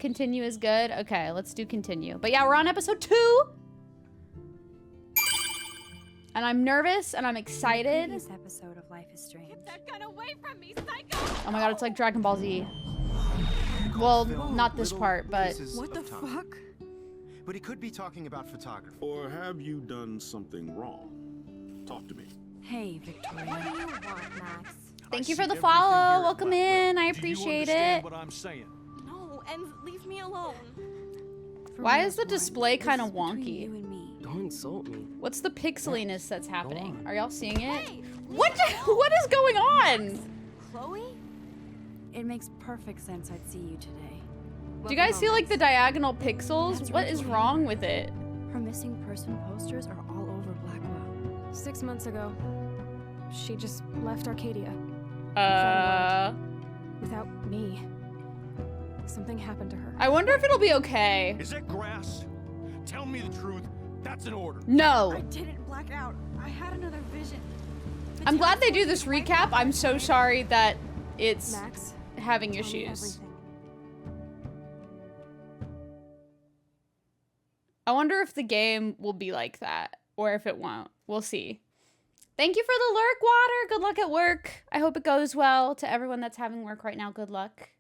continue is good. Okay, let's do continue. But yeah, we're on episode 2. And I'm nervous and I'm excited. This episode of Life is Strange. Get that gun away from me, psycho! Oh my god, it's like Dragon Ball Z. Well, not this part, but... What the fuck? But he could be talking about photography. Or have you done something wrong? Talk to me. Hey, Victoria. What do you want, Max? Thank you for the follow. Welcome in. I appreciate it. What I'm saying? No, and leave me alone. For Why real, is the Warren, display this kinda is between wonky? You and me. Don't insult me. What's the pixeliness that's happening? on. Are y'all seeing it? Hey, What is going on? Chloe? It makes perfect sense I'd see you today. Do you guys see like the diagonal pixels? That's What right, is Chloe. wrong with it? Her missing person posters are all over Blackwell. 6 months ago, she just left Arcadia without me. Something happened to her. I wonder if it'll be okay. Is it grass? Tell me the truth. That's an order. No. I didn't black out. I had another vision. I'm glad they do this recap. I'm so sorry that it's Max, having tell me issues. everything. I wonder if the game will be like that or if it won't. We'll see. Thank you for the lurk, Water. Good luck at work. I hope it goes well. To everyone that's having work right now, good luck.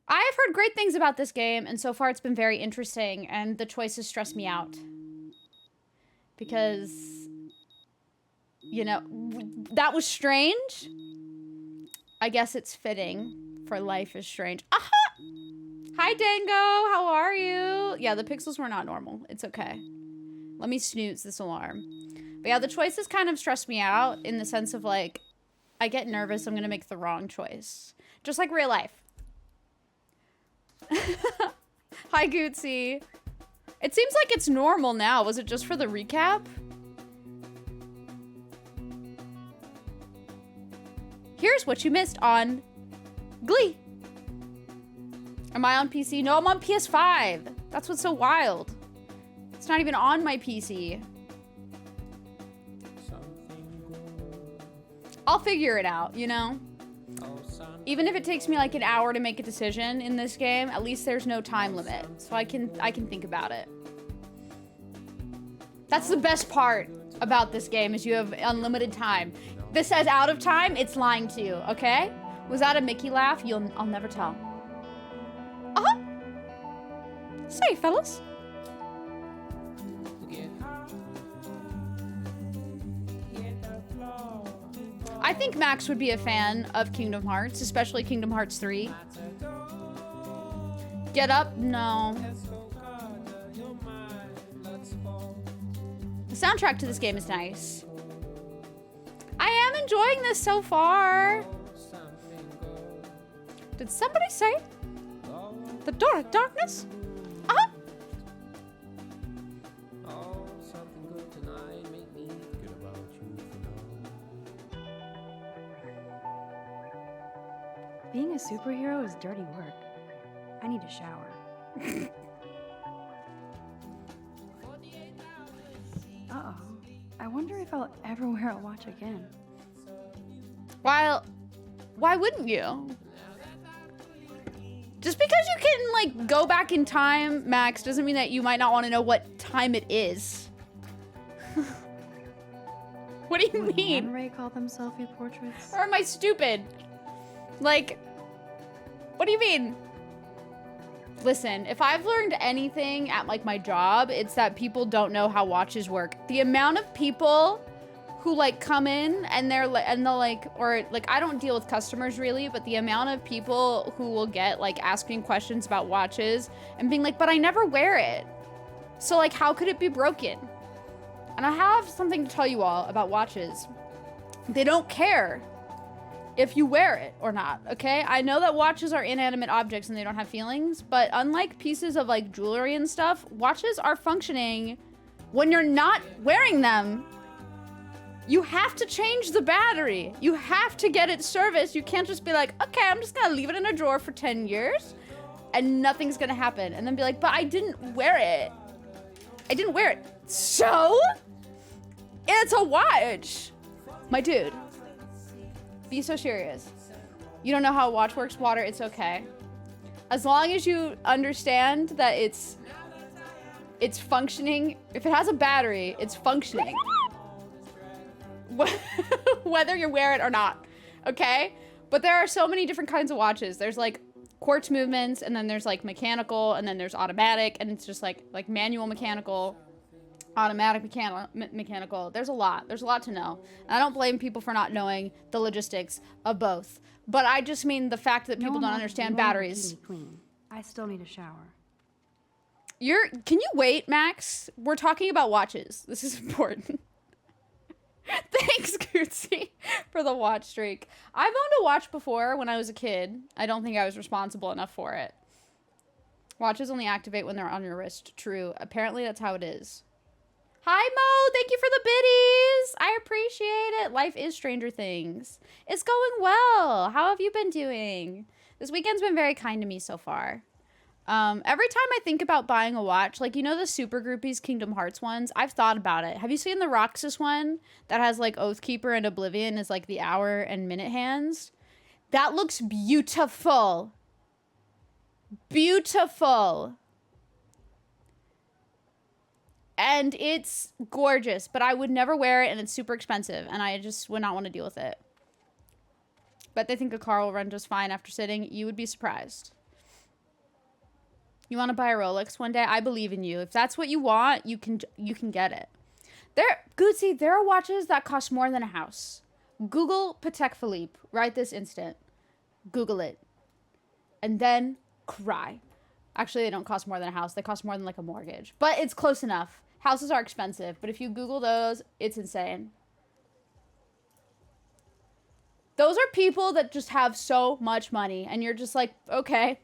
I have heard great things about this game, and so far it's been very interesting, and the choices stress me out. Because, you know, that was strange. I guess it's fitting for Life is Strange. Aha! Hi, Dango. How are you? Yeah, the pixels were not normal. It's okay. Let me snooze this alarm. But yeah, the choices kind of stress me out in the sense of like, I get nervous I'm gonna make the wrong choice. Just like real life. Hi, Gootsy. It seems like it's normal now. Was it just for the recap? Here's what you missed on Glee. Am I on PC? No, I'm on PS5. That's what's so wild. It's not even on my PC. I'll figure it out, you know? Even if it takes me like an hour to make a decision in this game, at least there's no time limit. So I can think about it. That's the best part about this game is you have unlimited time. This says out of time, it's lying to you, okay? Was that a Mickey laugh? I'll never tell. Uh-huh. Say, fellas. I think Max would be a fan of Kingdom Hearts, especially Kingdom Hearts 3. Get Up? No. The soundtrack to this game is nice. I am enjoying this so far. Did somebody say the door of darkness? Uh-huh. Being a superhero is dirty work. I need a shower. Uh-oh. I wonder if I'll ever wear a watch again. Well, why wouldn't you? Just because you can, like, go back in time, Max, doesn't mean that you might not want to know what time it is. What do you Would mean? Man Ray call them selfie portraits? Or am I stupid? Like, what do you mean? Listen, if I've learned anything at like my job, it's that people don't know how watches work. The amount of people who like come in and they'll like, or like, I don't deal with customers really, but the amount of people who will get like asking questions about watches and being like, but I never wear it. So like, how could it be broken? And I have something to tell you all about watches. They don't care if you wear it or not, okay? I know that watches are inanimate objects and they don't have feelings, but unlike pieces of like jewelry and stuff, watches are functioning when you're not wearing them. You have to change the battery. You have to get it serviced. You can't just be like, okay, I'm just gonna leave it in a drawer for 10 years and nothing's gonna happen. And then be like, but I didn't wear it. I didn't wear it. So? It's a watch. My dude. Be so serious. You don't know how a watch works, Water? It's okay. As long as you understand that it's functioning. If it has a battery, it's functioning. Whether you wear it or not, okay? But there are so many different kinds of watches. There's like quartz movements, and then there's like mechanical, and then there's automatic, and it's just like manual mechanical, automatic mechanical. There's a lot to know. And I don't blame people for not knowing the logistics of both. But I just mean the fact that people don't understand batteries. Clean. I still need a shower. Can you wait, Max? We're talking about watches. This is important. Thanks, Gucci, for the watch streak. I've owned a watch before when I was a kid. I don't think I was responsible enough for it. Watches only activate when they're on your wrist. True. Apparently that's how it is. Hi, Mo. Thank you for the biddies. I appreciate it. Life is Stranger Things. It's going well. How have you been doing? This weekend's been very kind to me so far. Every time I think about buying a watch, like, you know, the Super Groupies Kingdom Hearts ones, I've thought about it. Have you seen the Roxas one that has like Oathkeeper and Oblivion as like the hour and minute hands? That looks beautiful. Beautiful. And it's gorgeous, but I would never wear it, and it's super expensive, and I just would not want to deal with it. But they think a car will run just fine after sitting. You would be surprised. You want to buy a Rolex one day? I believe in you. If that's what you want, you can get it. Gucci, there are watches that cost more than a house. Google Patek Philippe right this instant. Google it. And then cry. Actually, they don't cost more than a house. They cost more than like a mortgage. But it's close enough. Houses are expensive. But if you Google those, it's insane. Those are people that just have so much money. And you're just like, okay.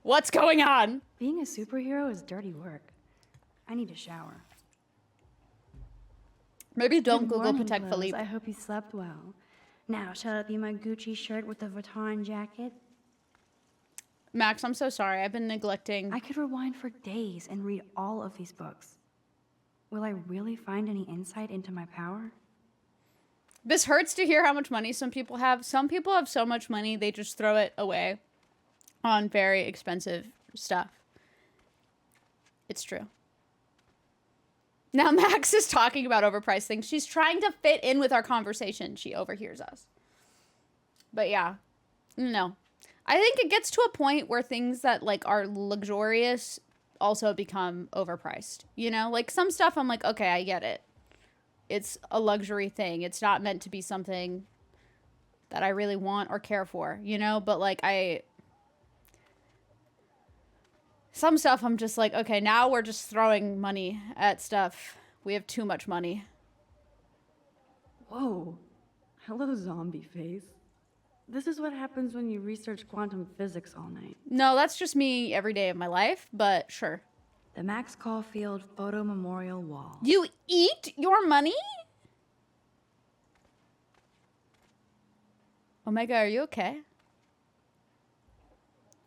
What's going on? Being a superhero is dirty work. I need a shower. Maybe don't Good Google morning, Patek Rose. Philippe. I hope you slept well. Now, shall it be my Gucci shirt with the Vuitton jacket? Max, I'm so sorry. I've been neglecting. I could rewind for days and read all of these books. Will I really find any insight into my power? This hurts to hear how much money some people have. Some people have so much money, they just throw it away on very expensive stuff. It's true. Now Max is talking about overpriced things. She's trying to fit in with our conversation. She overhears us. But yeah, no. I think it gets to a point where things that like are luxurious also become overpriced. You know, like some stuff I'm like, okay, I get it. It's a luxury thing. It's not meant to be something that I really want or care for, you know? But like some stuff I'm just like, okay, now we're just throwing money at stuff. We have too much money. Whoa. Hello, zombie face. This is what happens when you research quantum physics all night. No, that's just me every day of my life, but sure. The Max Caulfield Photo Memorial Wall. You eat your money? Omega, are you okay?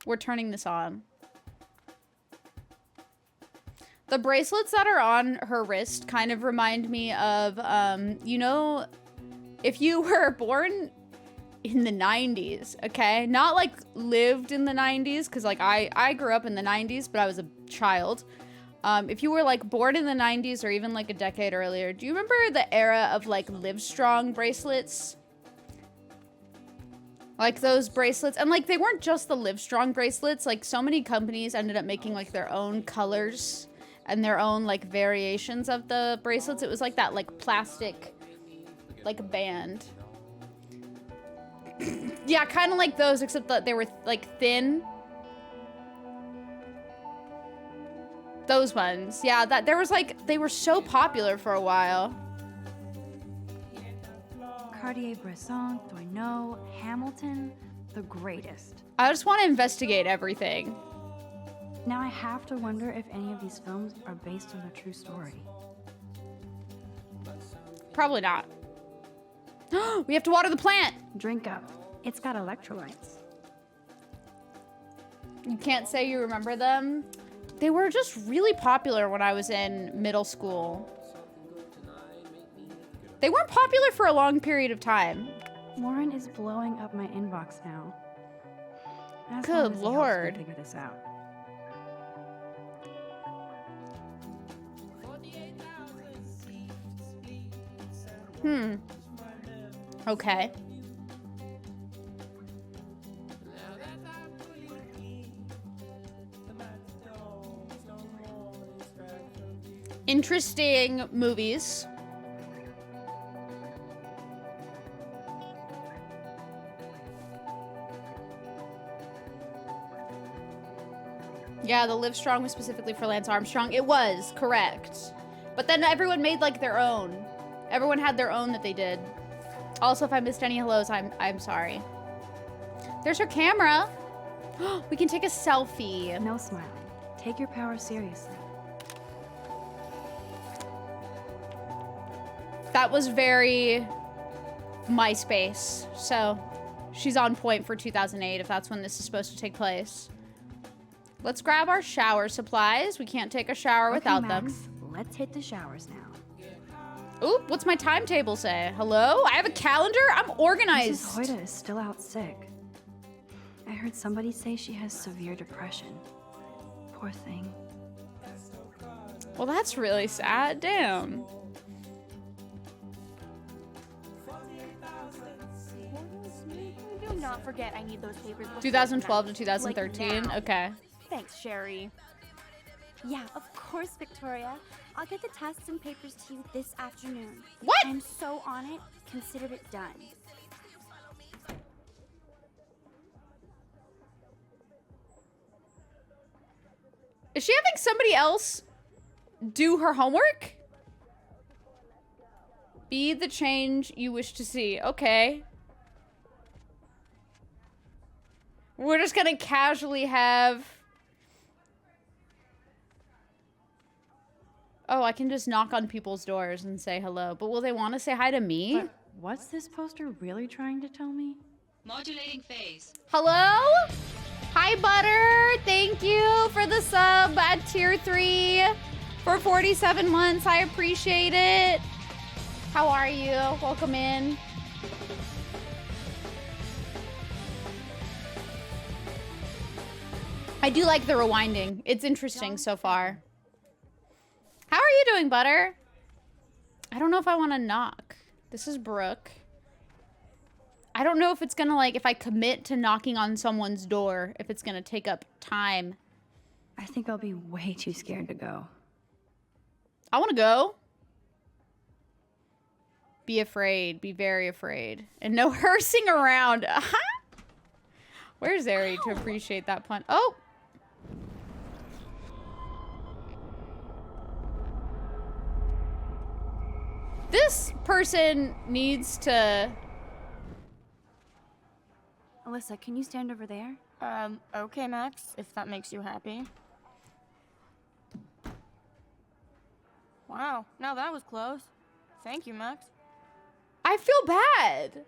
We're turning this on. The bracelets that are on her wrist kind of remind me of, you know, if you were born in the 90s, okay? Not like lived in the 90s, because like I grew up in the 90s, but I was a child. If you were like born in the 90s or even like a decade earlier, do you remember the era of like Livestrong bracelets? Like those bracelets, and like they weren't just the Livestrong bracelets, like so many companies ended up making like their own colors and their own like variations of the bracelets. It was like that like plastic like band. Yeah, kind of like those, except that they were like thin. Those ones. Yeah, that there was like, they were so popular for a while. Cartier-Bresson, Doisneau, Hamilton, the greatest. I just want to investigate everything. Now I have to wonder if any of these films are based on a true story. Probably not. We have to water the plant. Drink up. It's got electrolytes. You can't say you remember them. They were just really popular when I was in middle school. They weren't popular for a long period of time. Warren is blowing up my inbox now. As Good long as he helps me Lord. figure this out. Okay. Interesting movies. Yeah, the Live Strong was specifically for Lance Armstrong. It was, correct. But then everyone made like their own. Everyone had their own that they did. Also, if I missed any hellos, I'm sorry. There's her camera. We can take a selfie. No smiling. Take your power seriously. That was very MySpace. So she's on point for 2008 if that's when this is supposed to take place. Let's grab our shower supplies. We can't take a shower without Max, them. let's hit the showers now. Oop, what's my timetable say? Hello? I have a calendar? I'm organized. Mrs. Hoyta is still out sick. I heard somebody say she has severe depression. Poor thing. Well, that's really sad. Damn. Do not forget I need those papers. before 2012 to tonight. 2013. Like now. Okay. Thanks, Sherry. Yeah, of course, Victoria. I'll get the tests and papers to you this afternoon. What? I'm so on it. Consider it done. Is she having somebody else do her homework? Be the change you wish to see. Okay. We're just gonna casually have... Oh, I can just knock on people's doors and say hello. But will they want to say hi to me? But what's this poster really trying to tell me? Modulating phase. Hello? Hi, Butter. Thank you for the sub at tier 3 for 47 months. I appreciate it. How are you? Welcome in. I do like the rewinding. It's interesting so far. How are you doing, Butter? I don't know if I want to knock. This is Brooke. I don't know if it's gonna, like, if I commit to knocking on someone's door, if it's gonna take up time. I think I'll be way too scared to go. I want to go. Be afraid. Be very afraid. And no hearsing around. Where's Zeri to appreciate that pun? Oh! This person needs to... Alyssa, can you stand over there? Okay, Max, if that makes you happy. Wow, now that was close. Thank you, Max. I feel bad.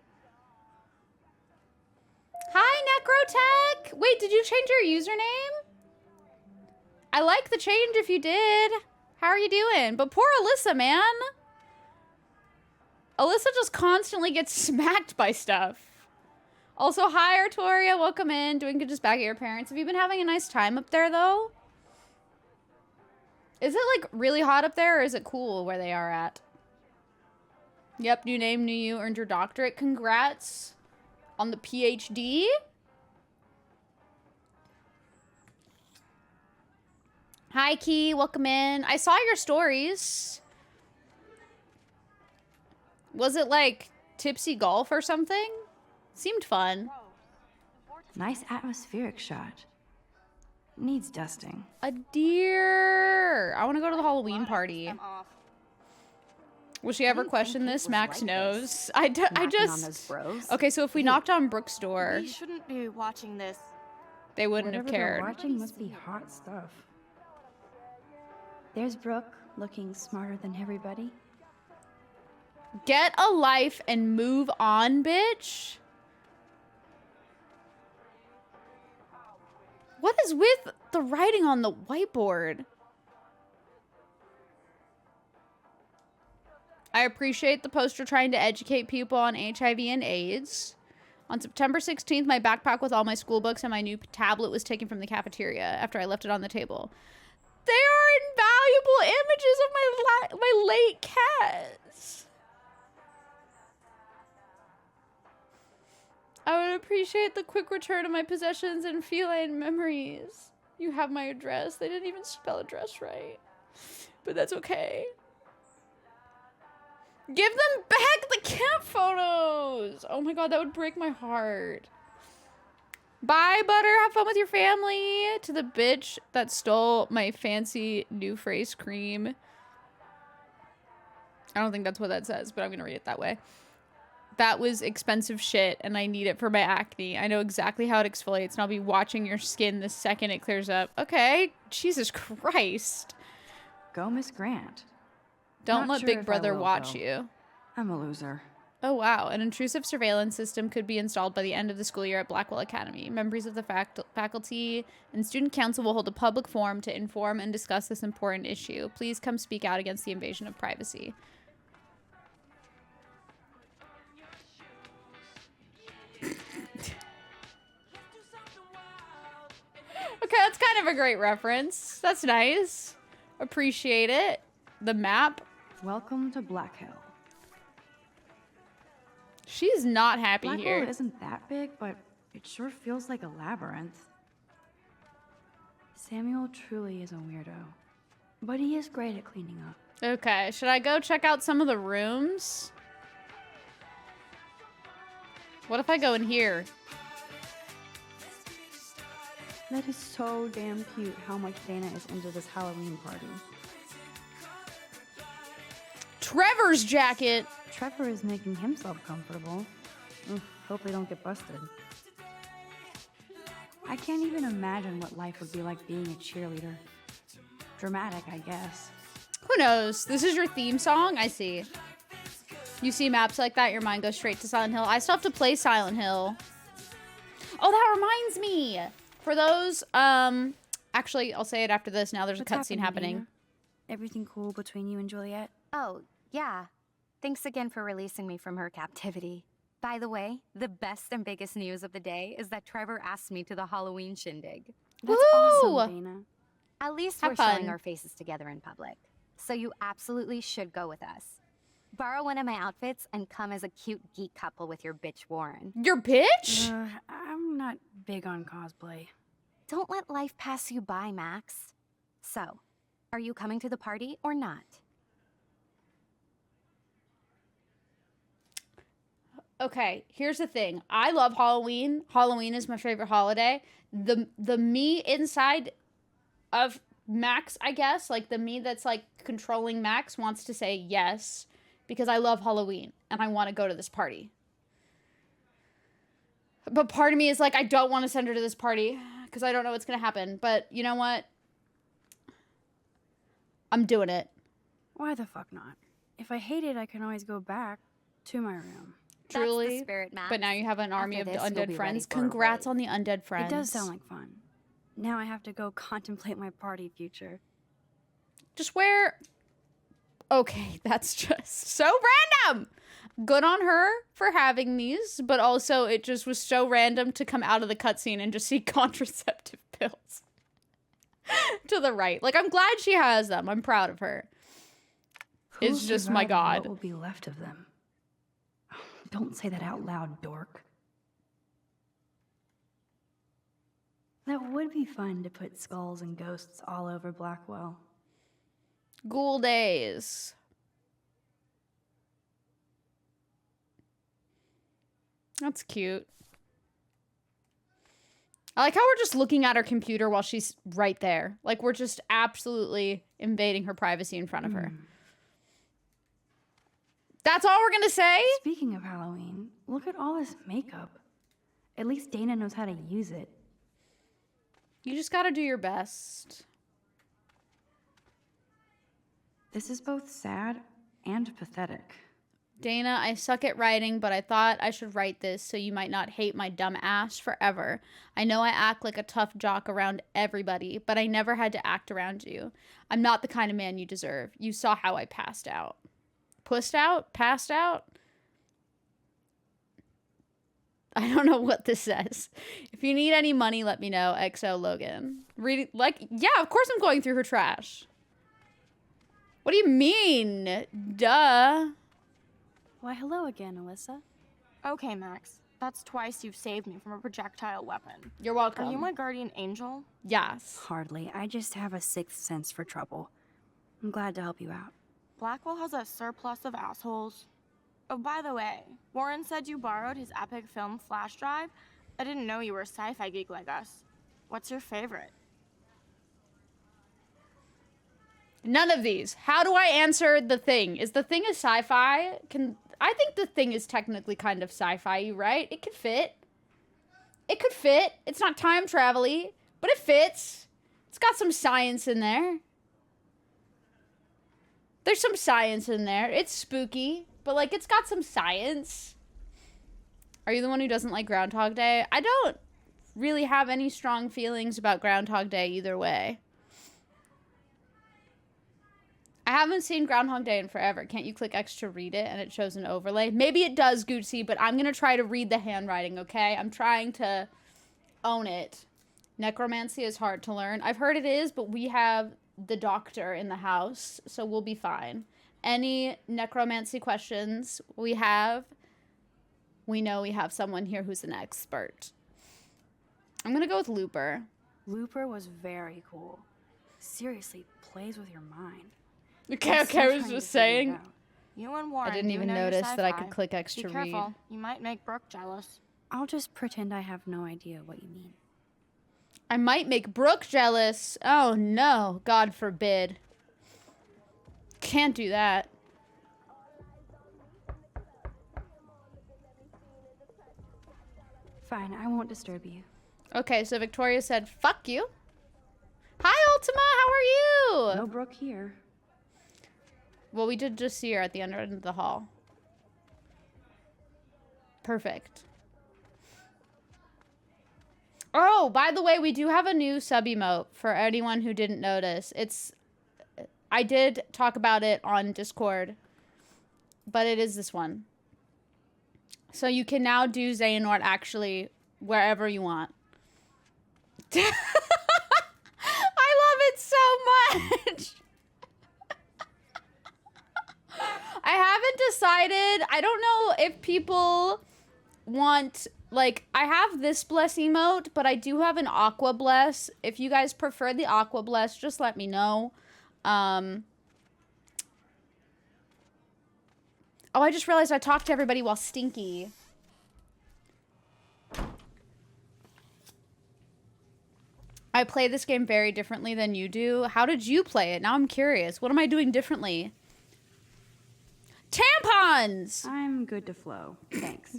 Hi, Necrotech. Wait, did you change your username? I like the change if you did. How are you doing? But poor Alyssa, man. Alyssa just constantly gets smacked by stuff. Also, hi, Artoria. Welcome in. Doing good just back at your parents. Have you been having a nice time up there, though? Is it, like, really hot up there, or is it cool where they are at? Yep, new name, new you, earned your doctorate. Congrats on the PhD. Hi, Key. Welcome in. I saw your stories. Was it, like, tipsy golf or something? Seemed fun. Nice atmospheric shot. Needs dusting. A deer. I want to go to the Halloween party. Will she ever question this? Max knows. I just... Okay, so if we knocked on Brooke's door, We shouldn't be watching this. they wouldn't have Whatever they're cared. watching must be hot stuff. There's Brooke, looking smarter than everybody. Get a life and move on, bitch. What is with the writing on the whiteboard? I appreciate the poster trying to educate people on HIV and AIDS. On September 16th, my backpack with all my school books and my new tablet was taken from the cafeteria after I left it on the table. They are invaluable images of my late cats. I would appreciate the quick return of my possessions and feline memories. You have my address. They didn't even spell address right. But that's okay. Give them back the cat photos! Oh my god, that would break my heart. Bye, Butter. Have fun with your family. To the bitch that stole my fancy new face cream. I don't think that's what that says, but I'm gonna read it that way. That was expensive shit, and I need it for my acne. I know exactly how it exfoliates, and I'll be watching your skin the second it clears up. Okay. Jesus Christ. Go, Miss Grant. Don't Not let sure Big if I Brother will, watch though. you. I'm a loser. Oh, wow. An intrusive surveillance system could be installed by the end of the school year at Blackwell Academy. Members of the faculty and student council will hold a public forum to inform and discuss this important issue. Please come speak out against the invasion of privacy. Okay, that's kind of a great reference. That's nice. Appreciate it. The map. Welcome to Black Hill. She's not happy Blackwell here. isn't that big, but it sure feels like a labyrinth. Samuel truly is a weirdo, but he is great at cleaning up. Okay, should I go check out some of the rooms? What if I go in here? That is so damn cute how much Dana is into this Halloween party. Trevor's jacket. Trevor is making himself comfortable. Oof, hope they don't get busted. I can't even imagine what life would be like being a cheerleader. Dramatic, I guess. Who knows? This is your theme song? I see. You see maps like that, your mind goes straight to Silent Hill. I still have to play Silent Hill. Oh, that reminds me. For those, actually, I'll say it after this. Now there's a cutscene happening. Dana? Everything cool between you and Juliet? Oh, yeah. Thanks again for releasing me from her captivity. By the way, the best and biggest news of the day is that Trevor asked me to the Halloween shindig. That's Woo! awesome, Dana. At least Have we're fun. showing our faces together in public. So you absolutely should go with us. Borrow one of my outfits and come as a cute geek couple with your bitch Warren. Your bitch? I'm not big on cosplay. Don't let life pass you by, Max. So, are you coming to the party or not? Okay, here's the thing. I love Halloween. Halloween is my favorite holiday. The me inside of Max, I guess, like the me that's like controlling Max wants to say yes because I love Halloween and I want to go to this party. But part of me is like, I don't want to send her to this party because I don't know what's going to happen. But you know what? I'm doing it. Why the fuck not? If I hate it, I can always go back to my room. Truly. That's the spirit, Max. But now you have an army After of this, you'll undead be friends. ready for a Congrats raid. on the undead friends. It does sound like fun. Now I have to go contemplate my party future. Just wear... Okay, that's just so random. Good on her for having these, but also it just was so random to come out of the cutscene and just see contraceptive pills to the right. Like, I'm glad she has them. I'm proud of her. Who'll It's just, my survive and God. What will be left of them? Don't say that out loud, dork. That would be fun to put skulls and ghosts all over Blackwell. Ghoul days. That's cute. I like how we're just looking at her computer while she's right there. Like, we're just absolutely invading her privacy in front of her. That's all we're gonna say? Speaking of Halloween, look at all this makeup. At least Dana knows how to use it. You just gotta do your best. This is both sad and pathetic. Dana, I suck at writing, but I thought I should write this so you might not hate my dumb ass forever. I know I act like a tough jock around everybody, but I never had to act around you. I'm not the kind of man you deserve. You saw how I passed out. Pussed out? Passed out? I don't know what this says. If you need any money, let me know. XO Logan. Reading, like, yeah, of course I'm going through her trash. What do you mean? Duh. Why, hello again, Alyssa. Okay, Max. That's twice you've saved me from a projectile weapon. You're welcome. Are you my guardian angel? Yes. Hardly. I just have a sixth sense for trouble. I'm glad to help you out. Blackwell has a surplus of assholes. Oh, by the way, Warren said you borrowed his epic film flash drive. I didn't know you were a sci-fi geek like us. What's your favorite? None of these. How do I answer The Thing? Is The Thing a sci-fi? I think The Thing is technically kind of sci-fi, right? It could fit. It could fit. It's not time travel-y, but it fits. It's got some science in there. There's some science in there. It's spooky, but like it's got some science. Are you the one who doesn't like Groundhog Day? I don't really have any strong feelings about Groundhog Day either way. I haven't seen Groundhog Day in forever. Can't you click X to read it and it shows an overlay? Maybe it does, Gucci, but I'm going to try to read the handwriting, okay? I'm trying to own it. Necromancy is hard to learn. I've heard it is, but we have the doctor in the house, so we'll be fine. Any necromancy questions we know we have someone here who's an expert. I'm going to go with Looper. Looper was very cool. Seriously, plays with your mind. Okay, I'm okay, I still was trying to just figure it saying. out. You and Warren. I didn't do even know your notice that I could sci-fi. click X Be to read. careful. You might make Brooke jealous. I'll just pretend I have no idea what you mean. I might make Brooke jealous. Oh no, God forbid. Can't do that. Fine, I won't disturb you. Okay, so Victoria said, fuck you. Hi, Ultima, how are you? No Brooke here. Well, we did just see her at the end of the hall. Perfect. Oh, by the way, we do have a new sub emote for anyone who didn't notice. I did talk about it on Discord, but it is this one. So you can now do Xehanort actually wherever you want. I love it so much. I haven't decided. I don't know if people want, like, I have this bless emote, but I do have an aqua bless. If you guys prefer the aqua bless, just let me know. Oh, I just realized I talked to everybody while stinky. I play this game very differently than you do. How did you play it? Now I'm curious. What am I doing differently? Tampons! I'm good to flow. Thanks.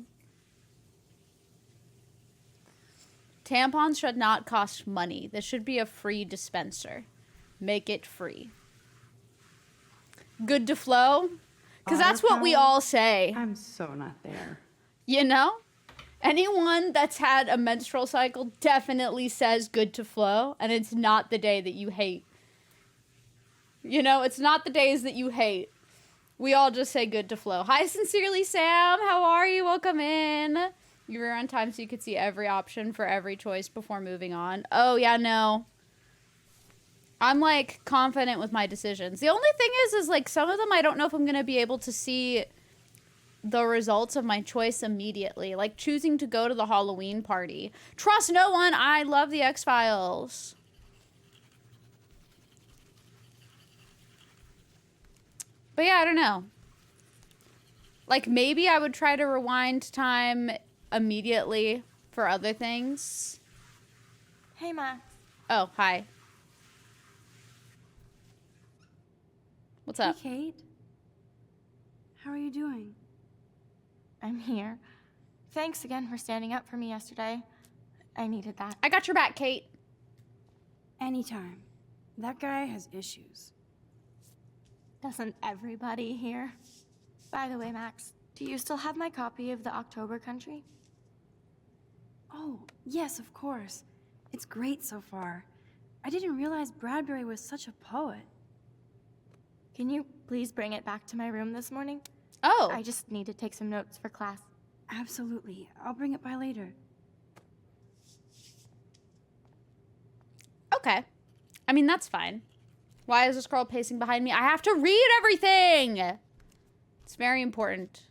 Tampons should not cost money. This should be a free dispenser. Make it free. Good to flow? Because that's what we all say. I'm so not there. You know? Anyone that's had a menstrual cycle definitely says good to flow, and it's not the day that you hate. You know, it's not the days that you hate. We all just say good to flow. Hi, Sincerely Sam. How are you? Welcome in. You were on time so you could see every option for every choice before moving on. Oh, yeah, no. I'm, like, confident with my decisions. The only thing is like, some of them I don't know if I'm going to be able to see the results of my choice immediately. Like, choosing to go to the Halloween party. Trust no one. I love the X-Files. But yeah, I don't know. Like, maybe I would try to rewind time immediately for other things. Hey, Max. Oh, hi. What's up? Hey, Kate. How are you doing? I'm here. Thanks again for standing up for me yesterday. I needed that. I got your back, Kate. Anytime. That guy has issues. Doesn't everybody here? By the way, Max, do you still have my copy of The October Country? Oh, yes, of course. It's great so far. I didn't realize Bradbury was such a poet. Can you please bring it back to my room this morning? Oh. I just need to take some notes for class. Absolutely. I'll bring it by later. Okay. I mean, that's fine. Why is this girl pacing behind me? I have to read everything! It's very important.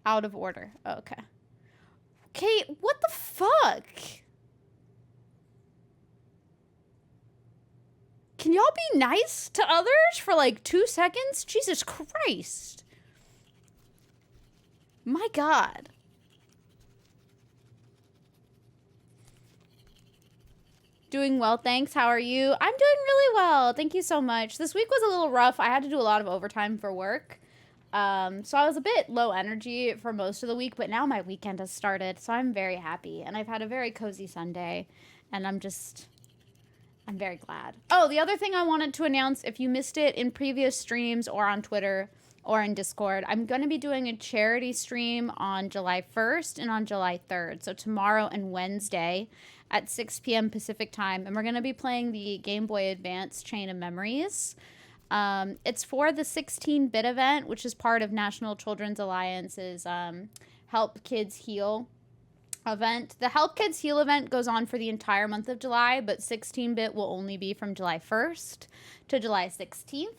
Out of order. Okay. Kate, what the fuck? Can y'all be nice to others for like 2 seconds? Jesus Christ. My God. Doing well, thanks. How are you? I'm doing really well. Thank you so much. This week was a little rough. I had to do a lot of overtime for work. So I was a bit low energy for most of the week, but now my weekend has started, so I'm very happy. And I've had a very cozy Sunday, and I'm very glad. Oh, the other thing I wanted to announce, if you missed it in previous streams or on Twitter or in Discord, I'm going to be doing a charity stream on July 1st and on July 3rd. So tomorrow and Wednesday at 6 p.m. Pacific time. And we're going to be playing the Game Boy Advance Chain of Memories. It's for the 16-bit event, which is part of National Children's Alliance's Help Kids Heal event. The Help Kids Heal event goes on for the entire month of July, but 16-bit will only be from July 1st to July 16th.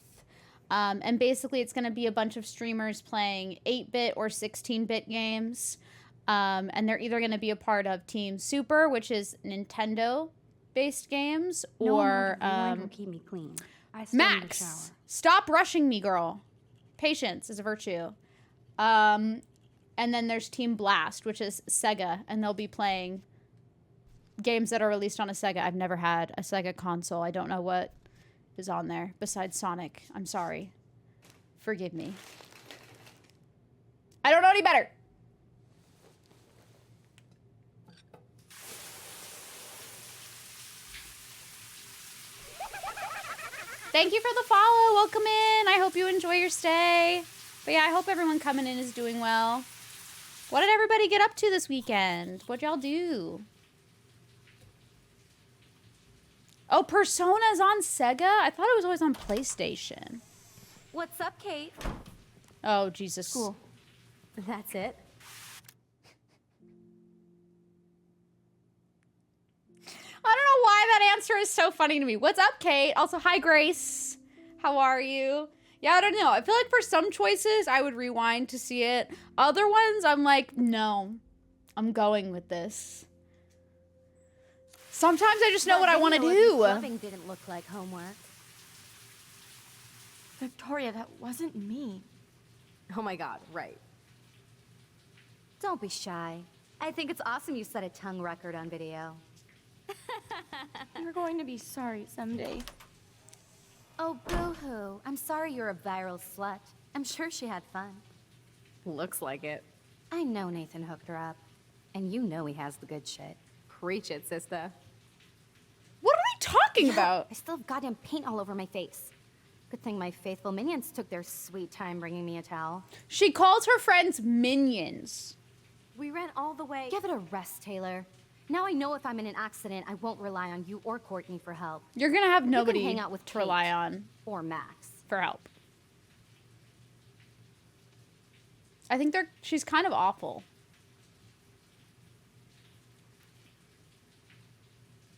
And basically, it's going to be a bunch of streamers playing 8-bit or 16-bit games. And they're either going to be a part of Team Super, which is Nintendo-based games, or will keep me clean. I still need a shower. Max, stop rushing me, girl. Patience is a virtue. And then there's Team Blast, which is Sega, and they'll be playing games that are released on a Sega. I've never had a Sega console. I don't know what is on there besides Sonic. I'm sorry. Forgive me. I don't know any better. Thank you for the follow. Welcome in. I hope you enjoy your stay. But yeah, I hope everyone coming in is doing well. What did everybody get up to this weekend? What'd y'all do? Oh, Persona's on Sega? I thought it was always on PlayStation. What's up, Kate? Oh, Jesus. Cool. That's it. I don't know why that answer is so funny to me. What's up, Kate? Also, hi, Grace. How are you? Yeah, I don't know. I feel like for some choices, I would rewind to see it. Other ones, I'm like, no. I'm going with this. Sometimes I just know what I want to do. Loving didn't look like homework. Victoria, that wasn't me. Oh my God, right. Don't be shy. I think it's awesome you set a tongue record on video. You're going to be sorry someday. Oh, boo-hoo. I'm sorry you're a viral slut. I'm sure she had fun. Looks like it. I know Nathan hooked her up. And you know he has the good shit. Preach it, sister. What are we talking about? I still have goddamn paint all over my face. Good thing my faithful minions took their sweet time bringing me a towel. She calls her friends minions. We ran all the way. Give it a rest, Taylor. Now I know if I'm in an accident, I won't rely on you or Courtney for help. You're going to have nobody hang out with to rely Kate. on Or Max. for help. I think she's kind of awful.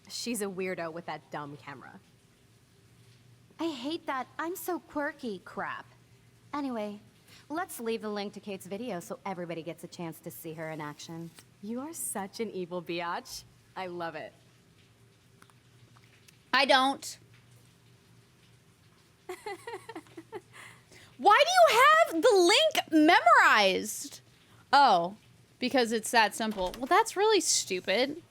She's a weirdo with that dumb camera. I hate that I'm so quirky crap. Anyway, let's leave the link to Kate's video so everybody gets a chance to see her in action. You are such an evil biatch. I love it. I don't. Why do you have the link memorized? Oh, because it's that simple. Well, that's really stupid.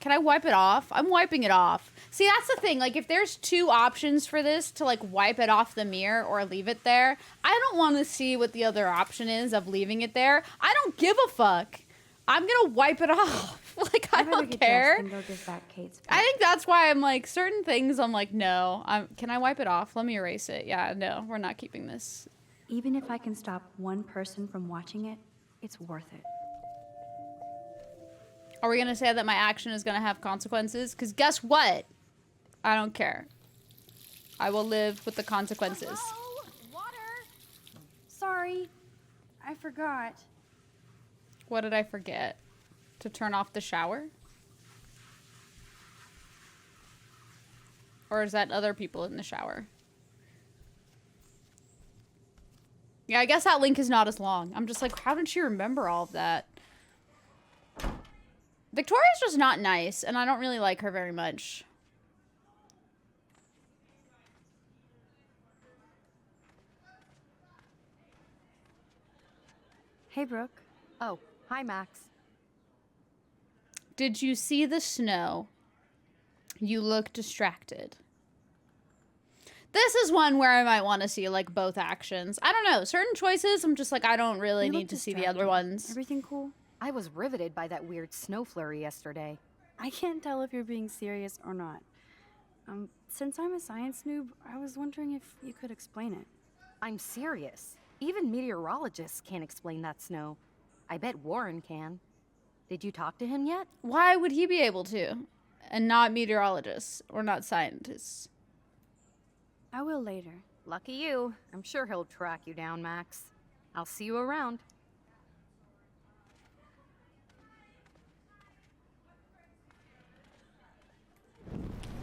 Can I wipe it off? I'm wiping it off. See, that's the thing. Like, if there's two options for this to, like, wipe it off the mirror or leave it there, I don't want to see what the other option is of leaving it there. I don't give a fuck. I'm gonna wipe it off. Like, I don't care. Go give back Kate's I think that's why I'm like, certain things I'm like, no. Can I wipe it off? Let me erase it. Yeah, no, we're not keeping this. Even if I can stop one person from watching it, it's worth it. Are we gonna say that my action is gonna have consequences? Because guess what? I don't care. I will live with the consequences. Water! Sorry, I forgot. What did I forget? To turn off the shower? Or is that other people in the shower? Yeah, I guess that link is not as long. I'm just like, how did she remember all of that? Victoria's just not nice, and I don't really like her very much. Hey, Brooke. Oh, hi, Max. Did you see the snow? You look distracted. This is one where I might want to see, like, both actions. I don't know. Certain choices, I'm just like, I don't really You need look to see the other distracted. ones. Everything cool? I was riveted by that weird snow flurry yesterday. I can't tell if you're being serious or not. Since I'm a science noob, I was wondering if you could explain it. I'm serious. Even meteorologists can't explain that snow. I bet Warren can. Did you talk to him yet? Why would he be able to? And not meteorologists or not scientists. I will later. Lucky you. I'm sure he'll track you down, Max. I'll see you around.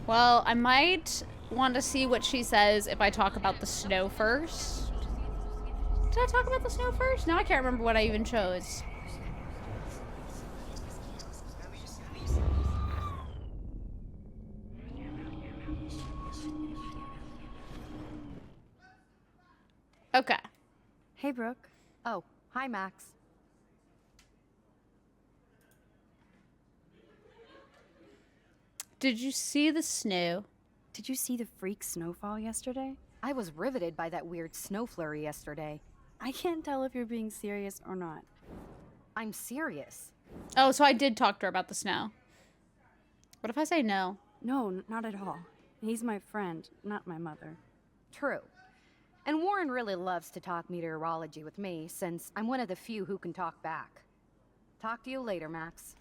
Well, I might want to see what she says if I talk about the snow first. Did I talk about the snow first? No, I can't remember what I even chose. Okay. Hey, Brooke. Oh, hi, Max. Did you see the snow? Did you see the freak snowfall yesterday? I was riveted by that weird snow flurry yesterday. I can't tell if you're being serious or not. I'm serious. Oh, so I did talk to her about the snow. What if I say no? No, not at all. He's my friend, not my mother. True. And Warren really loves to talk meteorology with me, since I'm one of the few who can talk back. Talk to you later, Max.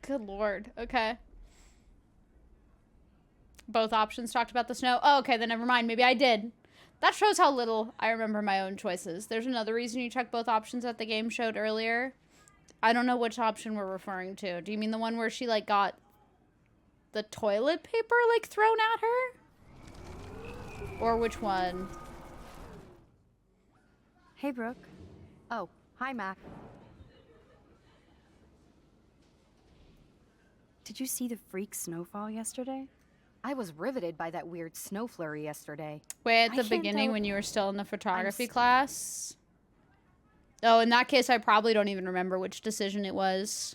Good lord. Okay. Both options talked about the snow. Oh, okay, then never mind. Maybe I did. That shows how little I remember my own choices. There's another reason you checked both options that the game showed earlier. I don't know which option we're referring to. Do you mean the one where she, like, got the toilet paper, like, thrown at her? Or which one? Hey, Brooke. Oh, hi, Mac. Did you see the freak snowfall yesterday? I was riveted by that weird snow flurry yesterday. Wait, at I the can't beginning tell- when you were still in the photography s- class? Oh, in that case, I probably don't even remember which decision it was.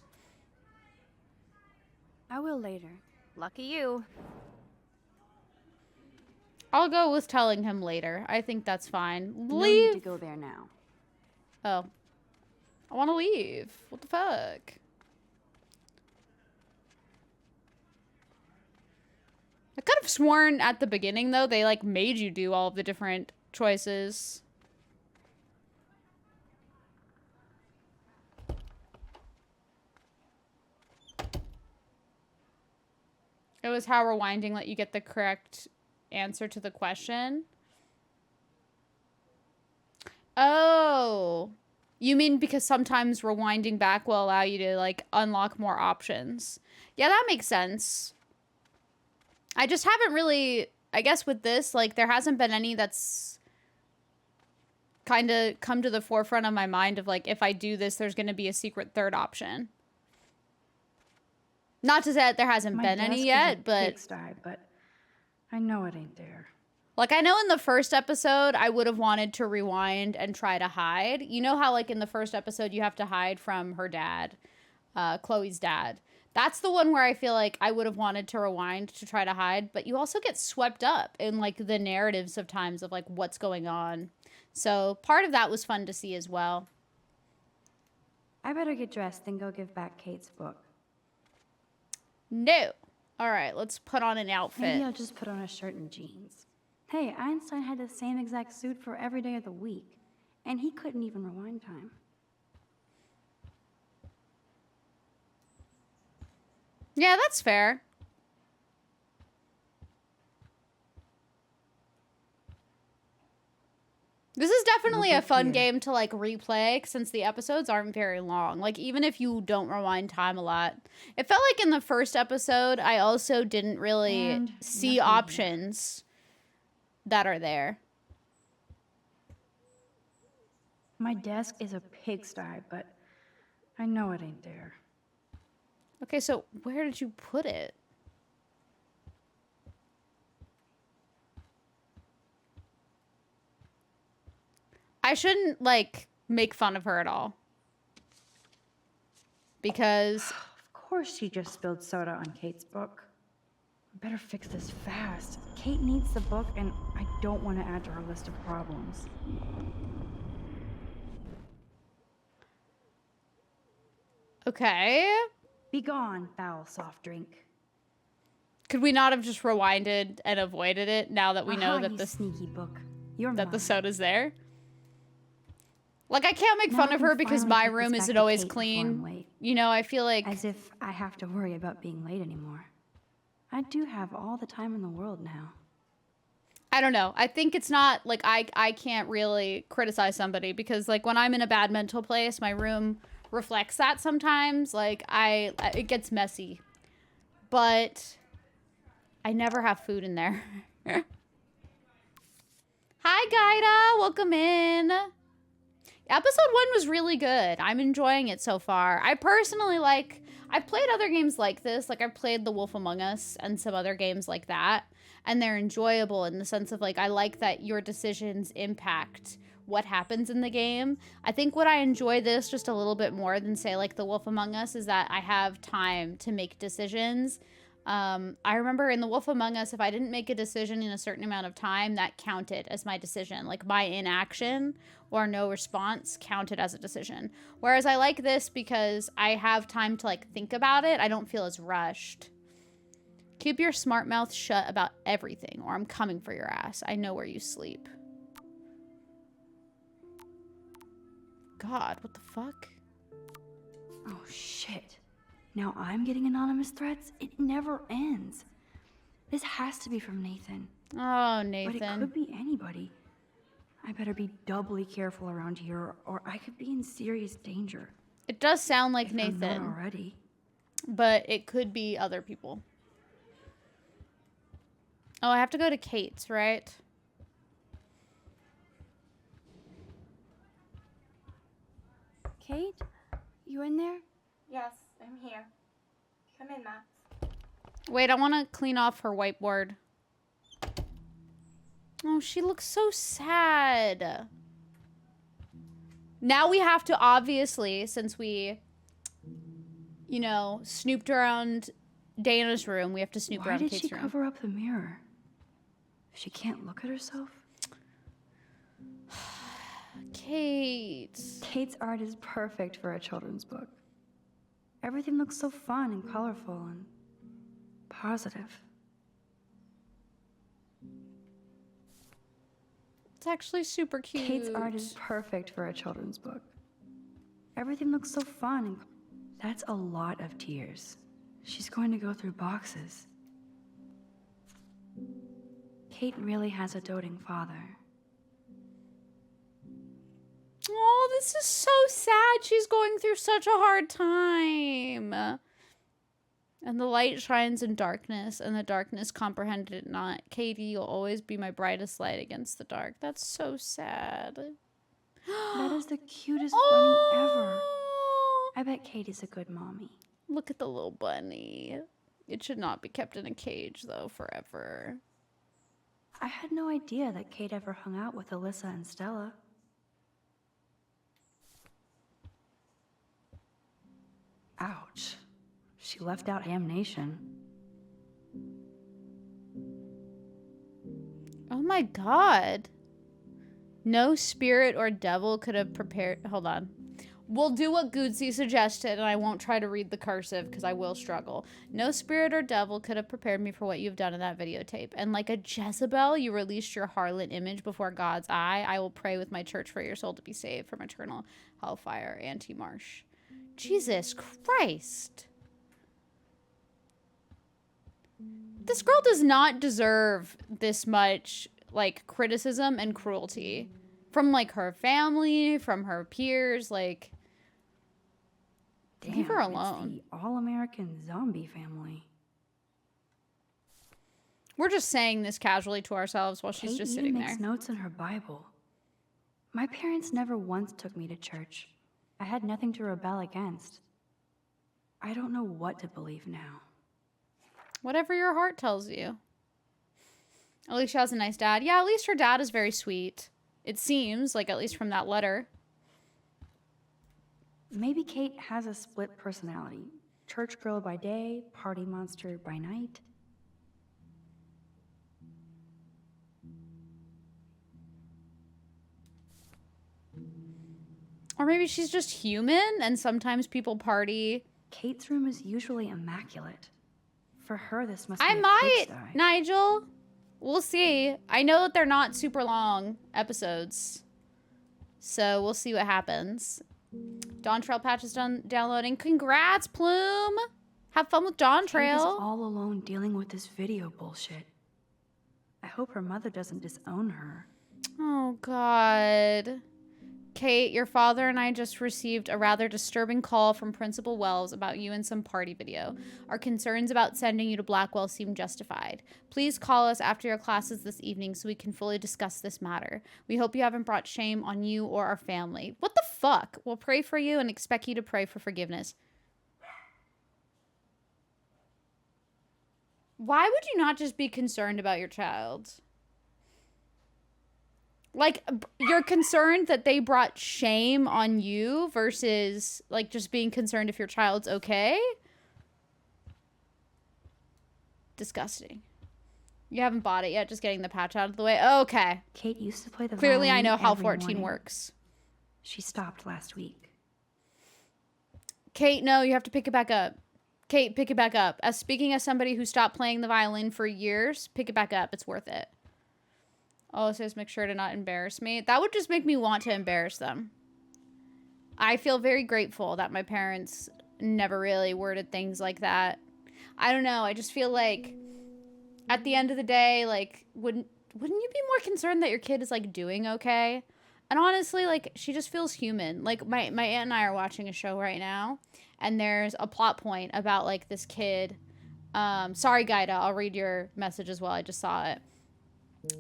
I will later. Lucky you. I'll go with telling him later. I think that's fine. No need Leave. to go there now. Oh. I want to leave. What the fuck? I could have sworn at the beginning, though, they, like, made you do all of the different choices. It was how rewinding let you get the correct answer to the question. Oh. You mean because sometimes rewinding back will allow you to, like, unlock more options. Yeah, that makes sense. I just haven't really, I guess with this, like, there hasn't been any that's kind of come to the forefront of my mind of, like, if I do this, there's going to be a secret third option. Not to say that there hasn't been any yet, but... but I know it ain't there. Like, I know in the first episode, I would have wanted to rewind and try to hide. You know how, like, in the first episode, you have to hide from her dad, Chloe's dad. That's the one where I feel like I would have wanted to rewind to try to hide, but you also get swept up in, like, the narratives of times of, like, what's going on. So part of that was fun to see as well. I better get dressed and go give back Kate's book. No. All right, let's put on an outfit. Maybe I'll just put on a shirt and jeans. Hey, Einstein had the same exact suit for every day of the week, and he couldn't even rewind time. Yeah, that's fair. This is definitely Look a up fun here. game to like replay since the episodes aren't very long. Like even if you don't rewind time a lot. It felt like in the first episode I also didn't really And see nothing here. options that are there. My desk is a pigsty, but I know it ain't there. Okay, so where did you put it? I shouldn't like make fun of her at all. Because Of course she just spilled soda on Kate's book. I better fix this fast. Kate needs the book, and I don't want to add to her list of problems. okay. Be gone, foul soft drink. Could we not have just rewinded and avoided it now that we know Aha, that you this sneaky book. You're that the mine. soda's there? Like I can't make Now fun I of can her because finally my take this room back isn't to always Kate before I'm clean. late. You know, I feel like As if I have to worry about being late anymore. I do have all the time in the world now. I don't know. I think it's not like I can't really criticize somebody because like when I'm in a bad mental place, my room reflects that sometimes. Like it gets messy. But I never have food in there. Hi Gaida, welcome in. Episode 1 was really good. I'm enjoying it so far. I personally like I've played other games like this. Like I've played The Wolf Among Us and some other games like that. And they're enjoyable in the sense of like I like that your decisions impact what happens in the game. I think what I enjoy this just a little bit more than say like The Wolf Among Us is that I have time to make decisions. I remember in The Wolf Among Us, if I didn't make a decision in a certain amount of time, that counted as my decision. Like my inaction or no response counted as a decision. Whereas I like this because I have time to like think about it. I don't feel as rushed. Keep your smart mouth shut about everything or I'm coming for your ass. I know where you sleep. God, what the fuck? Oh, shit. Now I'm getting anonymous threats? It never ends. This has to be from Nathan. Oh, But it Nathan. could be anybody. I better be doubly careful around here, or I could be in serious danger. It does sound like If I'm not Nathan, already. but it could be other people. Oh, I have to go to Kate's, right? Kate? You in there? Yes, I'm here. Come in, Max. Wait, I want to clean off her whiteboard. Oh, she looks so sad. Now we have to, obviously, since we, you know, snooped around Dana's room, we have to snoop Why around did Kate's she room. cover up the mirror? She can't look at herself? Kate. Kate's art is perfect for a children's book. Everything looks so fun and colorful and positive. It's actually super cute. Kate's art is perfect for a children's book. Everything looks so fun and that's a lot of tears. She's going to go through boxes. Kate really has a doting father. Oh, this is so sad. She's going through such a hard time. And the light shines in darkness, and the darkness comprehended it not. Katie, you'll always be my brightest light against the dark. That's so sad. That is the cutest bunny ever. I bet Katie's a good mommy. Look at the little bunny. It should not be kept in a cage, though, forever. I had no idea that Kate ever hung out with Alyssa and Stella. Ouch. She left out Damnation. Oh my god. No spirit or devil could have prepared... Hold on. We'll do what Goodsey suggested, and I won't try to read the cursive, because I will struggle. No spirit or devil could have prepared me for what you've done in that videotape. And like a Jezebel, you released your harlot image before God's eye. I will pray with my church for your soul to be saved from eternal hellfire. Auntie Marsh. Jesus Christ. This girl does not deserve this much, like, criticism and cruelty From, like, her family, from her peers, like... Damn, leave her it's alone. the all-American zombie family. We're just saying this casually to ourselves while she's Kate just even sitting makes there. notes in her Bible. My parents never once took me to church. I had nothing to rebel against. I don't know what to believe now. Whatever your heart tells you. At least she has a nice dad. Yeah, at least her dad is very sweet. It seems, like, at least from that letter. Maybe Kate has a split personality. Church girl by day, party monster by night. Or maybe she's just human and sometimes people party. Kate's room is usually immaculate. For her, this must be I a might, pigsty. Nigel. We'll see. I know that they're not super long episodes. So we'll see what happens. Dawn Trail patch is done downloading. Congrats, Plume. Have fun with Dawn Kate is Trail. all alone dealing with this video bullshit. I hope her mother doesn't disown her. Oh, God. Kate, your father and I just received a rather disturbing call from Principal Wells about you in some party video. Our concerns about sending you to Blackwell seem justified. Please call us after your classes this evening so we can fully discuss this matter. We hope you haven't brought shame on you or our family. What the fuck? We'll pray for you and expect you to pray for forgiveness. Why would you not just be concerned about your child? Like, you're concerned that they brought shame on you versus, like, just being concerned if your child's okay? Disgusting. You haven't bought it yet, just getting the patch out of the way. Okay. Kate used to play the Clearly I violin know how every 14 morning. works. She stopped last week. Kate, no, you have to pick it back up. Kate, pick it back up. As speaking as somebody who stopped playing the violin for years, pick it back up. It's worth it. Oh, it says make sure to not embarrass me. That would just make me want to embarrass them. I feel very grateful that my parents never really worded things like that. I don't know. I just feel like at the end of the day, like, wouldn't you be more concerned that your kid is, like, doing okay? And honestly, like, she just feels human. Like, my aunt and I are watching a show right now, and there's a plot point about, like, this kid. Sorry, Gaida, I'll read your message as well. I just saw it.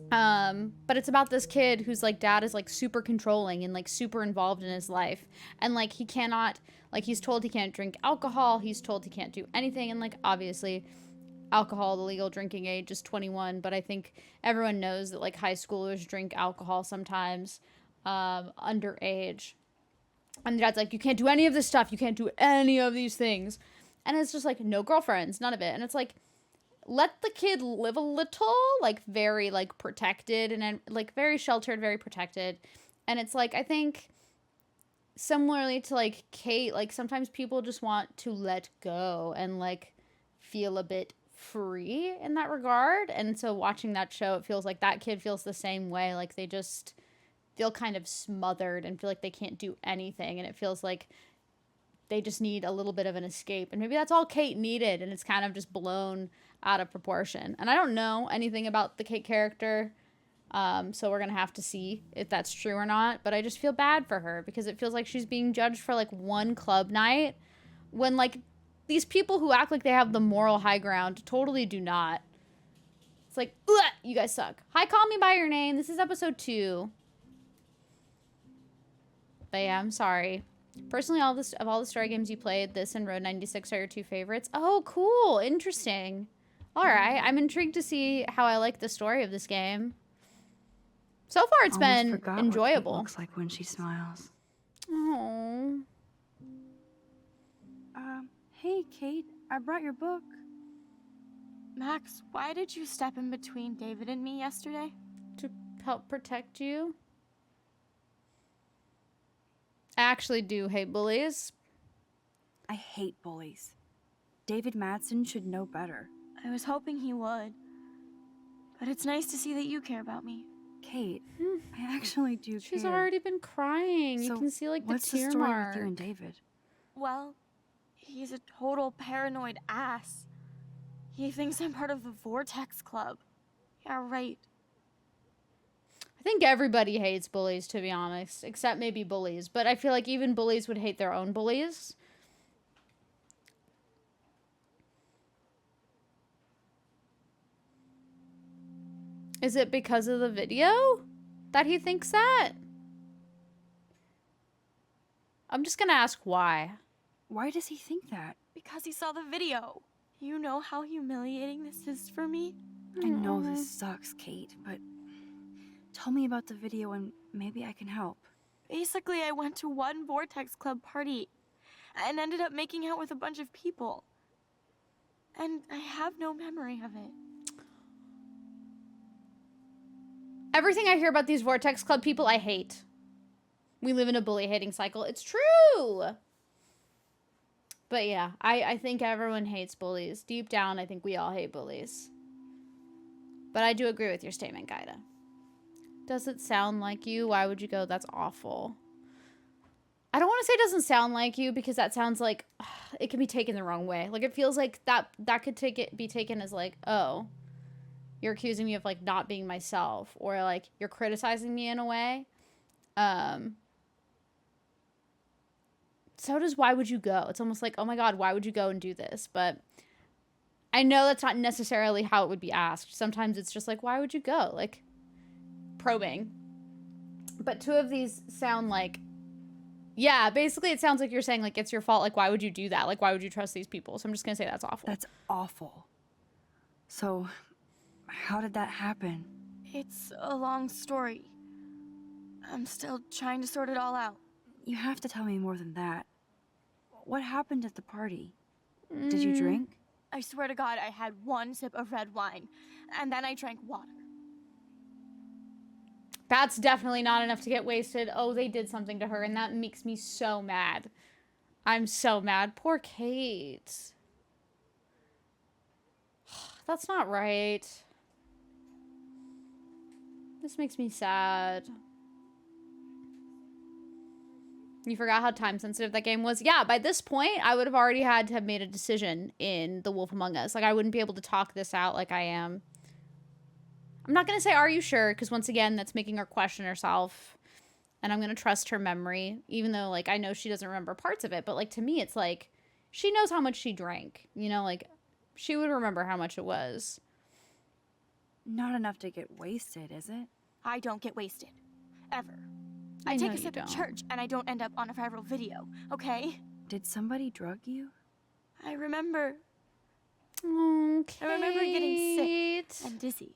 But it's about this kid whose, like, dad is, like, super controlling and, like, super involved in his life. And, like, he cannot, like, he's told he can't drink alcohol. He's told he can't do anything. And, like, obviously, alcohol, the legal drinking age is 21. But I think everyone knows that, like, high schoolers drink alcohol sometimes, underage. And the dad's like, you can't do any of this stuff. You can't do any of these things. And it's just, like, no girlfriends, none of it. And it's, like, let the kid live a little, like, very, like, protected and, like, very sheltered, very protected. And it's, like, I think similarly to, like, Kate, like, sometimes people just want to let go and, like, feel a bit free in that regard. And so watching that show, it feels like that kid feels the same way. Like, they just feel kind of smothered and feel like they can't do anything. And it feels like they just need a little bit of an escape. And maybe that's all Kate needed, and it's kind of just blown out of proportion. And I don't know anything about the Kate character, so we're going to have to see if that's true or not. But I just feel bad for her because it feels like she's being judged for, like, one club night when, like, these people who act like they have the moral high ground totally do not. It's like, ugh, you guys suck. Hi, Call Me By Your Name. This is episode 2. But yeah, I'm sorry. Personally, all the story games you played, this and Road 96 are your 2 favorites. Oh, cool. Interesting. All right. I'm intrigued to see how I like the story of this game. So far, it's Almost been forgot enjoyable. What Kate looks like when she smiles. Oh. Hey, Kate, I brought your book. Max, why did you step in between David and me yesterday? To help protect you. I actually do hate bullies. I hate bullies. David Madsen should know better. I was hoping he would. But it's nice to see that you care about me. Kate, I actually do She's care. already been crying. You So, can see, like, the what's the tear story mark. with you and David? Well, he's a total paranoid ass. He thinks I'm part of the Vortex Club. Yeah, right. I think everybody hates bullies, to be honest, except maybe bullies. But I feel like even bullies would hate their own bullies. Is it because of the video that he thinks that? I'm just gonna ask why. Why does he think that? Because he saw the video. You know how humiliating this is for me? I know this sucks, Kate, but tell me about the video and maybe I can help. Basically, I went to one Vortex Club party and ended up making out with a bunch of people. And I have no memory of it. Everything I hear about these Vortex Club people, I hate. We live in a bully hating cycle. It's true. But yeah, I think everyone hates bullies. Deep down, I think we all hate bullies. But I do agree with your statement, Gaida. Does it sound like you? Why would you go? That's awful. I don't want to say it doesn't sound like you because that sounds like it can be taken the wrong way. Like it feels like that could be taken as like, oh, you're accusing me of like not being myself, or like you're criticizing me in a way. So does why would you go? It's almost like, oh my God, why would you go and do this? But I know that's not necessarily how it would be asked. Sometimes it's just like, why would you go? Like probing. But two of these sound like, yeah, basically it sounds like you're saying like, it's your fault. Like, why would you do that? Like, why would you trust these people? So I'm just going to say that's awful. That's awful. So, how did that happen? It's a long story. I'm still trying to sort it all out. You have to tell me more than that. What happened at the party? Did you drink? I swear to God, I had one sip of red wine, and then I drank water. That's definitely not enough to get wasted. Oh, they did something to her, and that makes me so mad. I'm so mad. Poor Kate. That's not right. This makes me sad. You forgot how time sensitive that game was? Yeah, by this point, I would have already had to have made a decision in The Wolf Among Us. Like, I wouldn't be able to talk this out like I am. I'm not going to say, are you sure? Because once again, that's making her question herself. And I'm going to trust her memory. Even though, like, I know she doesn't remember parts of it. But, like, to me, it's like, she knows how much she drank. You know, like, she would remember how much it was. Not enough to get wasted, is it? I don't get wasted. Ever. I I take know a you sip at don't. church and I don't end up on a viral video, okay? Did somebody drug you? I remember Okay. I remember getting sick and dizzy.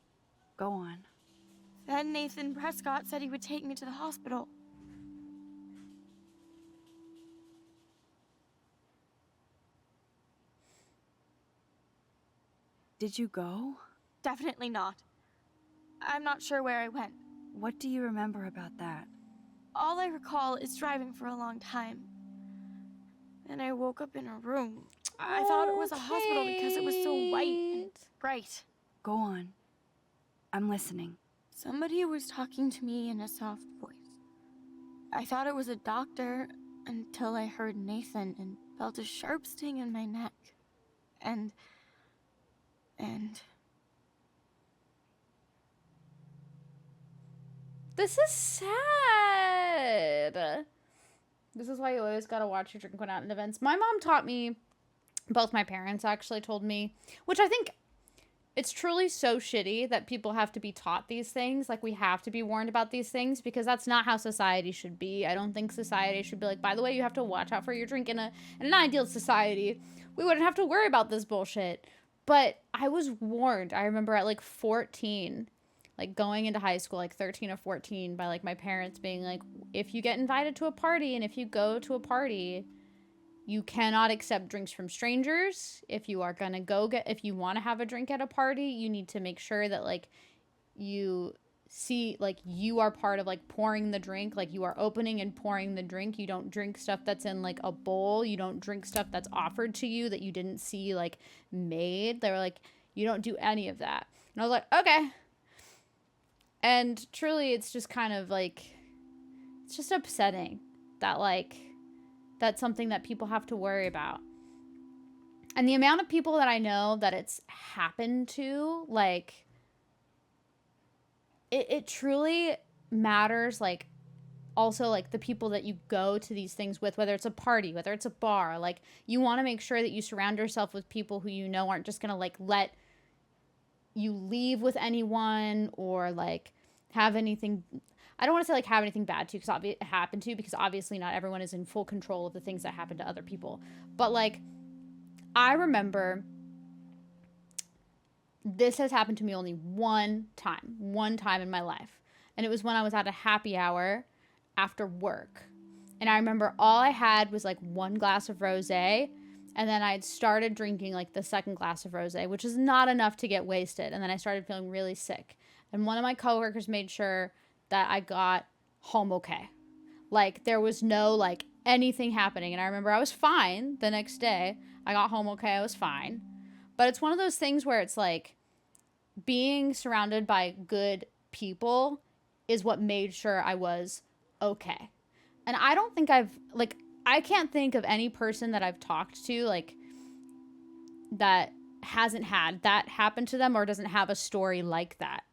Go on. Then Nathan Prescott said he would take me to the hospital. Did you go? Definitely not. I'm not sure where I went. What do you remember about that? All I recall is driving for a long time. And I woke up in a room. I thought it was a hospital because it was so white and bright. Go on. I'm listening. Somebody was talking to me in a soft voice. I thought it was a doctor until I heard Nathan and felt a sharp sting in my neck. And... This is sad. This is why you always gotta watch your drink when out in events. My mom taught me, both my parents actually told me, which I think it's truly so shitty that people have to be taught these things. Like, we have to be warned about these things because that's not how society should be. I don't think society should be like, by the way, you have to watch out for your drink. In an ideal society, we wouldn't have to worry about this bullshit. But I was warned. I remember at like 14, like going into high school, like 13 or 14, by like my parents being like, if you get invited to a party and if you go to a party, you cannot accept drinks from strangers. If you are gonna if you want to have a drink at a party, you need to make sure that like you see, like you are part of like pouring the drink, like you are opening and pouring the drink. You don't drink stuff that's in like a bowl. You don't drink stuff that's offered to you that you didn't see like made. They were like, you don't do any of that. And I was like, okay. And truly, it's just kind of like, it's just upsetting that like, that's something that people have to worry about. And the amount of people that I know that it's happened to, like, it truly matters, like, also, like, the people that you go to these things with, whether it's a party, whether it's a bar, like, you want to make sure that you surround yourself with people who you know aren't just going to, like, let you leave with anyone or, like, have anything, I don't want to say, like, have anything bad to happen to, because obviously not everyone is in full control of the things that happen to other people. But, like, I remember this has happened to me only one time in my life. And it was when I was at a happy hour after work. And I remember all I had was, like, one glass of rosé, and then I had started drinking, like, the second glass of rosé, which is not enough to get wasted. And then I started feeling really sick. And one of my coworkers made sure that I got home okay. Like, there was no, like, anything happening. And I remember I was fine the next day. I got home okay. I was fine. But it's one of those things where it's like being surrounded by good people is what made sure I was okay. And I don't think I can't think of any person that I've talked to, like, that hasn't had that happen to them or doesn't have a story like that.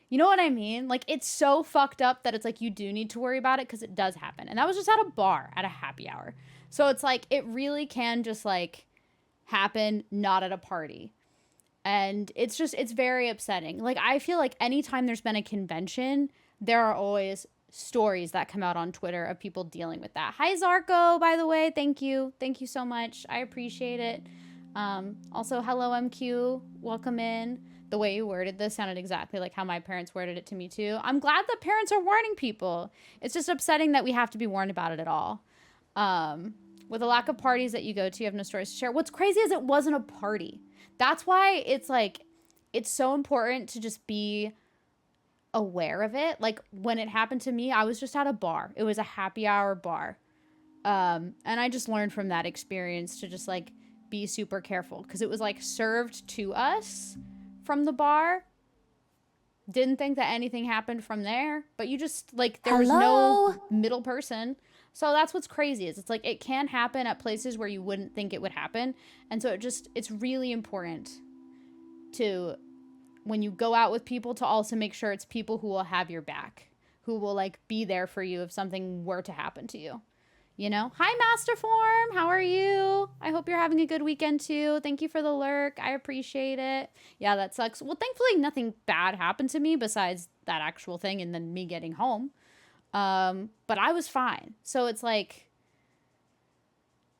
You know what I mean? Like, it's so fucked up that it's like you do need to worry about it because it does happen. And that was just at a bar at a happy hour. So it's like it really can just, like, happen not at a party. And it's very upsetting. Like, I feel like anytime there's been a convention, there are always stories that come out on Twitter of people dealing with that. Hi, Zarko, by the way. Thank you. Thank you so much. I appreciate it. Also, hello, MQ. Welcome in. The way you worded this sounded exactly like how my parents worded it to me, too. I'm glad that parents are warning people. It's just upsetting that we have to be warned about it at all. With a lack of parties that you go to, you have no stories to share. What's crazy is it wasn't a party. That's why it's like, it's so important to just be aware of it. Like, when it happened to me, I was just at a bar. It was a happy hour bar. And I just learned from that experience to just, like, be super careful. Because it was, like, served to us from the bar. Didn't think that anything happened from there. But you just, like, there was no middle person. So that's what's crazy is it's like it can happen at places where you wouldn't think it would happen. And so it's really important to, when you go out with people, to also make sure it's people who will have your back, who will, like, be there for you if something were to happen to you. You know? Hi, Masterform. How are you? I hope you're having a good weekend too. Thank you for the lurk. I appreciate it. Yeah, that sucks. Well, thankfully nothing bad happened to me besides that actual thing and then me getting home. But I was fine. So it's like,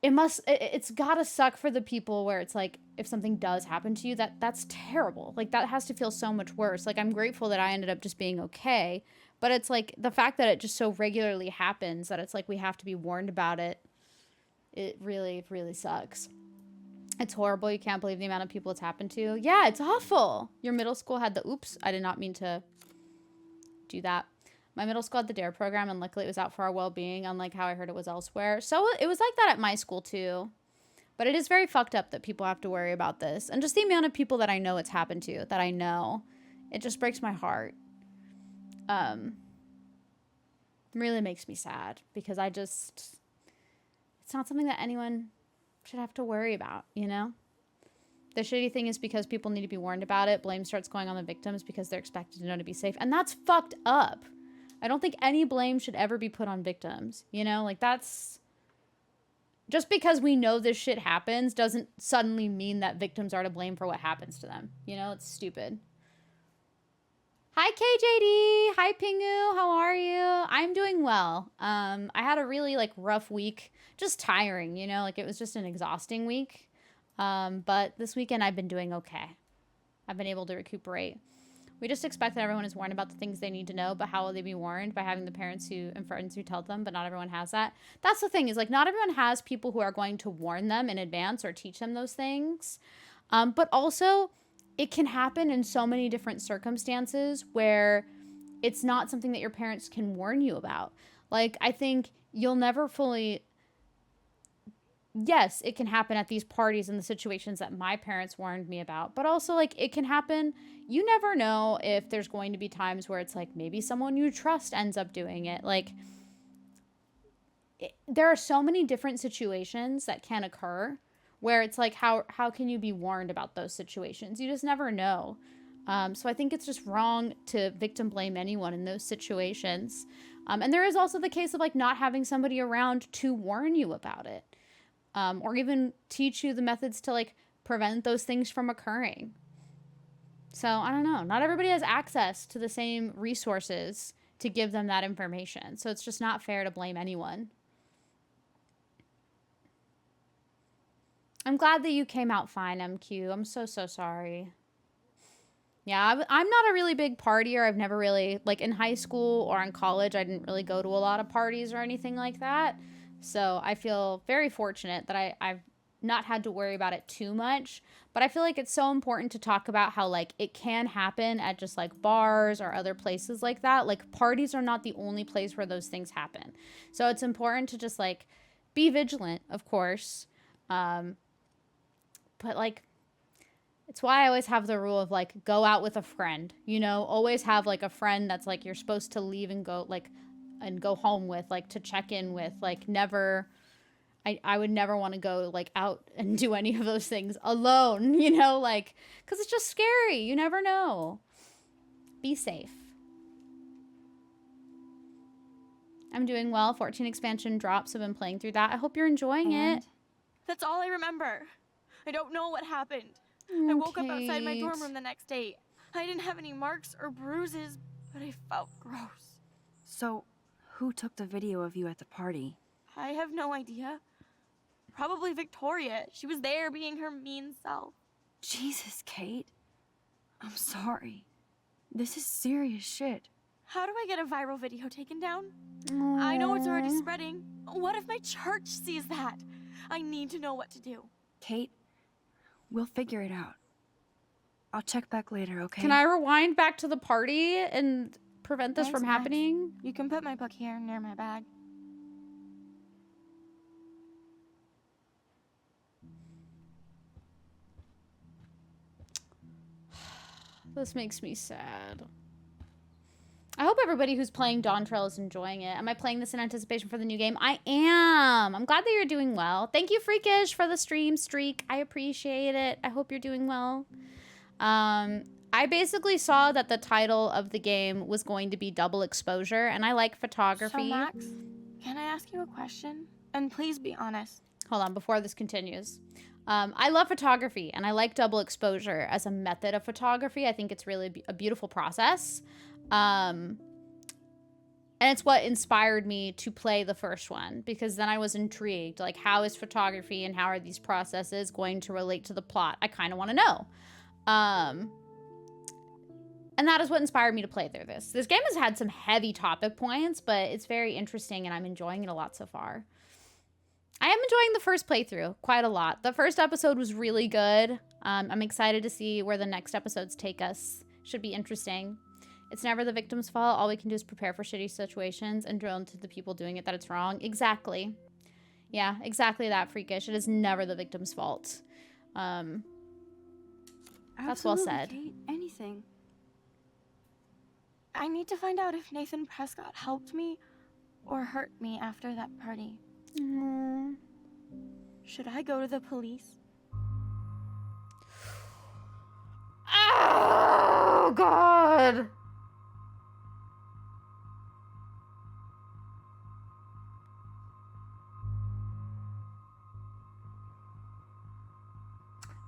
it's gotta suck for the people where it's like, if something does happen to you, that's terrible. Like, that has to feel so much worse. Like, I'm grateful that I ended up just being okay, but it's like the fact that it just so regularly happens that it's like we have to be warned about it. It really, really sucks. It's horrible. You can't believe the amount of people it's happened to. Yeah, it's awful. Your middle school had the oops. I did not mean to do that. My middle school had the DARE program, and luckily it was out for our well-being, unlike how I heard it was elsewhere. So it was like that at my school, too. But it is very fucked up that people have to worry about this. And just the amount of people that I know it's happened to, that I know, it just breaks my heart. Really makes me sad, because it's not something that anyone should have to worry about, you know? The shitty thing is because people need to be warned about it, blame starts going on the victims because they're expected to know to be safe. And that's fucked up. I don't think any blame should ever be put on victims, you know? Like, that's... Just because we know this shit happens doesn't suddenly mean that victims are to blame for what happens to them. You know, it's stupid. Hi, KJD. Hi, Pingu. How are you? I'm doing well. I had a really, like, rough week. Just tiring, you know? Like, it was just an exhausting week. But this weekend I've been doing okay. I've been able to recuperate. We just expect that everyone is warned about the things they need to know, but how will they be warned? By having the parents and friends who tell them, but not everyone has that. That's the thing, is, like, not everyone has people who are going to warn them in advance or teach them those things. But also, it can happen in so many different circumstances where it's not something that your parents can warn you about. Like, I think you'll never fully... Yes, it can happen at these parties and the situations that my parents warned me about, but also, like, it can happen. You never know if there's going to be times where it's like maybe someone you trust ends up doing it. Like, there are so many different situations that can occur where it's like, how can you be warned about those situations? You just never know. So I think it's just wrong to victim blame anyone in those situations. And there is also the case of like not having somebody around to warn you about it, or even teach you the methods to like prevent those things from occurring. So I don't know. Not everybody has access to the same resources to give them that information. So it's just not fair to blame anyone. I'm glad that you came out fine, MQ. I'm so sorry. Yeah, I'm not a really big partier. I've never really, like in high school or in college, I didn't really go to a lot of parties or anything like that. So I feel very fortunate that I've not had to worry about it too much. But I feel like it's so important to talk about how like it can happen at just like bars or other places like that. Like parties are not the only place where those things happen. So it's important to just like be vigilant, of course. But like, it's why I always have the rule of like, go out with a friend, you know, always have like a friend that's like, you're supposed to leave and go like, and go home with, like to check in with, like never, I would never want to go like out and do any of those things alone, you know, like, cause it's just scary. You never know. Be safe. I'm doing well. 14 expansion drops. I've been playing through that. I hope you're enjoying it. That's all I remember. I don't know what happened. I woke up outside my dorm room the next day. I didn't have any marks or bruises, but I felt gross. So, who took the video of you at the party? I have no idea. Probably Victoria. She was there being her mean self. Jesus, Kate. I'm sorry. This is serious shit. How do I get a viral video taken down? I know it's already spreading. What if my church sees that? I need to know what to do. Kate, we'll figure it out. I'll check back later, okay? Can I rewind back to the party and prevent this from happening? You can put my book here near my bag. This makes me sad. I hope everybody who's playing Dawn Trail is enjoying it. Am I playing this in anticipation for the new game? I am. I'm glad that you're doing well. Thank you, Freakish, for the stream streak. I appreciate it. I hope you're doing well. I basically saw that the title of the game was going to be Double Exposure, and I like photography. So, Max, can I ask you a question? And please be honest. Hold on, before this continues. I love photography, and I like double exposure as a method of photography. I think it's really a beautiful process. And it's what inspired me to play the first one, because then I was intrigued. Like, how is photography and how are these processes going to relate to the plot? I kind of want to know. And that is what inspired me to play through this. This game has had some heavy topic points, but it's very interesting, and I'm enjoying it a lot so far. I am enjoying the first playthrough quite a lot. The first episode was really good. I'm excited to see where the next episodes take us. Should be interesting. It's never the victim's fault. All we can do is prepare for shitty situations and drill into the people doing it that it's wrong. Exactly. Yeah, exactly that, Freakish. It is never the victim's fault. That's well said. Kate. Anything. I need to find out if Nathan Prescott helped me or hurt me after that party. Should I go to the police? Oh, God.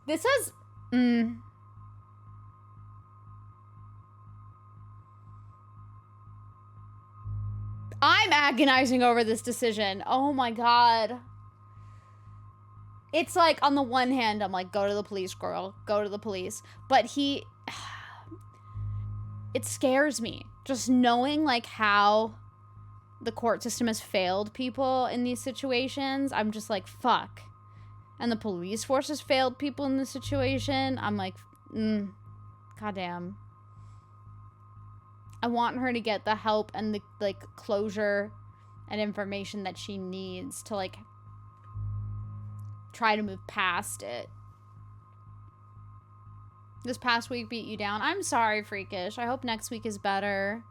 This is... I'm agonizing over this decision. Oh my God. It's like, on the one hand, I'm like, go to the police, girl. Go to the police. But it scares me. Just knowing, like, how the court system has failed people in these situations. I'm just like, fuck. And the police force has failed people in this situation. I'm like, goddamn. I want her to get the help and the, like, closure and information that she needs to, like, try to move past it. This past week beat you down. I'm sorry, Freakish. I hope next week is better.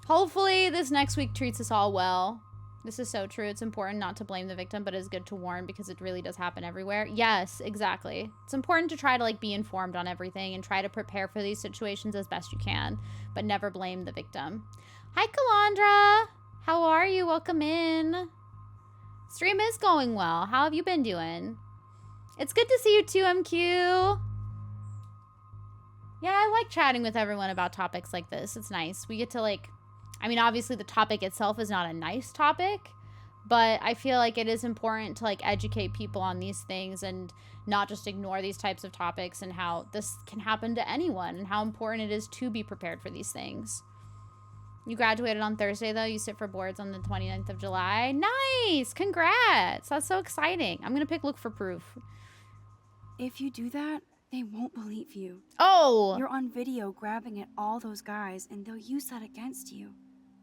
Hopefully this next week treats us all well. This is so true. It's important not to blame the victim, but it's good to warn because it really does happen everywhere. Yes, exactly. It's important to try to like be informed on everything and try to prepare for these situations as best you can, but never blame the victim. Hi, Kalandra. How are you? Welcome in. Stream is going well. How have you been doing? It's good to see you too, MQ. Yeah, I like chatting with everyone about topics like this. It's nice. We get to like, I mean, obviously the topic itself is not a nice topic, but I feel like it is important to like educate people on these things and not just ignore these types of topics and how this can happen to anyone and how important it is to be prepared for these things. You graduated on Thursday though. You sit for boards on the 29th of July. Nice. Congrats. That's so exciting. I'm going to pick Look for Proof. If you do that, they won't believe you. Oh. You're on video grabbing at all those guys, and they'll use that against you.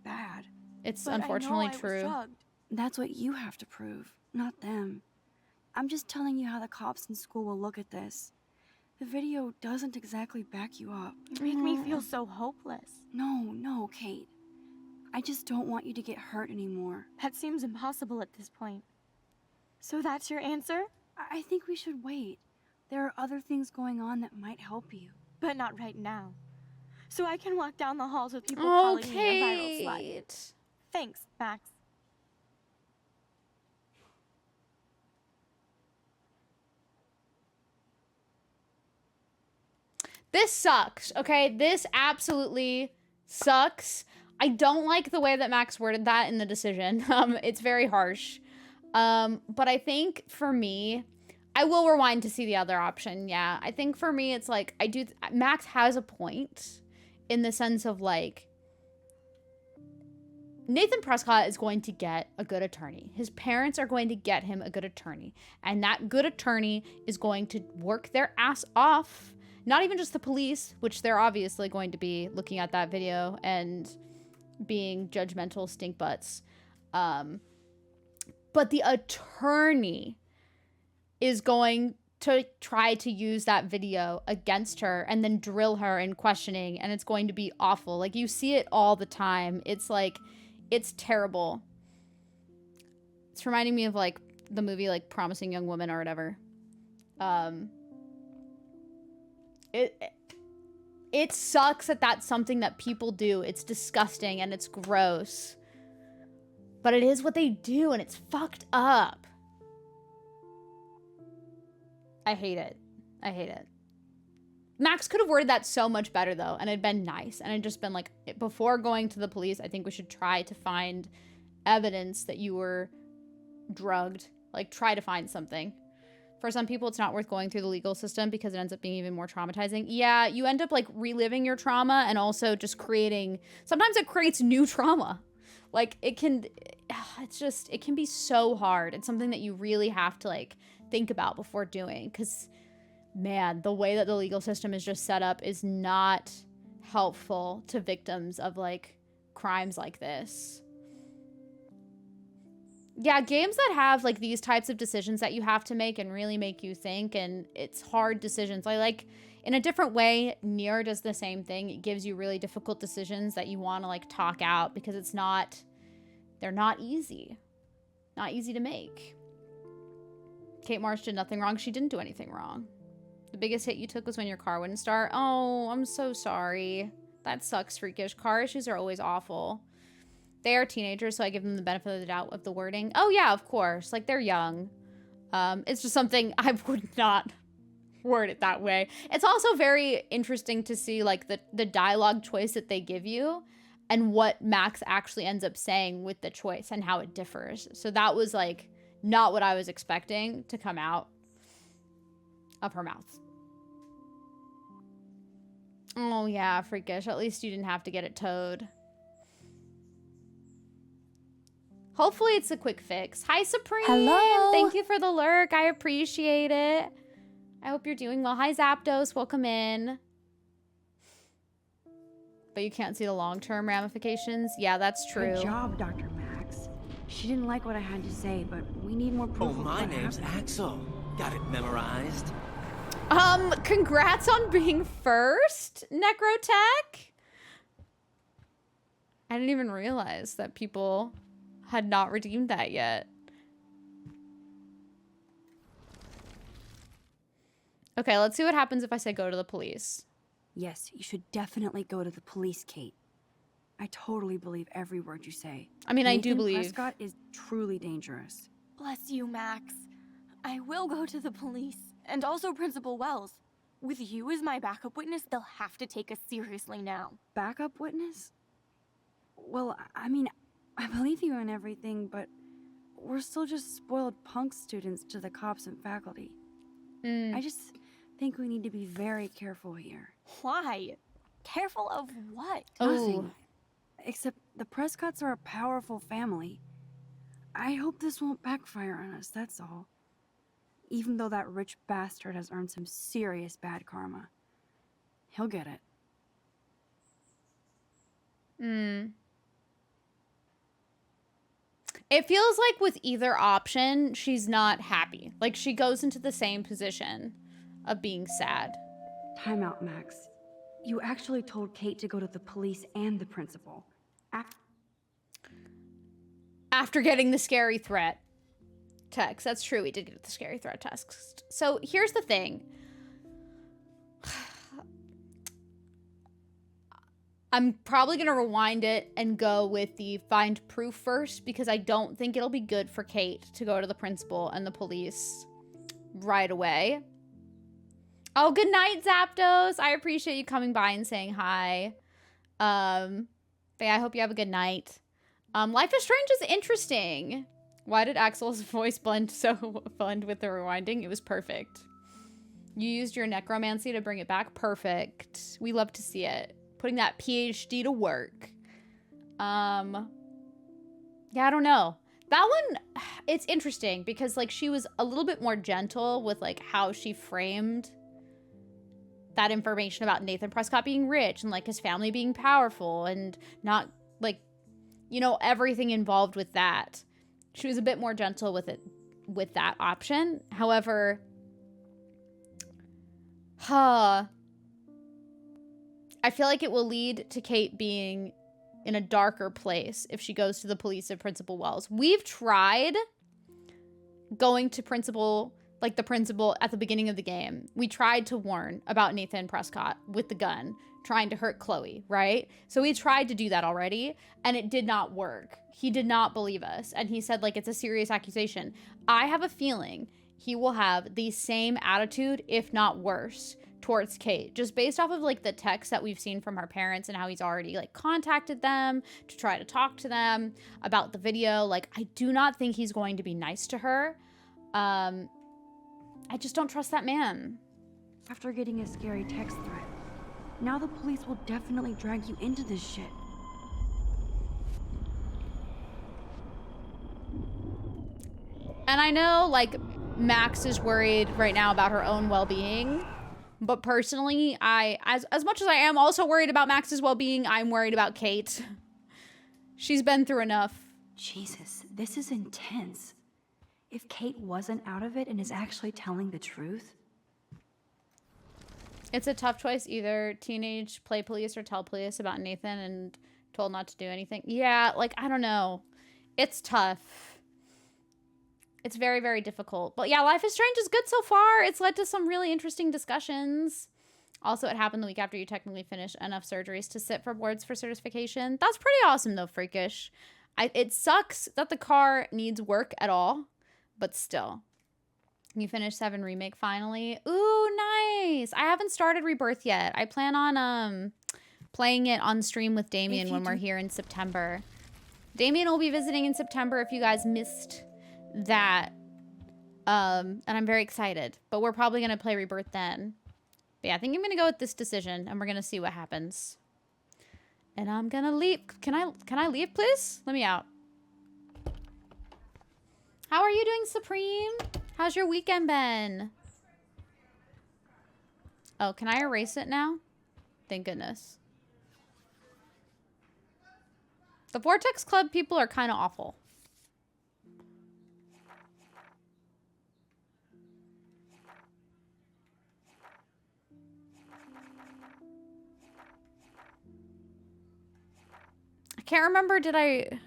Bad. It's But unfortunately I know I was true. drugged. That's what you have to prove, not them. I'm just telling you how the cops in school will look at this. The video doesn't exactly back you up. You make me feel so hopeless. No, Kate. I just don't want you to get hurt anymore. That seems impossible at this point. So that's your answer? I think we should wait. There are other things going on that might help you. But not right now. So I can walk down the halls with people calling me a viral slut. Okay. Thanks, Max. This sucks, okay? This absolutely sucks. I don't like the way that Max worded that in the decision. It's very harsh. But I think for me, I will rewind to see the other option. Yeah, I think for me, it's like, Max has a point in the sense of like, Nathan Prescott is going to get a good attorney. His parents are going to get him a good attorney. And that good attorney is going to work their ass off. Not even just the police, which they're obviously going to be looking at that video and being judgmental stink butts. But the attorney is going to try to use that video against her and then drill her in questioning, and it's going to be awful. Like, you see it all the time. It's like, it's terrible. It's reminding me of like the movie like Promising Young Woman or whatever. It sucks that that's something that people do. It's disgusting and it's gross. But it is what they do and it's fucked up. I hate it. I hate it. Max could have worded that so much better though, and it'd been nice. And it'd just been like, before going to the police, I think we should try to find evidence that you were drugged. Like, try to find something. For some people, it's not worth going through the legal system because it ends up being even more traumatizing. Yeah, you end up like reliving your trauma and also just creating, sometimes it creates new trauma. Like, it can be so hard. It's something that you really have to like think about before doing, because man, the way that the legal system is just set up is not helpful to victims of like crimes like this. Yeah, games that have like these types of decisions that you have to make and really make you think, and it's hard decisions. I like, in a different way, Nier does the same thing. It gives you really difficult decisions that you want to like talk out because they're not easy. Not easy to make. Kate Marsh did nothing wrong. She didn't do anything wrong. The biggest hit you took was when your car wouldn't start. Oh, I'm so sorry. That sucks, Freakish. Car issues are always awful. They are teenagers, so I give them the benefit of the doubt of the wording. Oh, yeah, of course. Like, they're young. It's just something I would not word it that way. It's also very interesting to see, like, the dialogue choice that they give you and what Max actually ends up saying with the choice and how it differs. So that was, like, not what I was expecting to come out of her mouth. Oh, yeah, Freakish. At least you didn't have to get it towed. Hopefully it's a quick fix. Hi, Supreme. Hello. Thank you for the lurk. I appreciate it. I hope you're doing well. Hi, Zapdos. Welcome in. But you can't see the long-term ramifications? Yeah, that's true. Good job, Dr. Max. She didn't like what I had to say, but we need more proof. Oh, my name's Axel. Got it memorized. Congrats on being first, Necrotech. I didn't even realize that people Had not redeemed that yet. Okay, let's see what happens if I say go to the police. Yes, you should definitely go to the police, Kate. I totally believe every word you say. I mean, I do Nathan believe. Prescott is truly dangerous. Bless you, Max. I will go to the police. And also Principal Wells. With you as my backup witness, they'll have to take us seriously now. Backup witness? Well, I mean, I believe you in everything, but we're still just spoiled punk students to the cops and faculty. I just think we need to be very careful here. Why? Careful of what? Nothing. Except the Prescotts are a powerful family. I hope this won't backfire on us, that's all. Even though that rich bastard has earned some serious bad karma. He'll get it. It feels like with either option, she's not happy. Like, she goes into the same position of being sad. Time out, Max. You actually told Kate to go to the police and the principal. After getting the scary threat text. That's true, we did get the scary threat text. So here's the thing. I'm probably going to rewind it and go with the find proof first, because I don't think it'll be good for Kate to go to the principal and the police right away. Oh, good night, Zapdos. I appreciate you coming by and saying hi. But yeah, I hope you have a good night. Life is Strange is interesting. Why did Axel's voice blend with the rewinding? It was perfect. You used your necromancy to bring it back. Perfect. We love to see it. Putting that PhD to work. Yeah, I don't know. That one, it's interesting because like she was a little bit more gentle with like how she framed that information about Nathan Prescott being rich and like his family being powerful and not like, you know, everything involved with that. She was a bit more gentle with it, with that option. However, I feel like it will lead to Kate being in a darker place if she goes to the police and Principal Wells. We've tried going to the principal at the beginning of the game. We tried to warn about Nathan Prescott with the gun, trying to hurt Chloe, right? So we tried to do that already, and it did not work. He did not believe us, and he said, like, it's a serious accusation. I have a feeling he will have the same attitude, if not worse, towards Kate, just based off of like the texts that we've seen from her parents and how he's already like contacted them to try to talk to them about the video. Like, I do not think he's going to be nice to her. I just don't trust that man. After getting a scary text threat, now the police will definitely drag you into this shit. And I know like Max is worried right now about her own well-being. But personally, as much as I am also worried about Max's well-being, I'm worried about Kate. She's been through enough. Jesus, this is intense. If Kate wasn't out of it and is actually telling the truth. It's a tough choice, either teenage play police or tell police about Nathan and told not to do anything. Yeah, like, I don't know. It's tough. It's very, very difficult. But yeah, Life is Strange is good so far. It's led to some really interesting discussions. Also, it happened the week after you technically finish enough surgeries to sit for boards for certification. That's pretty awesome, though, freakish. It sucks that the car needs work at all, but still. You finished 7 Remake finally. Ooh, nice. I haven't started Rebirth yet. I plan on playing it on stream with Damien when we're here in September. Damien will be visiting in September if you guys missed that. And I'm very excited. But we're probably going to play Rebirth then. But yeah, I think I'm going to go with this decision, and we're going to see what happens. And I'm going to leave. Can I leave, please? Let me out. How are you doing, Supreme? How's your weekend been? Oh, can I erase it now? Thank goodness. The Vortex Club people are kind of awful. I can't remember, did I...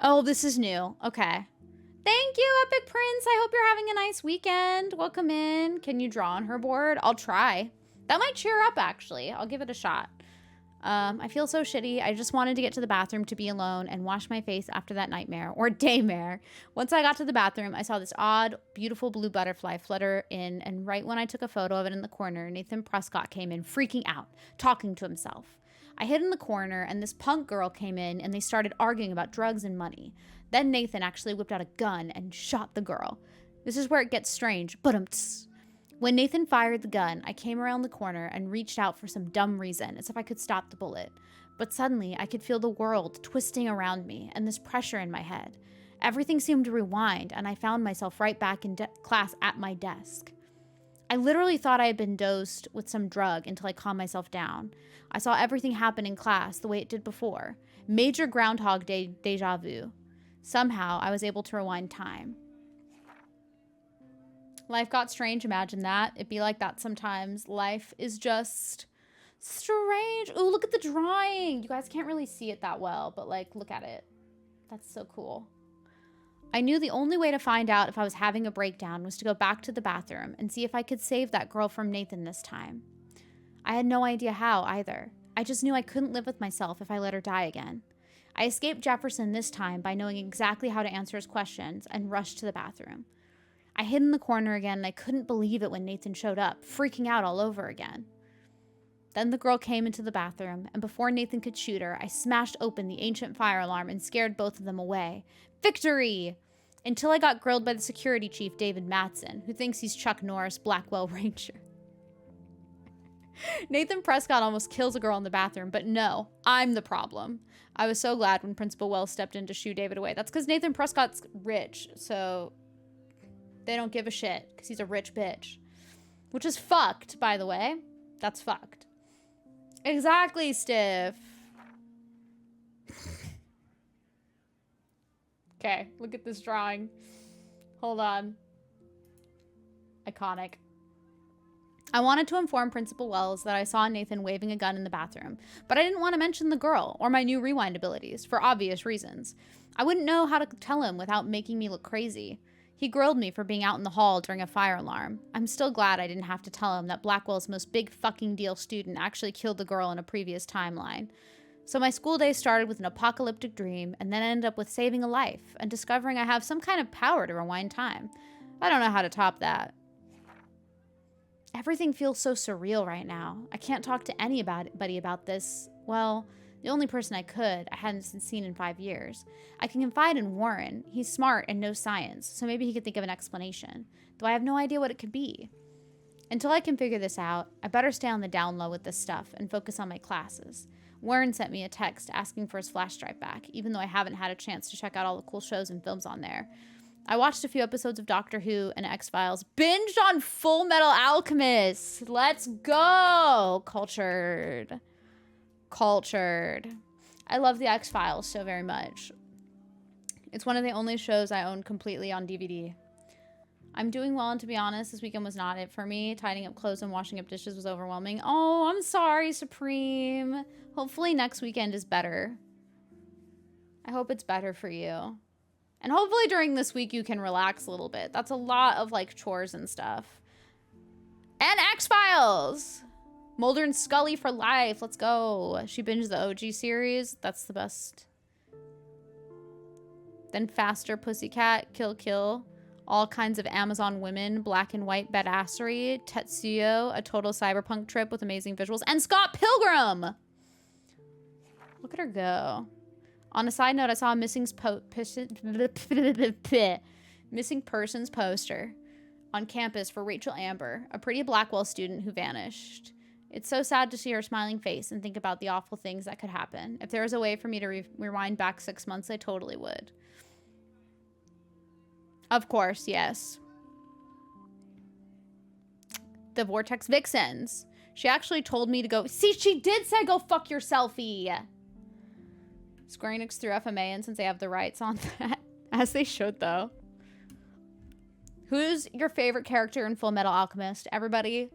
Oh, this is new. Okay. Thank you, Epic Prince. I hope you're having a nice weekend. Welcome in. Can you draw on her board? I'll try. That might cheer up, actually. I'll give it a shot. I feel so shitty. I just wanted to get to the bathroom to be alone and wash my face after that nightmare, or daymare. Once I got to the bathroom, I saw this odd, beautiful blue butterfly flutter in, and right when I took a photo of it in the corner, Nathan Prescott came in, freaking out, talking to himself. I hid in the corner, and this punk girl came in, and they started arguing about drugs and money. Then Nathan actually whipped out a gun and shot the girl. This is where it gets strange, when Nathan fired the gun, I came around the corner and reached out for some dumb reason, as if I could stop the bullet. But suddenly, I could feel the world twisting around me and this pressure in my head. Everything seemed to rewind, and I found myself right back in class at my desk. I literally thought I had been dosed with some drug until I calmed myself down. I saw everything happen in class the way it did before. Major Groundhog Day deja vu. Somehow, I was able to rewind time. Life got strange, imagine that. It'd be like that sometimes. Life is just strange. Ooh, look at the drawing. You guys can't really see it that well, but like, look at it. That's so cool. I knew the only way to find out if I was having a breakdown was to go back to the bathroom and see if I could save that girl from Nathan this time. I had no idea how either. I just knew I couldn't live with myself if I let her die again. I escaped Jefferson this time by knowing exactly how to answer his questions and rushed to the bathroom. I hid in the corner again, and I couldn't believe it when Nathan showed up, freaking out all over again. Then the girl came into the bathroom, and before Nathan could shoot her, I smashed open the ancient fire alarm and scared both of them away. Victory! Until I got grilled by the security chief, David Mattson, who thinks he's Chuck Norris, Blackwell Ranger. Nathan Prescott almost kills a girl in the bathroom, but no, I'm the problem. I was so glad when Principal Wells stepped in to shoo David away. That's because Nathan Prescott's rich, so they don't give a shit because he's a rich bitch. Which is fucked, by the way. That's fucked. Exactly, Stiff. Okay, look at this drawing. Hold on. Iconic. I wanted to inform Principal Wells that I saw Nathan waving a gun in the bathroom, but I didn't want to mention the girl or my new rewind abilities for obvious reasons. I wouldn't know how to tell him without making me look crazy. He grilled me for being out in the hall during a fire alarm. I'm still glad I didn't have to tell him that Blackwell's most big fucking deal student actually killed the girl in a previous timeline. So my school day started with an apocalyptic dream and then ended up with saving a life and discovering I have some kind of power to rewind time. I don't know how to top that. Everything feels so surreal right now. I can't talk to anybody about this. Well, the only person I could, I hadn't seen in 5 years. I can confide in Warren. He's smart and knows science, so maybe he could think of an explanation, though I have no idea what it could be. Until I can figure this out, I better stay on the down low with this stuff and focus on my classes. Warren sent me a text asking for his flash drive back, even though I haven't had a chance to check out all the cool shows and films on there. I watched a few episodes of Doctor Who and X-Files, binged on Full Metal Alchemist. Let's go! Cultured. I love the X-Files so very much. It's one of the only shows I own completely on DVD. I'm doing well, and to be honest, this weekend was not it for me. Tidying up clothes and washing up dishes was overwhelming. Oh, I'm sorry, Supreme. Hopefully next weekend is better. I hope it's better for you. And hopefully during this week you can relax a little bit. That's a lot of like chores and stuff. And X-Files! Mulder and Scully for life. Let's go. She binged the OG series. That's the best. Then Faster, Pussycat, Kill Kill. All kinds of Amazon women, black and white badassery, Tetsuyo, a total cyberpunk trip with amazing visuals, and Scott Pilgrim! Look at her go. On a side note, I saw a missing persons poster on campus for Rachel Amber, a pretty Blackwell student who vanished. It's so sad to see her smiling face and think about the awful things that could happen. If there was a way for me to rewind back 6 months, I totally would. Of course, yes. The Vortex Vixens. She actually told me to go... See, she did say go fuck yourselfie. Square Enix threw FMA in since they have the rights on that. As they should, though. Who's your favorite character in Full Metal Alchemist? Everybody?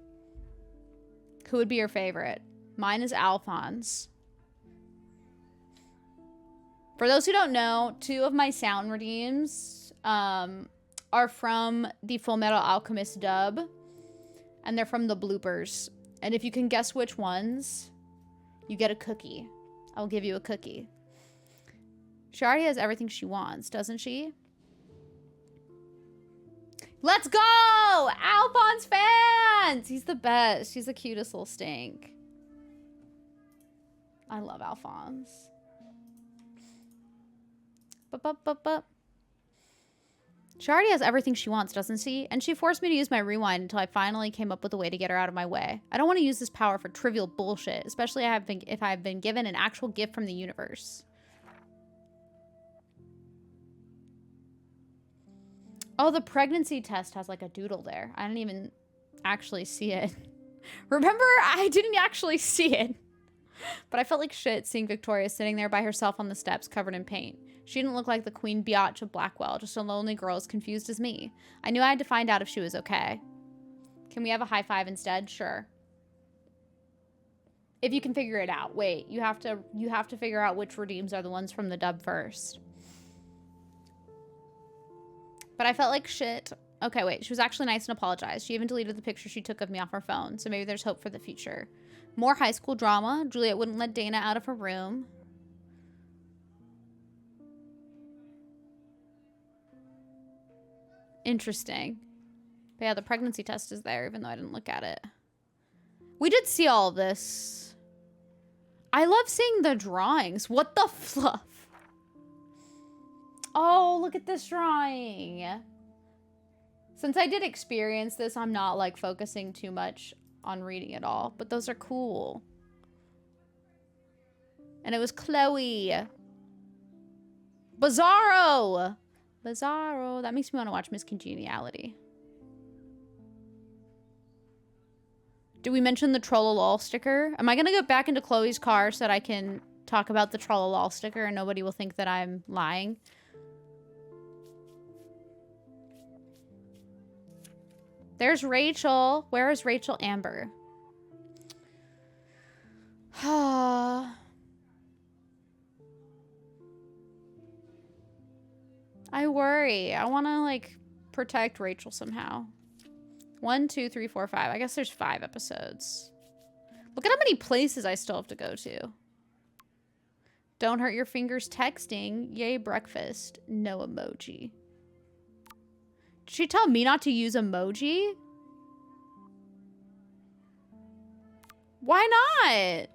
Who would be your favorite? Mine is Alphonse. For those who don't know, 2 of my sound redeems are from the Full Metal Alchemist dub, and they're from the bloopers. And if you can guess which ones, you get a cookie. I'll give you a cookie. She already has everything she wants, doesn't she? Let's go! Alphonse fans! He's the best. He's the cutest little stink. I love Alphonse. Bup. She already has everything she wants, doesn't she? And she forced me to use my rewind until I finally came up with a way to get her out of my way. I don't want to use this power for trivial bullshit, especially if I've been given an actual gift from the universe. Oh, the pregnancy test has like a doodle there. I didn't even actually see it. Remember, I didn't actually see it. But I felt like shit seeing Victoria sitting there by herself on the steps covered in paint. She didn't look like the Queen Biatch of Blackwell, just a lonely girl as confused as me. I knew I had to find out if she was okay. Can we have a high five instead? Sure. If you can figure it out. Wait, you have to figure out which redeems are the ones from the dub first. But I felt like shit. Okay, wait. She was actually nice and apologized. She even deleted the picture she took of me off her phone, so maybe there's hope for the future. More high school drama. Juliet wouldn't let Dana out of her room. Interesting. But yeah, the pregnancy test is there, even though I didn't look at it. We did see all of this. I love seeing the drawings. What the fluff? Oh, look at this drawing. Since I did experience this, I'm not like focusing too much on reading it all, but those are cool. And it was Chloe. Bizarro. Bizarro. That makes me want to watch Miss Congeniality. Did we mention the Trollolol sticker? Am I going to go back into Chloe's car so that I can talk about the Trollolol sticker and nobody will think that I'm lying? There's Rachel. Where is Rachel Amber? I worry. I want to, like, protect Rachel somehow. 1, 2, 3, 4, 5. I guess there's 5 episodes. Look at how many places I still have to go to. Don't hurt your fingers texting. Yay, breakfast. No emoji. Did she tell me not to use emoji? Why not?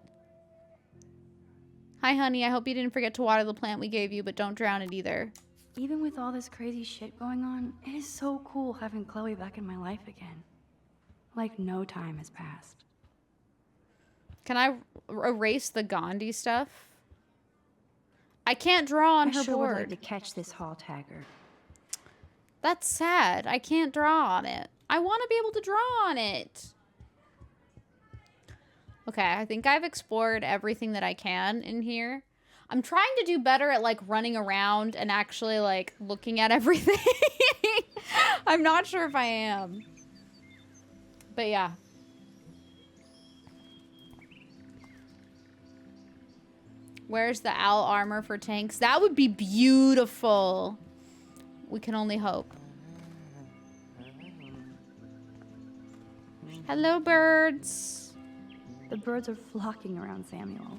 Hi, honey. I hope you didn't forget to water the plant we gave you, but don't drown it either. Even with all this crazy shit going on, it is so cool having Chloe back in my life again. Like no time has passed. Can I erase the Gandhi stuff? I can't draw on her board. would like to catch this hall tagger. That's sad. I can't draw on it. I want to be able to draw on it. Okay, I think I've explored everything that I can in here. I'm trying to do better at, like, running around and actually, like, looking at everything. I'm not sure if I am. But, yeah. Where's the owl armor for tanks? That would be beautiful. We can only hope. Hello, birds. The birds are flocking around Samuel.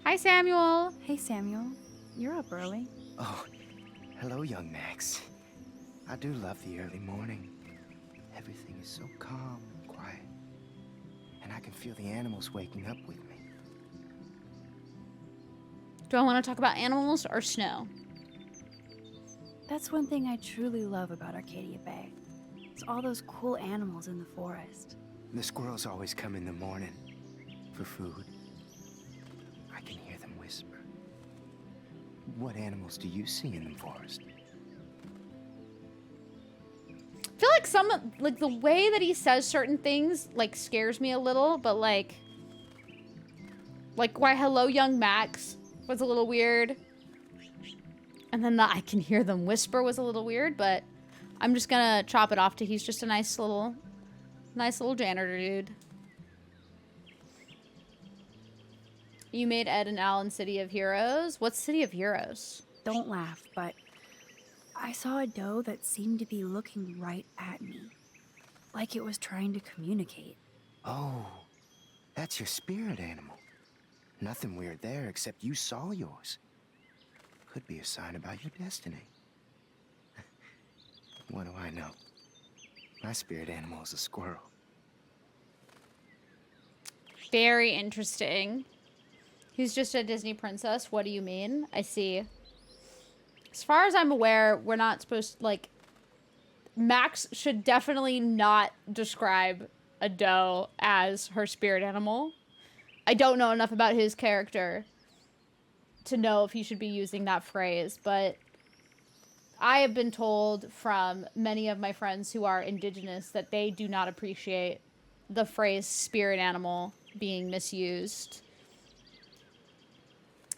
Hi, Samuel. Hey, Samuel. You're up early. Oh, hello, young Max. I do love the early morning. Everything is so calm and quiet. And I can feel the animals waking up with me. Do I want to talk about animals or snow? That's one thing I truly love about Arcadia Bay. It's all those cool animals in the forest. The squirrels always come in the morning for food. I can hear them whisper. What animals do you see in the forest? I feel like like the way that he says certain things, like, scares me a little, but, like why hello, young Max was a little weird. And then the I can hear them whisper was a little weird, but I'm just gonna chop it off to he's just a nice little janitor dude. You made Ed and Alan City of Heroes? What's City of Heroes? Don't laugh, but I saw a doe that seemed to be looking right at me. Like it was trying to communicate. Oh, that's your spirit animal. Nothing weird there except you saw yours. Could be a sign about your destiny. What do I know? My spirit animal is a squirrel. Very interesting. He's just a Disney princess. What do you mean? I see. As far as I'm aware, we're not supposed to, like, Max should definitely not describe a doe as her spirit animal. I don't know enough about his character to know if he should be using that phrase, but I have been told from many of my friends who are indigenous that they do not appreciate the phrase spirit animal being misused.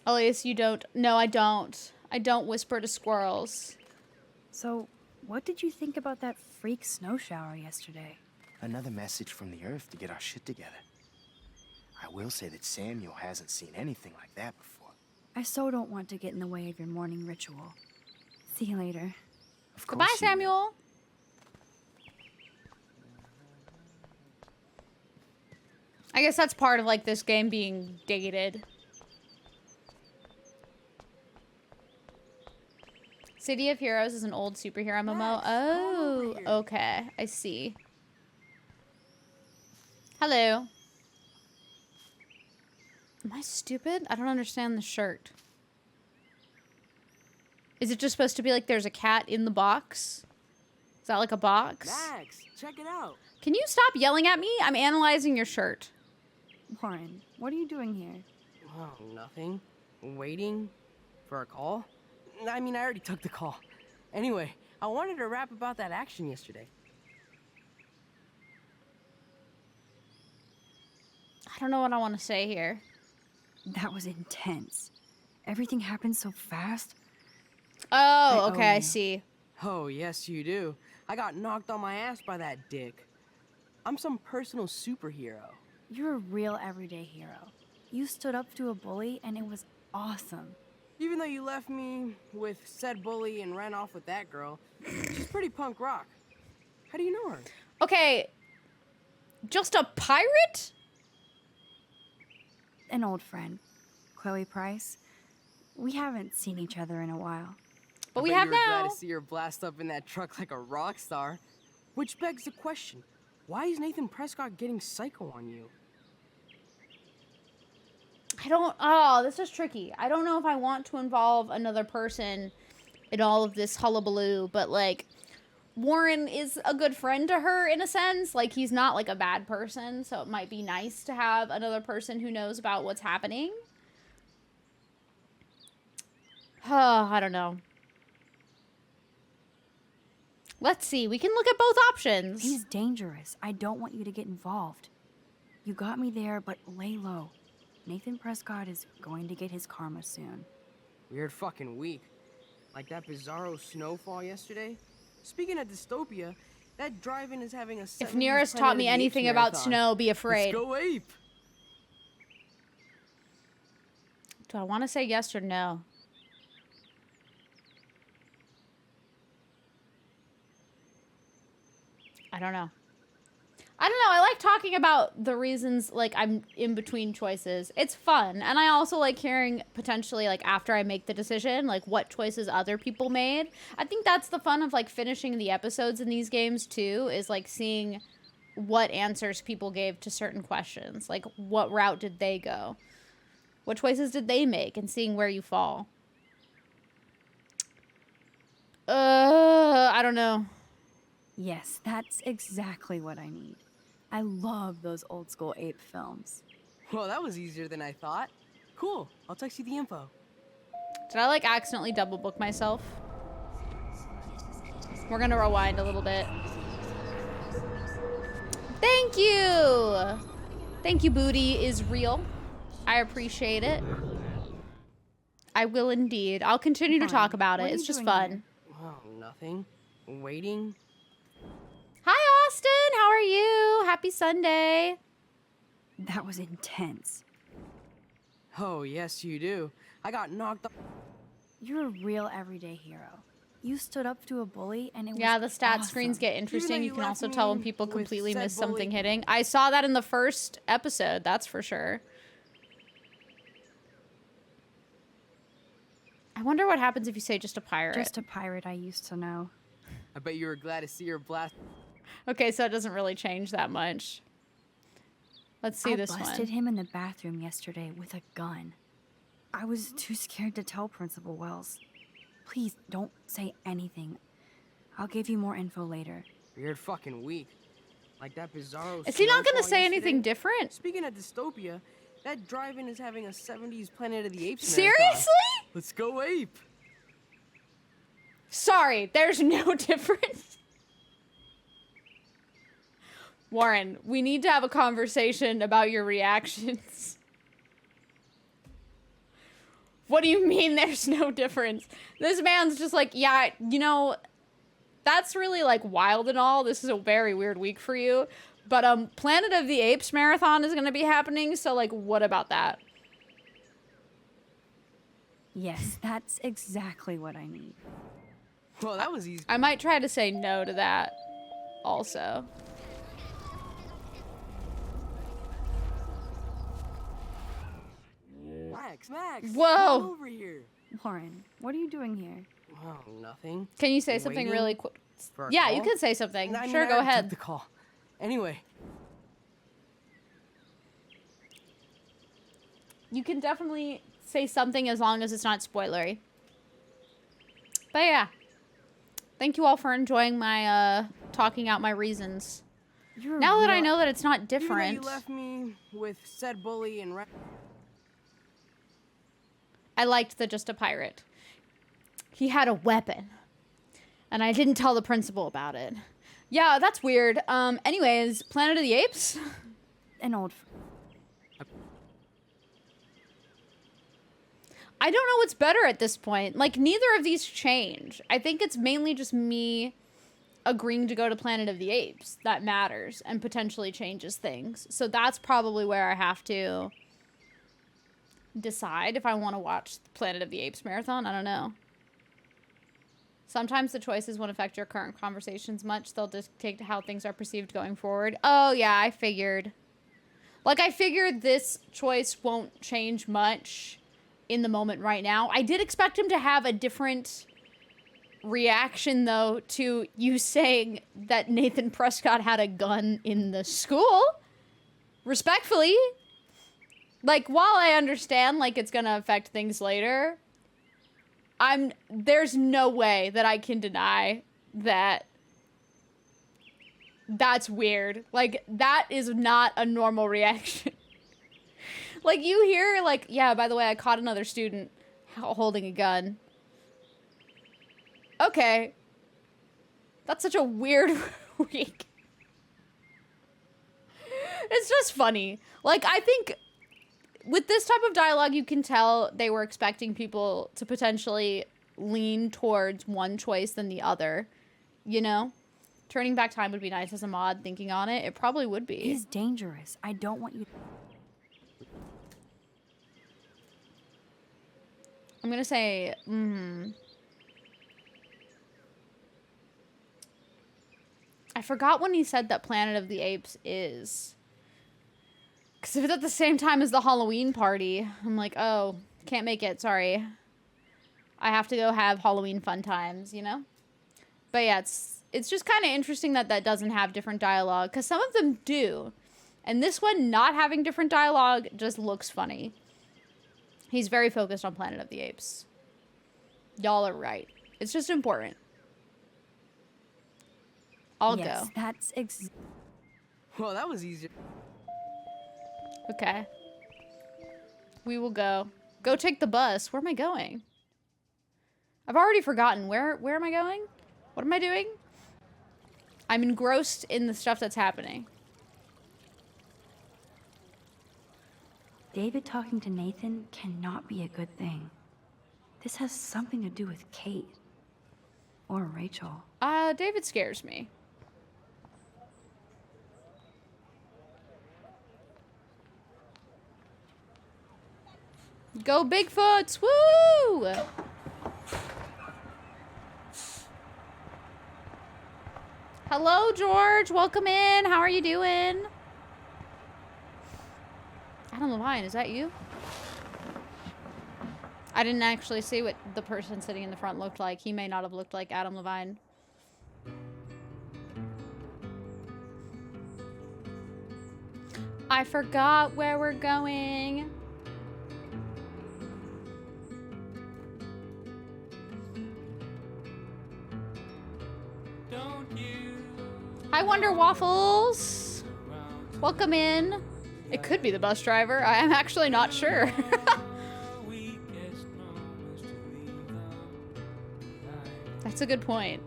Elias, you don't? No, I don't. I don't whisper to squirrels. So, what did you think about that freak snow shower yesterday? Another message from the Earth to get our shit together. I will say that Samuel hasn't seen anything like that before. I so don't want to get in the way of your morning ritual. See you later. Of course. Goodbye, Samuel. I guess that's part of, like, this game being dated. City of Heroes is an old superhero MMO. Oh, okay. I see. Hello. Am I stupid? I don't understand the shirt. Is it just supposed to be like there's a cat in the box? Is that like a box? Max, check it out. Can you stop yelling at me? I'm analyzing your shirt. Warren, what are you doing here? Oh, nothing. Waiting for a call? I mean, I already took the call. Anyway, I wanted to rap about that action yesterday. I don't know what I want to say here. That was intense. Everything happened so fast. Oh, okay, I see. Oh, yes, you do. I got knocked on my ass by that dick. I'm some personal superhero. You're a real everyday hero. You stood up to a bully, and it was awesome. Even though you left me with said bully and ran off with that girl, she's pretty punk rock. How do you know her? Okay, just a pirate? An old friend, Chloe Price. We haven't seen each other in a while. But I we bet have you were now. glad to see her blast up in that truck like a rock star. Which begs the question, why is Nathan Prescott getting psycho on you? Oh, this is tricky. I don't know if I want to involve another person in all of this hullabaloo, but, like, Warren is a good friend to her in a sense. Like, he's not, like, a bad person, so it might be nice to have another person who knows about what's happening. I don't know. Let's see. We can look at both options. He's dangerous. I don't want you to get involved. You got me there, but lay low. Nathan Prescott is going to get his karma soon. Weird fucking week. Like that bizarro snowfall yesterday. Speaking of dystopia, that drive-in is having a If Nearest taught me anything about snow, be afraid. Let's go ape. Do I want to say yes or no? I don't know. I don't know. I like talking about the reasons, like, I'm in between choices. It's fun. And I also like hearing potentially, like, after I make the decision, like, what choices other people made. I think that's the fun of, like, finishing the episodes in these games, too, is, like, seeing what answers people gave to certain questions. Like, what route did they go? What choices did they make? And seeing where you fall. I don't know. Yes, that's exactly what I need. I love those old school ape films. Well, that was easier than I thought. Cool. I'll text you the info. Did I, like, accidentally double book myself? We're gonna rewind a little bit. Thank you! Thank you, Booty is real. I appreciate it. I will indeed. I'll continue to talk about it. It's just fun. Oh, nothing. Waiting. Hi, Austin. How are you? Happy Sunday. That was intense. Oh, yes, you do. I got knocked off. You're a real everyday hero. You stood up to a bully and it Yeah, was the stat awesome. screens get interesting. you You can left also tell when me people with completely said miss something bully- hitting. I saw that in the first episode, that's for sure. I wonder what happens if you say just a pirate. Just a pirate I used to know. I bet you were glad to see her blast. Okay, so it doesn't really change that much. Let's see I this busted one. him in the bathroom yesterday with a gun. I was too scared to tell Principal Wells. Please don't say anything. I'll give you more info later. Weird fucking week. Like that bizarro. Is he not gonna snowfall say anything yesterday. different? Speaking of dystopia, that drive-in is having a 70s Planet of the Apes Seriously? marathon. Let's go ape. Sorry, there's no difference. Warren, we need to have a conversation about your reactions. What do you mean there's no difference? This man's just like, yeah, you know, that's really like wild and all. This is a very weird week for you. But Planet of the Apes marathon is going to be happening, so like what about that? Yes, that's exactly what I need. Well, that was easy. I might try to say no to that also. Max, Whoa. come over here. Warren, what are you doing here? Oh, nothing. Can you say something Waiting really quick? for a Yeah, call? you can say something. I mean, Sure, I go already took ahead. the call. Anyway, You can definitely say something as long as it's not spoilery. But yeah. Thank you all for enjoying my talking out my reasons. You're Now that I real- know that it's not even though different, you left me with said bully and I liked the just a pirate. He had a weapon. And I didn't tell the principal about it. Yeah, that's weird. Anyways, Planet of the Apes? An old... I don't know what's better at this point. Like, neither of these change. I think it's mainly just me agreeing to go to Planet of the Apes that matters and potentially changes things. So that's probably where I have to decide if I want to watch Planet of the Apes marathon. I don't know. Sometimes the choices won't affect your current conversations much. They'll dictate how things are perceived going forward. Oh, yeah, I figured. Like, I figured this choice won't change much in the moment right now. I did expect him to have a different reaction, though, to you saying that Nathan Prescott had a gun in the school. Respectfully. Like, while I understand, like, it's gonna affect things later, there's no way that I can deny that that's weird. Like, that is not a normal reaction. Like, you hear, like, yeah, by the way, I caught another student holding a gun. Okay. That's such a weird week. It's just funny. Like, I think with this type of dialogue, you can tell they were expecting people to potentially lean towards one choice than the other. You know? Turning back time would be nice as a mod, thinking on it. It probably would be. He's dangerous. I don't want you... I'm gonna say, I forgot when he said that Planet of the Apes is. Because if it's at the same time as the Halloween party, I'm like, oh, can't make it, sorry. I have to go have Halloween fun times, you know? But yeah, it's just kind of interesting that that doesn't have different dialogue, because some of them do. And this one not having different dialogue just looks funny. He's very focused on Planet of the Apes. Y'all are right. It's just important. I'll yes, go. That's Well, that was easy. Okay. We will go. Go take the bus. Where am I going? I've already forgotten. Where am I going? What am I doing? I'm engrossed in the stuff that's happening. David talking to Nathan cannot be a good thing. This has something to do with Kate. Or Rachel. David scares me. Go Bigfoots! Woo! Hello, George. Welcome in. How are you doing? Adam Levine, is that you? I didn't actually see what the person sitting in the front looked like. He may not have looked like Adam Levine. I forgot where we're going. Hi, Wonder Waffles. Welcome in. It could be the bus driver. I am actually not sure. That's a good point.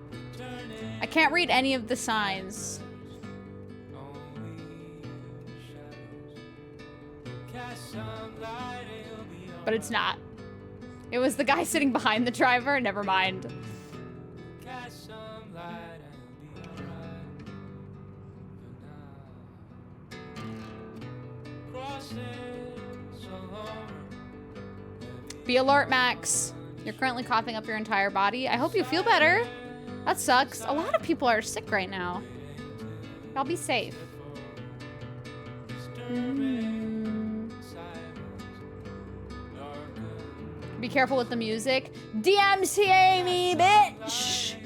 I can't read any of the signs. But it's not. It was the guy sitting behind the driver. Never mind. Be alert, Max. You're currently coughing up your entire body. I hope you feel better. That sucks. A lot of people are sick right now. Y'all be safe. Be careful with the music. DMCA me, bitch!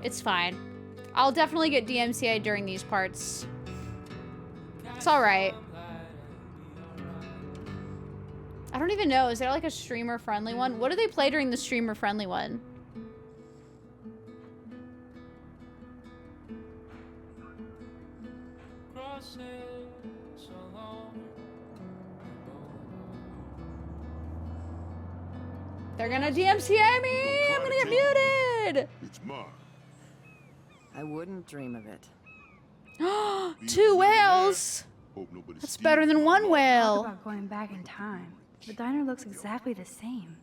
It's fine. I'll definitely get DMCA during these parts. It's alright. I don't even know. Is there like a streamer-friendly one? What do they play during the streamer-friendly one? They're gonna DMCA me! I'm gonna get muted! It's mine. I wouldn't dream of it. 2 whales! That's better than 1 whale. Talk about going back in time. The diner looks exactly the same.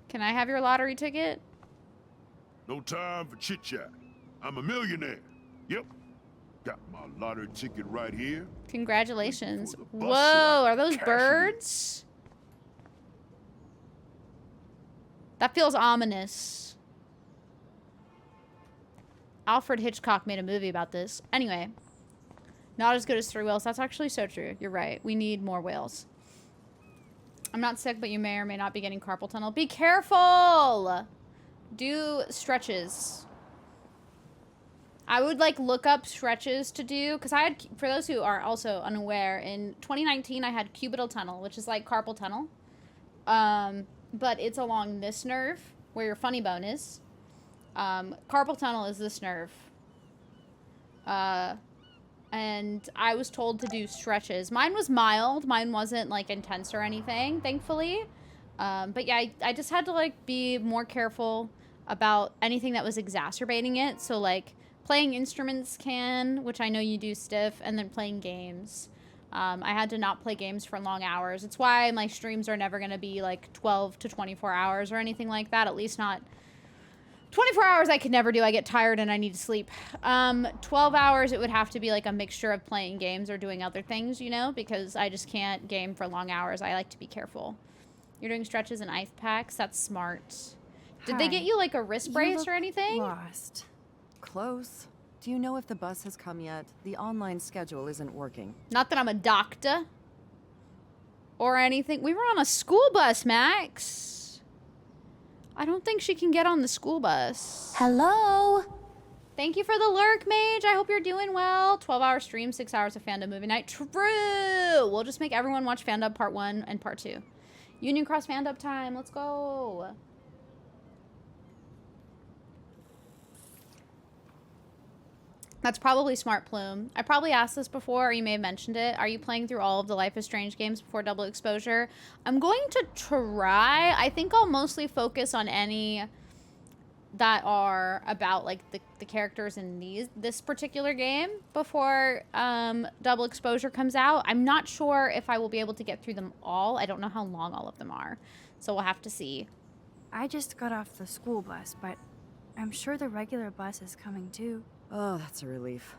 Can I have your lottery ticket? No time for chit-chat. I'm a millionaire. Yep. Got my lottery ticket right here. Congratulations. bus Whoa, ride. are those Cash it in. birds? That feels ominous. Alfred Hitchcock made a movie about this. Anyway, not as good as 3 whales. That's actually so true. You're right. We need more whales. I'm not sick, but you may or may not be getting carpal tunnel. Be careful! Do stretches. I would like look up stretches to do because I had, for those who are also unaware, in 2019 I had cubital tunnel, which is like carpal tunnel. But it's along this nerve where your funny bone is. Carpal tunnel is this nerve. And I was told to do stretches. Mine was mild. Mine wasn't like intense or anything, thankfully. But yeah, I just had to like be more careful about anything that was exacerbating it. So like playing instruments which I know you do, Stiff, and then playing games. I had to not play games for long hours. It's why my streams are never going to be like 12 to 24 hours or anything like that. At least not 24 hours I could never do. I get tired and I need to sleep. 12 hours, it would have to be like a mixture of playing games or doing other things, you know, because I just can't game for long hours. I like to be careful. You're doing stretches and ice packs? That's smart. Did they get you like a wrist brace or anything? Lost. Close. Do you know if the bus has come yet? The online schedule isn't working. Not that I'm a doctor or anything. We were on a school bus, Max. I don't think she can get on the school bus. Hello? Thank you for the lurk, Mage. I hope you're doing well. 12-hour stream, 6 hours of fandom movie night. True. We'll just make everyone watch Fandub Part 1 and Part 2. Union Cross Fandub time. Let's go. That's probably smart, Plume. I probably asked this before, or you may have mentioned it. Are you playing through all of the Life is Strange games before Double Exposure? I'm going to try. I think I'll mostly focus on any that are about like the characters in this particular game before Double Exposure comes out. I'm not sure if I will be able to get through them all. I don't know how long all of them are, so we'll have to see. I just got off the school bus, but I'm sure the regular bus is coming too. Oh, that's a relief.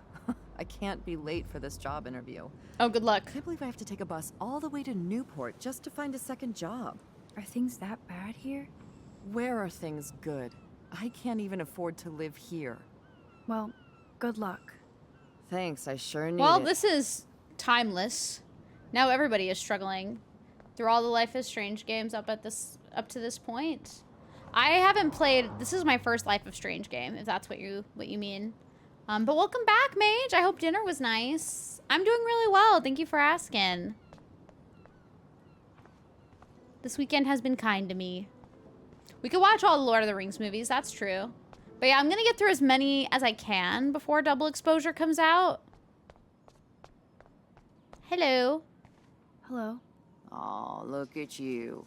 I can't be late for this job interview. Oh, good luck. I can't believe I have to take a bus all the way to Newport just to find a second job. Are things that bad here? Where are things good? I can't even afford to live here. Well, good luck. Thanks, I sure need Well, it. this is timeless. Now everybody is struggling through all the Life is Strange games up to this point. I haven't played. This is my first Life of Strange game, if that's what you mean. But welcome back, Mage. I hope dinner was nice. I'm doing really well. Thank you for asking. This weekend has been kind to me. We could watch all the Lord of the Rings movies. That's true. But yeah, I'm gonna get through as many as I can before Double Exposure comes out. Hello. Hello. Oh, look at you.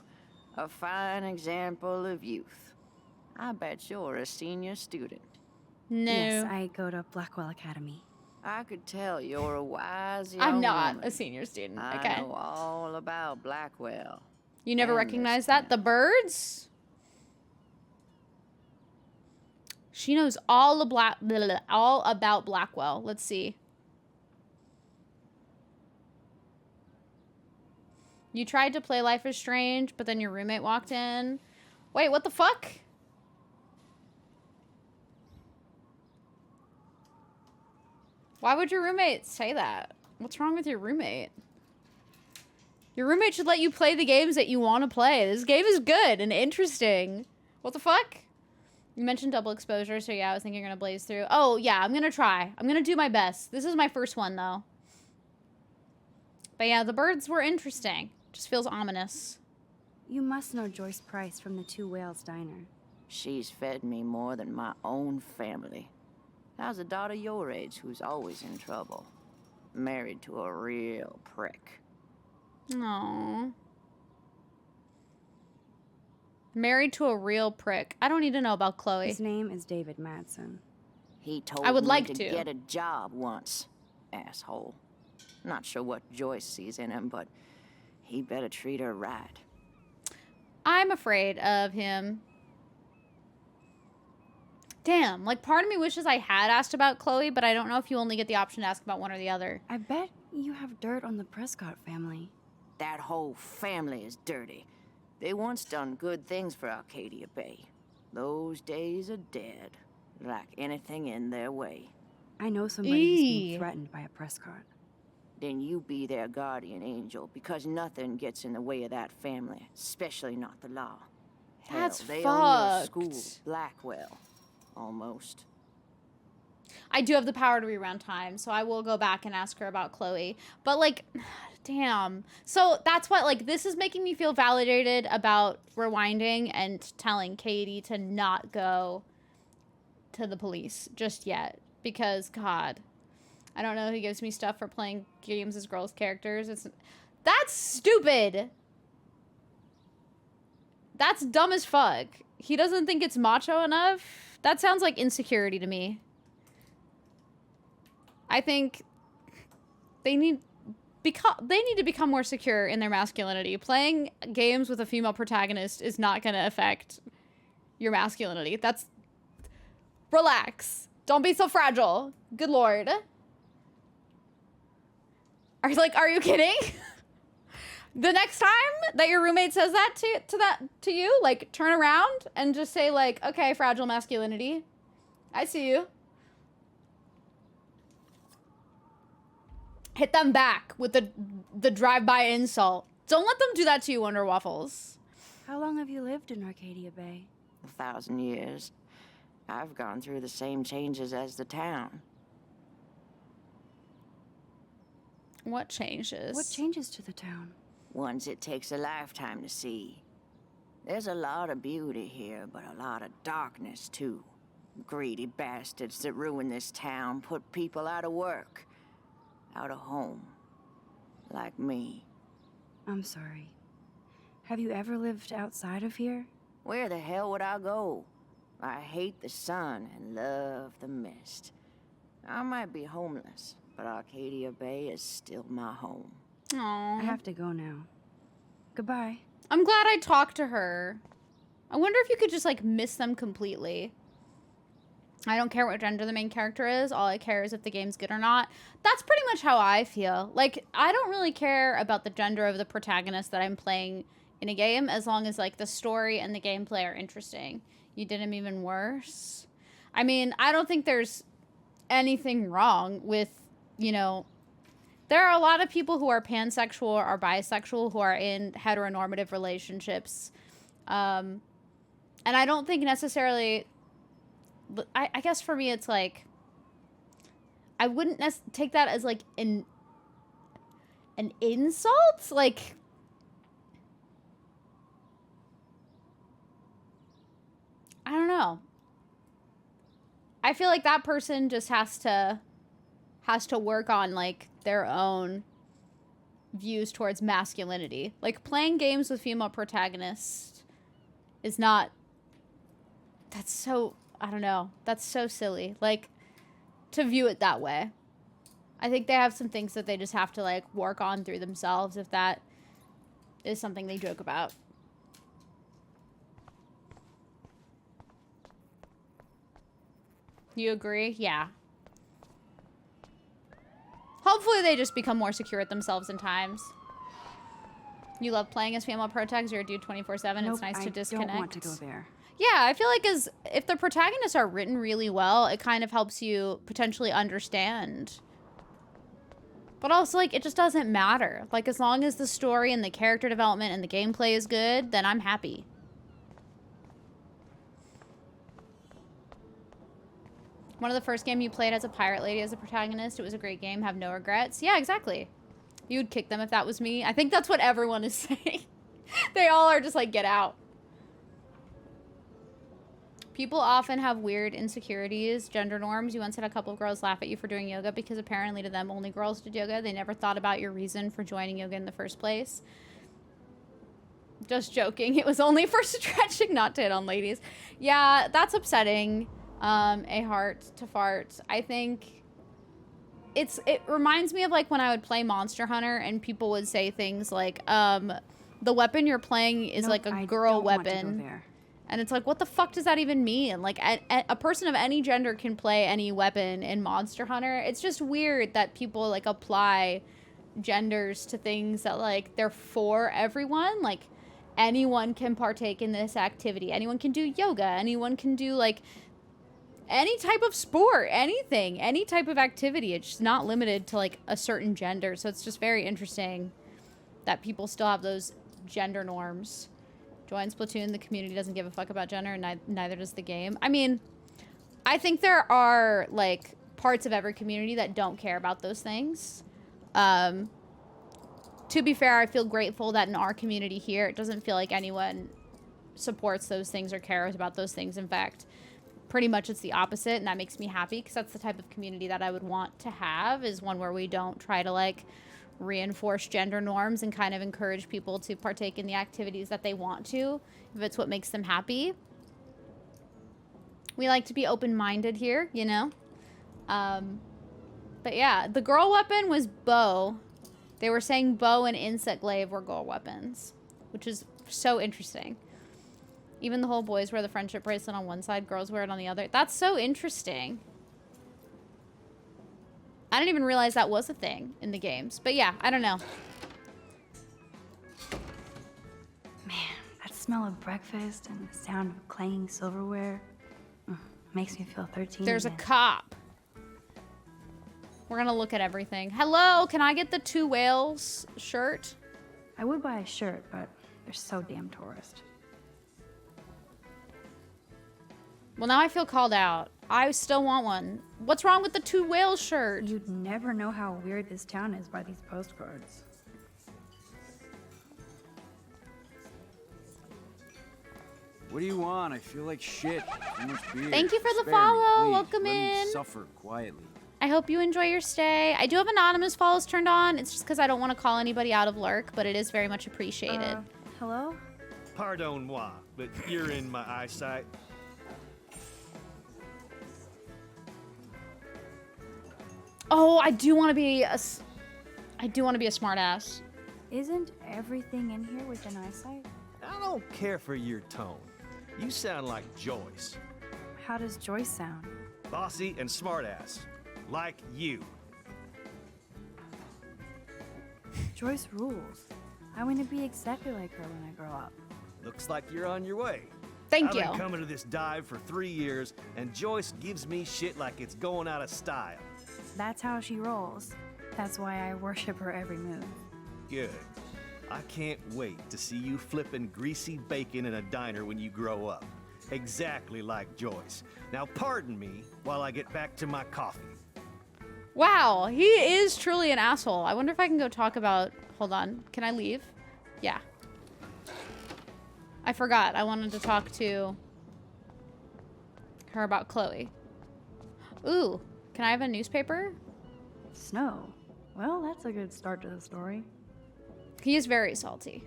A fine example of youth. I bet you're a senior student. No. Yes, I go to Blackwell Academy. I could tell you're a wise young I'm not woman. a senior student. I Okay. know all about Blackwell. You never And recognized that? The birds? She knows all about Blackwell. Let's see. You tried to play Life is Strange, but then your roommate walked in. Wait, what the fuck? Why would your roommate say that? What's wrong with your roommate? Your roommate should let you play the games that you want to play. This game is good and interesting. What the fuck? You mentioned Double Exposure, so yeah, I was thinking you're gonna blaze through. Oh, yeah, I'm gonna try. I'm gonna do my best. This is my first one, though. But yeah, the birds were interesting. Just feels ominous. You must know Joyce Price from the Two Whales Diner. She's fed me more than my own family. How's a daughter your age who's always in trouble? Married to a real prick. Aww. Married to a real prick. I don't need to know about Chloe. His name is David Madsen. He told I would me like to to. get a job once. Asshole. Not sure what Joyce sees in him, but he better treat her right. I'm afraid of him. Damn, like part of me wishes I had asked about Chloe, but I don't know if you only get the option to ask about one or the other. I bet you have dirt on the Prescott family. That whole family is dirty. They once done good things for Arcadia Bay. Those days are dead, like anything in their way. I know somebody who's being threatened by a Prescott. Then you be their guardian angel, because nothing gets in the way of that family, especially not the law. Hell, That's they own your fucked. school, Blackwell. Almost. I do have the power to reround time, so I will go back and ask her about Chloe. But, like, damn. So that's what, like, this is making me feel validated about rewinding and telling Katie to not go to the police just yet. Because, God, I don't know who gives me stuff for playing games as girls' characters. That's stupid. That's dumb as fuck. He doesn't think it's macho enough. That sounds like insecurity to me. I think they need to become more secure in their masculinity. Playing games with a female protagonist is not going to affect your masculinity. That's... Relax. Don't be so fragile. Good lord. Are you kidding? The next time that your roommate says that to you, like, turn around and just say, like, okay, fragile masculinity. I see you. Hit them back with the drive-by insult. Don't let them do that to you, Wonder Waffles. How long have you lived in Arcadia Bay? 1,000 years. I've gone through the same changes as the town. What changes? What changes to the town? Ones it takes a lifetime to see. There's a lot of beauty here, but a lot of darkness, too. Greedy bastards that ruin this town, put people out of work, out of home. Like me. I'm sorry. Have you ever lived outside of here? Where the hell would I go? I hate the sun and love the mist. I might be homeless, but Arcadia Bay is still my home. Aww. I have to go now. Goodbye. I'm glad I talked to her. I wonder if you could just, like, miss them completely. I don't care what gender the main character is. All I care is if the game's good or not. That's pretty much how I feel. Like, I don't really care about the gender of the protagonist that I'm playing in a game as long as, like, the story and the gameplay are interesting. You did him even worse. I mean, I don't think there's anything wrong with, you know... There are a lot of people who are pansexual or bisexual who are in heteronormative relationships. And I don't think necessarily... I guess for me, it's like... I wouldn't take that as, like, an insult? Like... I don't know. I feel like that person just has to work on, like, their own views towards masculinity. Like, playing games with female protagonists is not... That's so... I don't know. That's so silly. Like, to view it that way. I think they have some things that they just have to, like, work on through themselves if that is something they joke about. You agree? Yeah. Hopefully they just become more secure with themselves in times. You love playing as female protags. You're a dude 24/7. Nope, it's nice to disconnect. I don't want to go there. Yeah, I feel like if the protagonists are written really well, it kind of helps you potentially understand. But also, like, it just doesn't matter. Like, as long as the story and the character development and the gameplay is good, then I'm happy. One of the first games you played as a pirate lady as a protagonist. It was a great game. Have no regrets. Yeah, exactly. You would kick them if that was me. I think that's what everyone is saying. They all are just like, get out. People often have weird insecurities, gender norms. You once had a couple of girls laugh at you for doing yoga because apparently to them only girls did yoga. They never thought about your reason for joining yoga in the first place. Just joking. It was only for stretching, not to hit on ladies. Yeah, that's upsetting. A heart to fart. I think it reminds me of like when I would play Monster Hunter and people would say things like, the weapon you're playing is like a girl weapon. And it's like, what the fuck does that even mean? Like, a person of any gender can play any weapon in Monster Hunter. It's just weird that people, like, apply genders to things that, like, they're for everyone. Like, anyone can partake in this activity. Anyone can do yoga. Anyone can do, like, any type of sport. Anything. Any type of activity. It's just not limited to, like, a certain gender. So it's just very interesting that people still have those gender norms. Join Splatoon, the community doesn't give a fuck about gender, and neither does the game. I mean, I think there are, like, parts of every community that don't care about those things. To be fair, I feel grateful that in our community here, it doesn't feel like anyone supports those things or cares about those things. In fact, pretty much it's the opposite, and that makes me happy, because that's the type of community that I would want to have, is one where we don't try to, like, reinforce gender norms and kind of encourage people to partake in the activities that they want to, if it's what makes them happy. We like to be open-minded here, you know? But yeah, the girl weapon was bow. They were saying bow and insect glaive were girl weapons, which is so interesting. Even the whole boys wear the friendship bracelet on one side, girls wear it on the other. That's so interesting. I didn't even realize that was a thing in the games. But yeah, I don't know. Man, that smell of breakfast and the sound of clanging silverware makes me feel 13 There's again. a cop. We're gonna look at everything. Hello, can I get the 2 whales shirt? I would buy a shirt, but they're so damn tourist. Well, now I feel called out. I still want one. What's wrong with the 2 whales shirt? You'd never know how weird this town is by these postcards. What do you want? I feel like shit. Too much beer. Thank you for the Spare follow. Me, please. Welcome Let me in. suffer quietly. I hope you enjoy your stay. I do have anonymous follows turned on. It's just because I don't want to call anybody out of lurk, but it is very much appreciated. Hello? Pardon moi, but you're in my eyesight. Oh, I do want to be a smart ass. Isn't everything in here within eyesight? I don't care for your tone. You sound like Joyce. How does Joyce sound? Bossy and smartass. Like you. Joyce rules. I want to be exactly like her when I grow up. Looks like you're on your way. Thank I've you. been coming to this dive for 3 years, and Joyce gives me shit like it's going out of style. That's how she rolls. That's why I worship her every move. Good. I can't wait to see you flipping greasy bacon in a diner when you grow up. Exactly like Joyce. Now pardon me while I get back to my coffee. Wow, he is truly an asshole. I wonder if I can go talk about... Hold on. Can I leave? Yeah. I forgot. I wanted to talk to her about Chloe. Ooh, can I have a newspaper? Snow. Well, that's a good start to the story. He is very salty.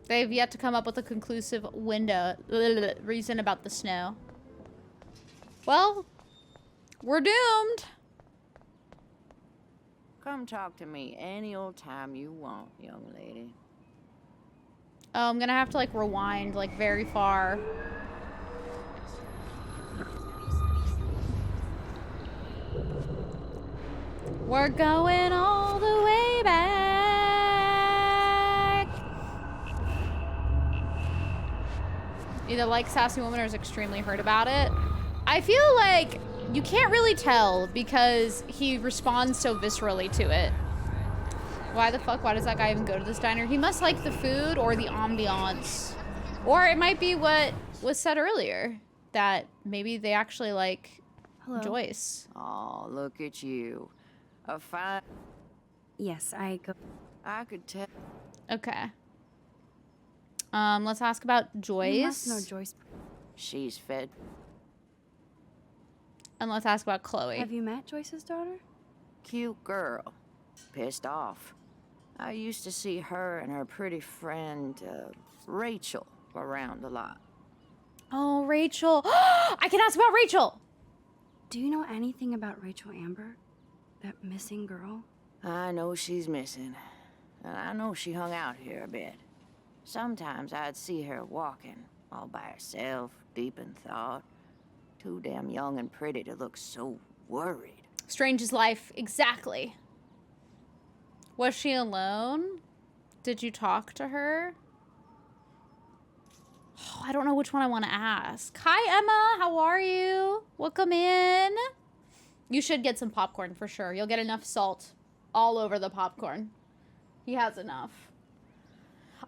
They've yet to come up with a conclusive reason about the snow. Well, we're doomed. Come talk to me any old time you want, young lady. Oh, I'm gonna have to like rewind like very far. We're going all the way back. Either like Sassy Woman or is extremely hurt about it. I feel like you can't really tell because he responds so viscerally to it. Why the fuck? Why does that guy even go to this diner? He must like the food or the ambiance. Or it might be what was said earlier. That maybe they actually like Joyce. Oh, look at you. A fine... Yes, I could tell. Okay. Let's ask about Joyce. You must know Joyce. She's fed. And let's ask about Chloe. Have you met Joyce's daughter? Cute girl. Pissed off. I used to see her and her pretty friend, Rachel, around a lot. Oh, Rachel. I can ask about Rachel. Do you know anything about Rachel Amber? That missing girl? I know she's missing. And I know she hung out here a bit. Sometimes I'd see her walking, all by herself, deep in thought. Too damn young and pretty to look so worried. Strange as life. Exactly. Was she alone? Did you talk to her? Oh, I don't know which one I want to ask. Hi, Emma. How are you? Welcome in. You should get some popcorn for sure. You'll get enough salt all over the popcorn. He has enough.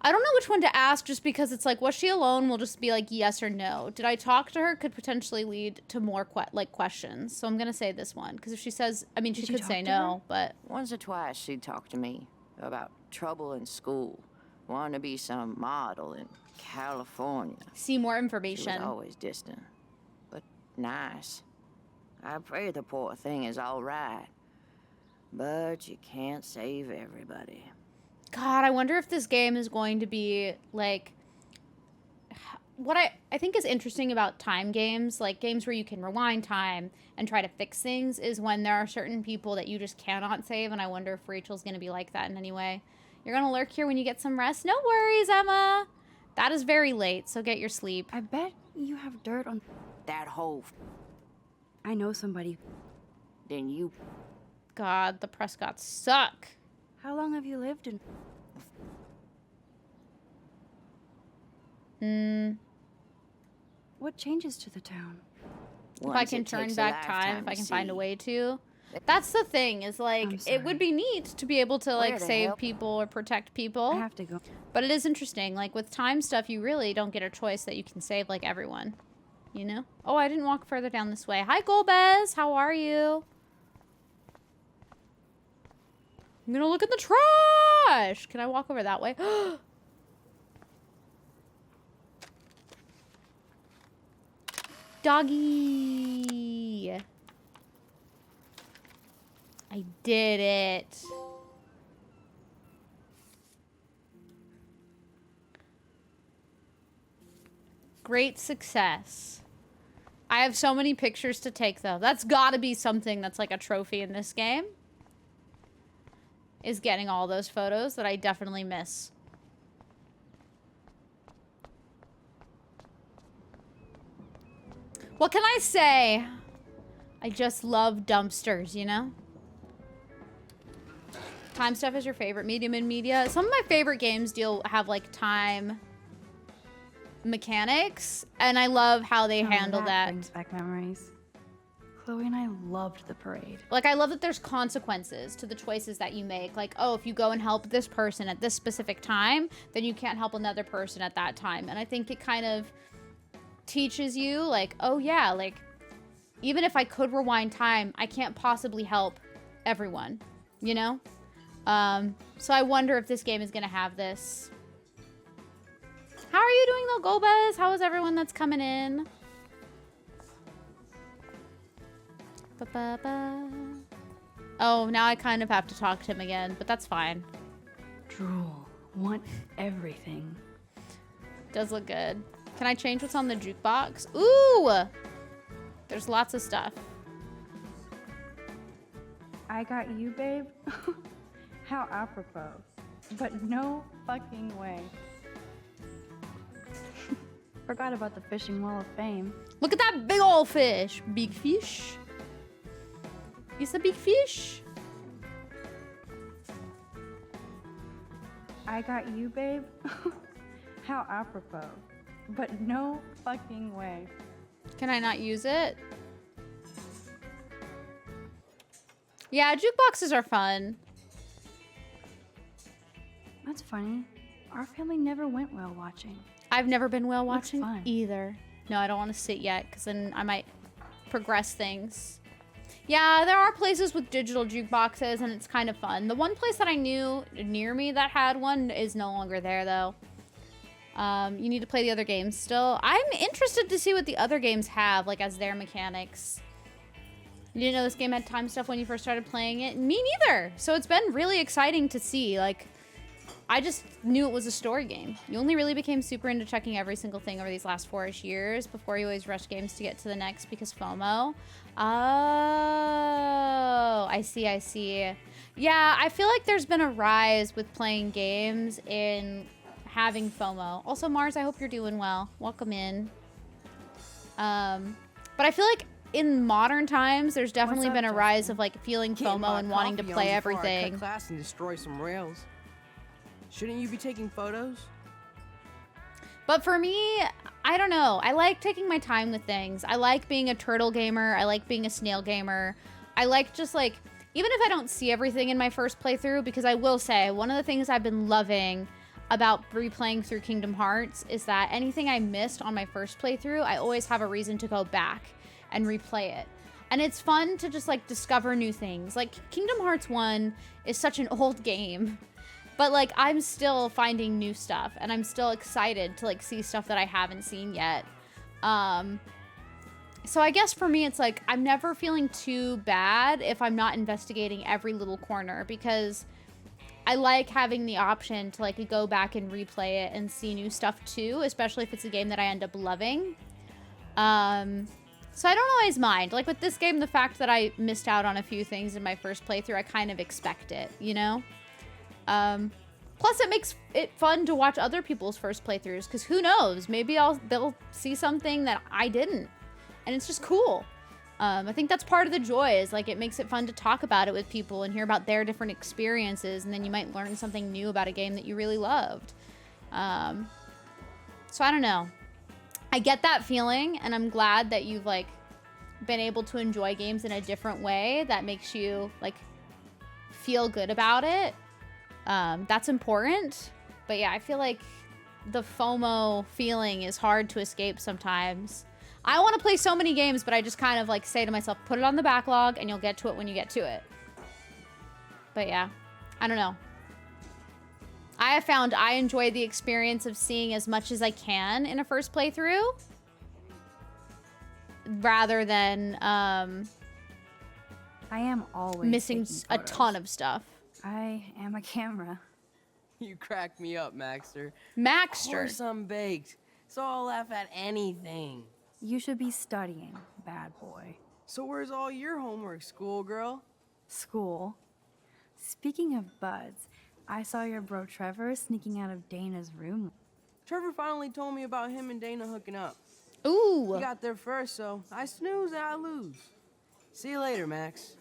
I don't know which one to ask just because it's like, was she alone? We'll just be like yes or no. Did I talk to her? Could potentially lead to more questions. So I'm going to say this one. Because if she says, I mean, she could say no, but... Once or twice she'd talk to me about trouble in school. Wanting to be some model in California. See more information. She was always distant, but nice. I pray the poor thing is all right. But you can't save everybody. God, I wonder if this game is going to be, like... What I think is interesting about time games, like games where you can rewind time and try to fix things, is when there are certain people that you just cannot save, and I wonder if Rachel's going to be like that in any way. You're going to lurk here when you get some rest? No worries, Emma. That is very late, so get your sleep. I bet you have dirt on... That whole... I know somebody. Then you... God, the Prescotts suck. How long have you lived in... What changes to the town? If I can turn back time, if I can find a way to. That's the thing, is like, it would be neat to be able to like save people or protect people. I have to go. But it is interesting, like with time stuff, you really don't get a choice that you can save like everyone, you know? Oh, I didn't walk further down this way. Hi, Golbez, how are you? I'm gonna look in the trash. Can I walk over that way? Doggy. I did it. Great success. I have so many pictures to take though. That's gotta be something that's like a trophy in this game. Is getting all those photos that I definitely miss. What can I say? I just love dumpsters, you know? Time stuff is your favorite medium in media. Some of my favorite games have like time mechanics, and I love how they handle that. Brings back memories. Chloe and I loved the parade. Like, I love that there's consequences to the choices that you make. Like, oh, if you go and help this person at this specific time, then you can't help another person at that time. And I think it kind of teaches you, like, oh yeah, like, even if I could rewind time, I can't possibly help everyone, you know? So I wonder if this game is gonna have this. How are you doing though, Golbez? How is everyone that's coming in? Ba-ba-ba. Oh, now I kind of have to talk to him again, but that's fine. Drool. Want everything. Does look good. Can I change what's on the jukebox? Ooh! There's lots of stuff. I got you, babe. How apropos. But no fucking way. Forgot about the Fishing Wall of Fame. Look at that big old fish. Big fish. It's a big fish. I got you, babe. How apropos. But no fucking way. Can I not use it? Yeah, jukeboxes are fun. That's funny. Our family never went whale watching. I've never been whale Looks watching fun. either. No, I don't want to sit yet because then I might progress things. Yeah, there are places with digital jukeboxes and it's kind of fun. The one place that I knew near me that had one is no longer there though. You need to play the other games still. I'm interested to see what the other games have, like, as their mechanics. You didn't know this game had time stuff when you first started playing it? Me neither. So it's been really exciting to see. Like, I just knew it was a story game. You only really became super into checking every single thing over these last 4-ish years before you always rushed games to get to the next because FOMO. Oh, I see, I see. Yeah, I feel like there's been a rise with playing games in having FOMO. Also, Mars, I hope you're doing well. Welcome in. But I feel like in modern times, there's definitely been a rise of like feeling FOMO and wanting to play everything. Cut class and destroy some rails. Shouldn't you be taking photos? But for me, I don't know. I like taking my time with things. I like being a turtle gamer. I like being a snail gamer. I like just like, even if I don't see everything in my first playthrough, because I will say, one of the things I've been loving about replaying through Kingdom Hearts is that anything I missed on my first playthrough, I always have a reason to go back and replay it. And it's fun to just like discover new things. Like Kingdom Hearts 1 is such an old game, but like I'm still finding new stuff and I'm still excited to like see stuff that I haven't seen yet. So I guess for me, it's like I'm never feeling too bad if I'm not investigating every little corner, because I like having the option to like go back and replay it and see new stuff too, especially if it's a game that I end up loving. So I don't always mind. Like with this game, the fact that I missed out on a few things in my first playthrough, I kind of expect it, you know? Plus it makes it fun to watch other people's first playthroughs, because who knows, maybe they'll see something that I didn't, and it's just cool. I think that's part of the joy, is like it makes it fun to talk about it with people and hear about their different experiences, and then you might learn something new about a game that you really loved. So I don't know. I get that feeling, and I'm glad that you've like been able to enjoy games in a different way that makes you like feel good about it. That's important. But yeah, I feel like the FOMO feeling is hard to escape sometimes. I want to play so many games, but I just kind of like say to myself, put it on the backlog and you'll get to it when you get to it. But yeah, I don't know. I have found I enjoy the experience of seeing as much as I can in a first playthrough, rather than I am always missing a ton of stuff. I am a camera. You crack me up, Maxter. Maxter. Of course I'm baked, so I'll laugh at anything. You should be studying, bad boy. So where's all your homework, schoolgirl? School? Speaking of buds, I saw your bro Trevor sneaking out of Dana's room. Trevor finally told me about him and Dana hooking up. Ooh. You got there first, so I snooze and I lose. See you later, Max.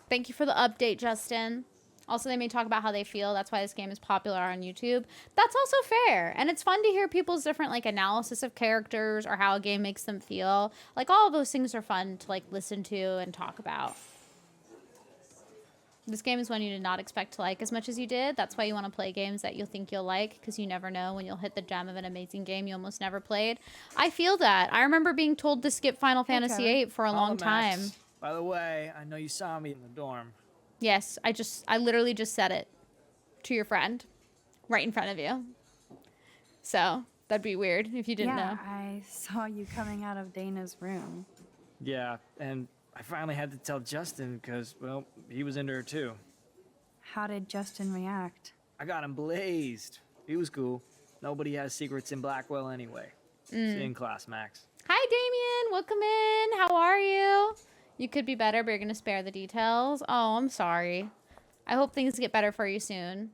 Thank you for the update, Justin. Also, they may talk about how they feel. That's why this game is popular on YouTube. That's also fair. And it's fun to hear people's different, like, analysis of characters or how a game makes them feel. Like, all of those things are fun to, like, listen to and talk about. This game is one you did not expect to like as much as you did. That's why you want to play games that you'll think you'll like, because you never know when you'll hit the gem of an amazing game you almost never played. I feel that. I remember being told to skip Final Fantasy VIII for a long time. Max. By the way, I know you saw me in the dorm. Yes, I literally just said it to your friend right in front of you. So that'd be weird if you didn't know. I saw you coming out of Dana's room. Yeah, and I finally had to tell Justin because, well, he was into her too. How did Justin react? I got him blazed. He was cool. Nobody has secrets in Blackwell anyway. See you in class, Max. Hi, Damien. Welcome in. How are you? You could be better, but you're going to spare the details. Oh, I'm sorry. I hope things get better for you soon.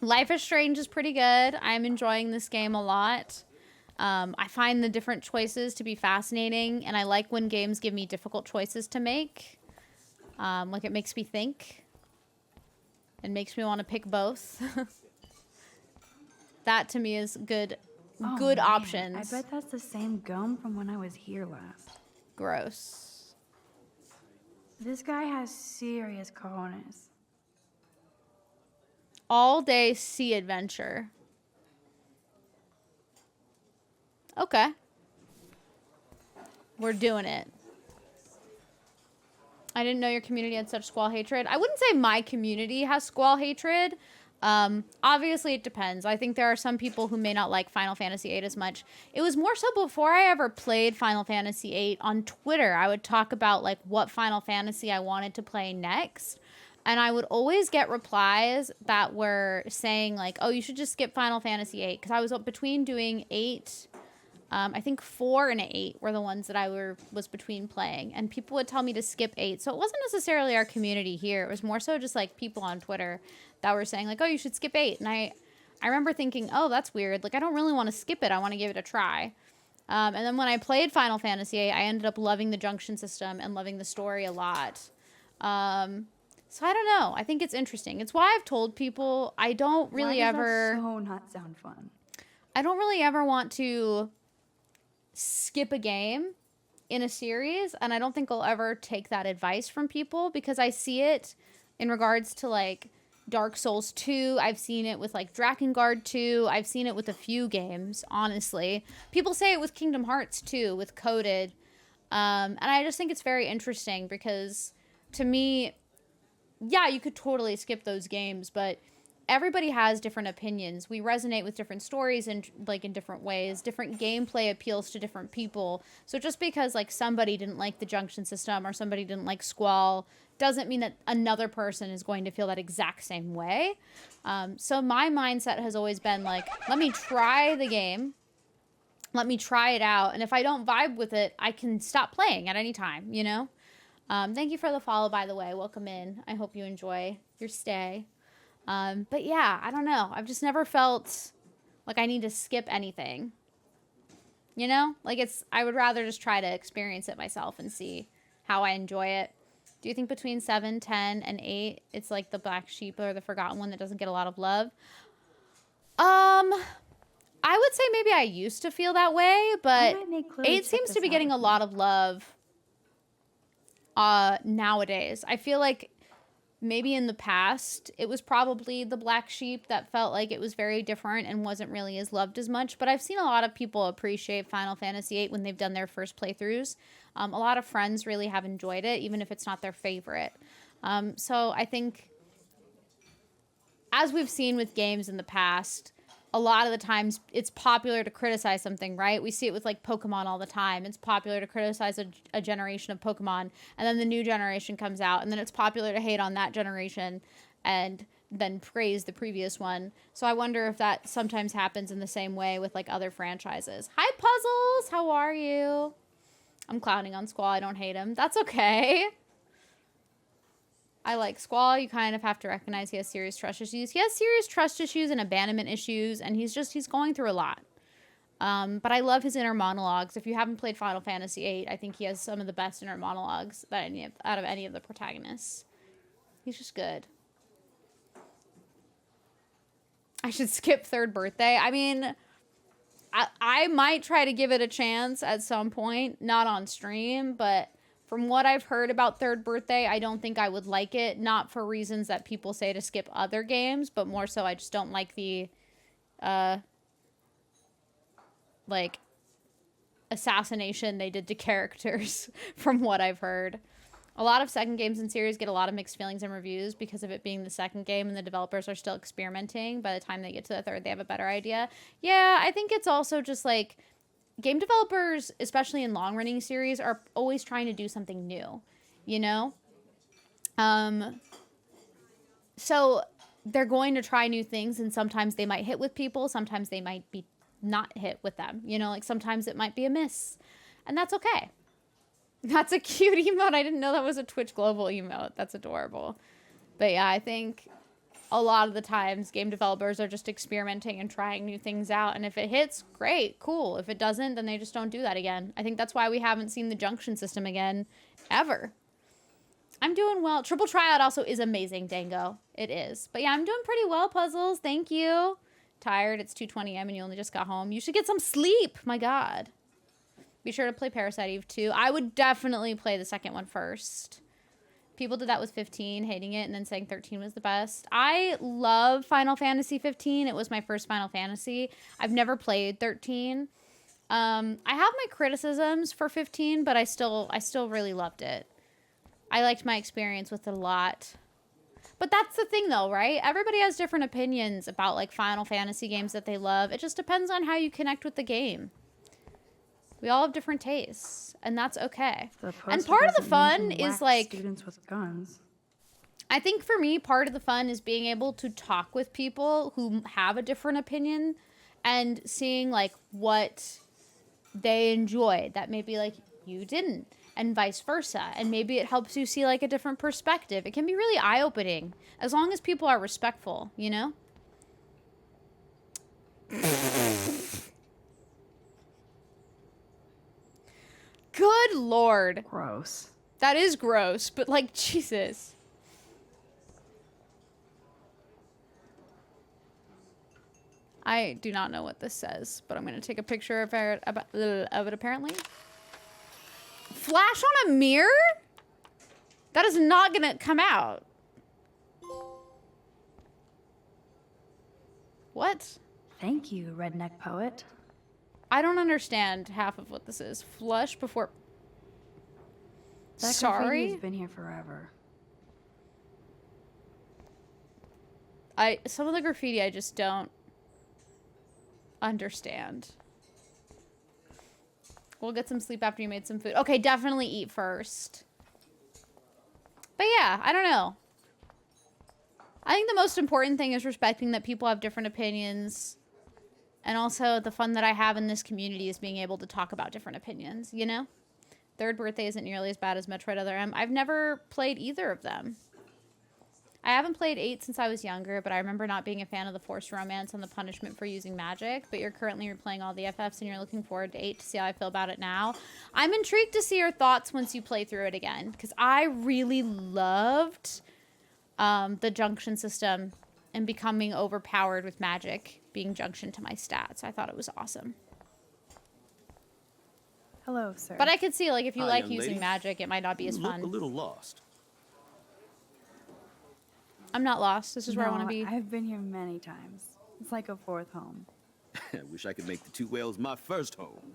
Life is Strange is pretty good. I'm enjoying this game a lot. I find the different choices to be fascinating, and I like when games give me difficult choices to make. Like, it makes me think. It makes me want to pick both. That, to me, is good options. I bet that's the same gum from when I was here last. Gross. This guy has serious cojones. All day sea adventure. Okay. We're doing it. I didn't know your community had such squall hatred. I wouldn't say my community has squall hatred. Obviously, it depends. I think there are some people who may not like Final Fantasy VIII as much. It was more so before I ever played Final Fantasy VIII on Twitter. I would talk about, like, what Final Fantasy I wanted to play next. And I would always get replies that were saying, like, oh, you should just skip Final Fantasy VIII. Because I was between doing 8... I think 4 and 8 were the ones that I was between playing. And people would tell me to skip 8. So it wasn't necessarily our community here. It was more so just, like, people on Twitter that were saying, like, oh, you should skip 8. And I remember thinking, oh, that's weird. Like, I don't really want to skip it. I want to give it a try. And then when I played Final Fantasy VIII, I ended up loving the junction system and loving the story a lot. So I don't know. I think it's interesting. It's why I've told people I don't really ever... Why does that so not sound fun? I don't really ever want to skip a game in a series, and I don't think I'll ever take that advice from people, because I see it in regards to, like, Dark Souls 2. I've seen it with, like, Drakengard 2. I've seen it with a few games, honestly. People say it with Kingdom Hearts 2, with Coded. And I just think it's very interesting because, to me, yeah, you could totally skip those games, but everybody has different opinions. We resonate with different stories in different ways. Different gameplay appeals to different people. So just because, like, somebody didn't like the junction system or somebody didn't like Squall doesn't mean that another person is going to feel that exact same way. So my mindset has always been, like, let me try the game. Let me try it out. And if I don't vibe with it, I can stop playing at any time, you know? Thank you for the follow, by the way. Welcome in. I hope you enjoy your stay. But yeah, I don't know. I've just never felt like I need to skip anything. You know? Like, I would rather just try to experience it myself and see how I enjoy it. Do you think between 7, 10, and 8, it's like the black sheep or the forgotten one that doesn't get a lot of love? I would say maybe I used to feel that way, but 8 seems to be getting a lot of love nowadays. I feel like maybe in the past, it was probably the black sheep that felt like it was very different and wasn't really as loved as much. But I've seen a lot of people appreciate Final Fantasy VIII when they've done their first playthroughs. A lot of friends really have enjoyed it, even if it's not their favorite. So I think, as we've seen with games in the past, a lot of the times it's popular to criticize something, right? We see it with, like, Pokemon all the time. It's popular to criticize a generation of Pokemon, and then the new generation comes out, and then it's popular to hate on that generation and then praise the previous one. So I wonder if that sometimes happens in the same way with, like, other franchises. Hi, Puzzles! How are you? I'm clowning on Squall. I don't hate him. That's okay. I like Squall. You kind of have to recognize he has serious trust issues. He has serious trust issues and abandonment issues, and he's going through a lot. But I love his inner monologues. If you haven't played Final Fantasy VIII, I think he has some of the best inner monologues that out of any of the protagonists. He's just good. I should skip Third Birthday. I mean, I might try to give it a chance at some point, not on stream, but from what I've heard about Third Birthday, I don't think I would like it. Not for reasons that people say to skip other games, but more so I just don't like the, like, assassination they did to characters from what I've heard. A lot of second games in series get a lot of mixed feelings and reviews because of it being the second game and the developers are still experimenting. By the time they get to the third, they have a better idea. Yeah, I think it's also just like game developers, especially in long-running series, are always trying to do something new, you know? So they're going to try new things, and sometimes they might hit with people, sometimes they might be not hit with them, you know? Like, sometimes it might be a miss, and that's okay. That's a cute emote. I didn't know that was a Twitch Global emote. That's adorable. But yeah, I think a lot of the times game developers are just experimenting and trying new things out. And if it hits, great, cool. If it doesn't, then they just don't do that again. I think that's why we haven't seen the junction system again, ever. I'm doing well. Triple Tryout also is amazing, Dango. It is. But yeah, I'm doing pretty well, Puzzles. Thank you. Tired. It's 2:20 a.m. and you only just got home. You should get some sleep. My God. Be sure to play Parasite Eve 2. I would definitely play the second one first. People did that with 15, hating it, and then saying 13 was the best. I love Final Fantasy 15. It was my first Final Fantasy. I've never played 13. I have my criticisms for 15, but I still really loved it. I liked my experience with it a lot. But that's the thing, though, right? Everybody has different opinions about, like, Final Fantasy games that they love. It just depends on how you connect with the game. We all have different tastes, and that's okay. And part of the fun is, like, students with guns. I think for me, part of the fun is being able to talk with people who have a different opinion and seeing, like, what they enjoyed that maybe, like, you didn't, and vice versa. And maybe it helps you see, like, a different perspective. It can be really eye-opening as long as people are respectful, you know? Good Lord. Gross. That is gross, but, like, Jesus. I do not know what this says, but I'm going to take a picture of it apparently. Flash on a mirror? That is not going to come out. What? Thank you, redneck poet. I don't understand half of what this is. Flush before... That Sorry? has been here forever. Some of the graffiti I just don't understand. We'll get some sleep after you made some food. Okay, definitely eat first. But yeah, I don't know. I think the most important thing is respecting that people have different opinions. And also the fun that I have in this community is being able to talk about different opinions, you know? Third Birthday isn't nearly as bad as Metroid Other M. I've never played either of them. I haven't played 8 since I was younger, but I remember not being a fan of the forced romance and the punishment for using magic. But you're currently replaying all the FFs and you're looking forward to 8 to see how I feel about it now. I'm intrigued to see your thoughts once you play through it again, because I really loved the junction system and becoming overpowered with magic being junction to my stats. I thought it was awesome. Hello, sir. But I could see, like, if you Hi, like young using lady. magic, it might not be as You look fun. a little lost. I'm not lost. This is where I want to be. I've been here many times. It's like a fourth home. I wish I could make the Two Whales my first home.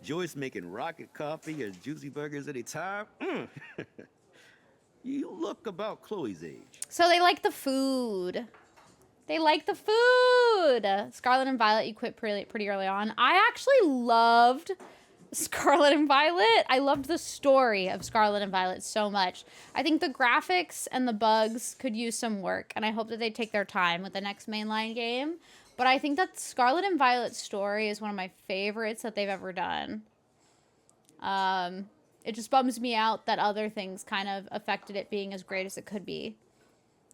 Joyce making rocket coffee or juicy burgers anytime. You look about Chloe's age. So they like the food. They like the food. Scarlet and Violet, you quit pretty early on. I actually loved Scarlet and Violet. I loved the story of Scarlet and Violet so much. I think the graphics and the bugs could use some work, and I hope that they take their time with the next mainline game. But I think that Scarlet and Violet's story is one of my favorites that they've ever done. It just bums me out that other things kind of affected it being as great as it could be.